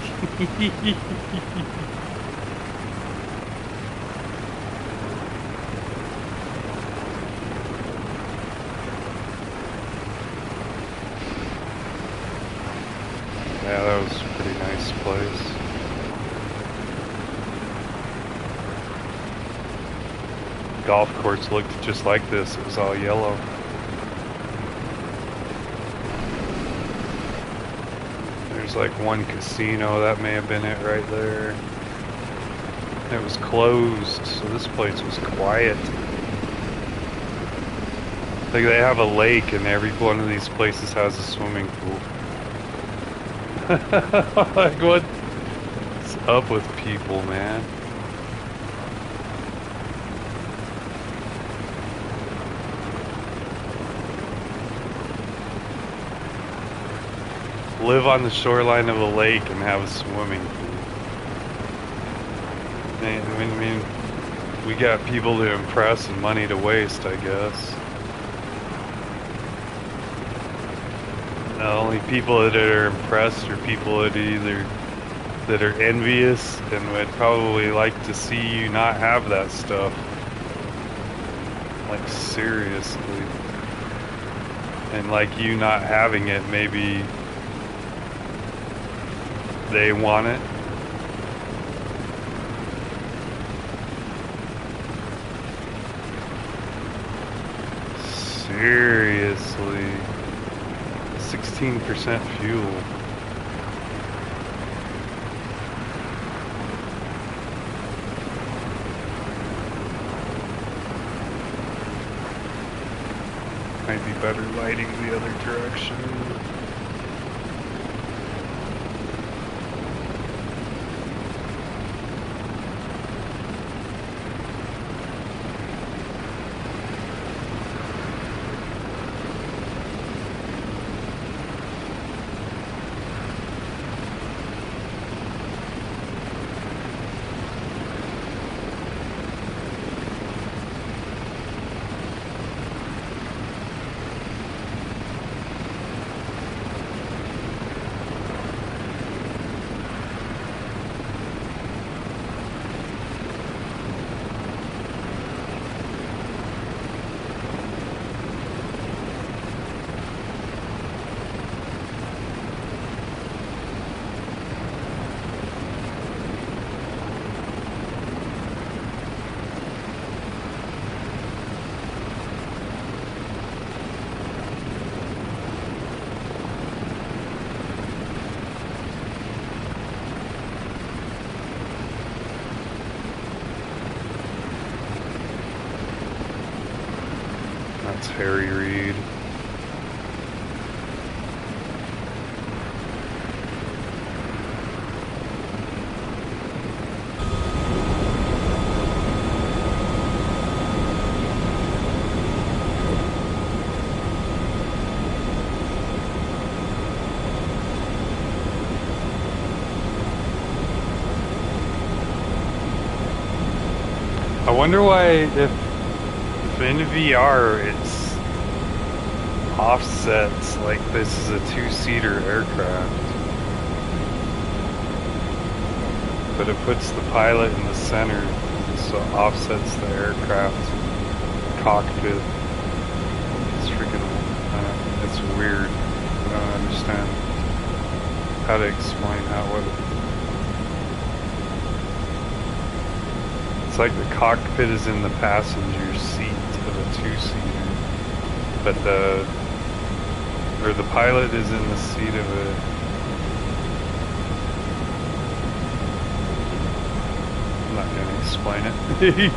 Yeah, that was a pretty nice place. Golf course looked just like this. It was all yellow. There's like one casino, that may have been it right there. It was closed, so this place was quiet. Like they have a lake and every one of these places has a swimming pool. Like what's up with people, man? live on the shoreline of a lake and have a swimming pool. I mean, we got people to impress and money to waste, I guess. The only people that are impressed are people that are envious and would probably like to see you not have that stuff. Like, seriously. And like you not having it, maybe they want it. Seriously. 16% fuel. Might be better lighting the other direction. That's Harry Reid. I wonder why if in VR it's offsets like this is a two-seater aircraft, but it puts the pilot in the center, so offsets the aircraft cockpit. It's freaking, it's weird. I don't understand how to explain what it's like. The cockpit is in the passenger seat of a two-seater, but the pilot is in the seat of it. I'm not going to explain it.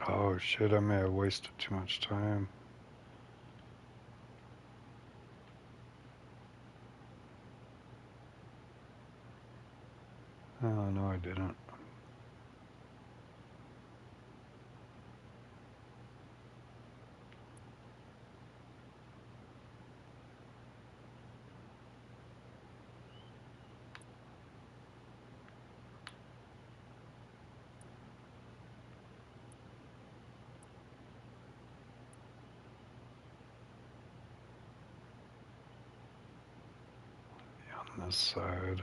Oh shit, I may have wasted too much time. Oh, no, I didn't. On this side.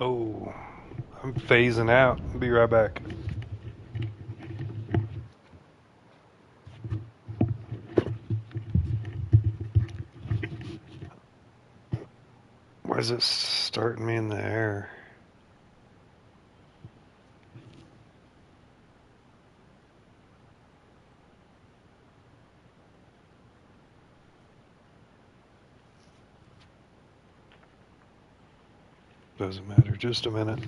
Oh, I'm phasing out. Be right back. Why is it starting me in the air? Doesn't matter. Just a minute.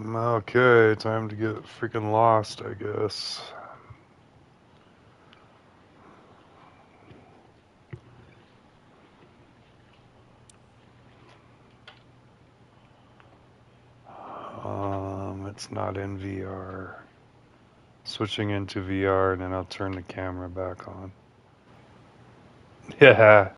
Okay, time to get freaking lost, I guess. It's not in VR. Switching into VR, and then I'll turn the camera back on. Yeah.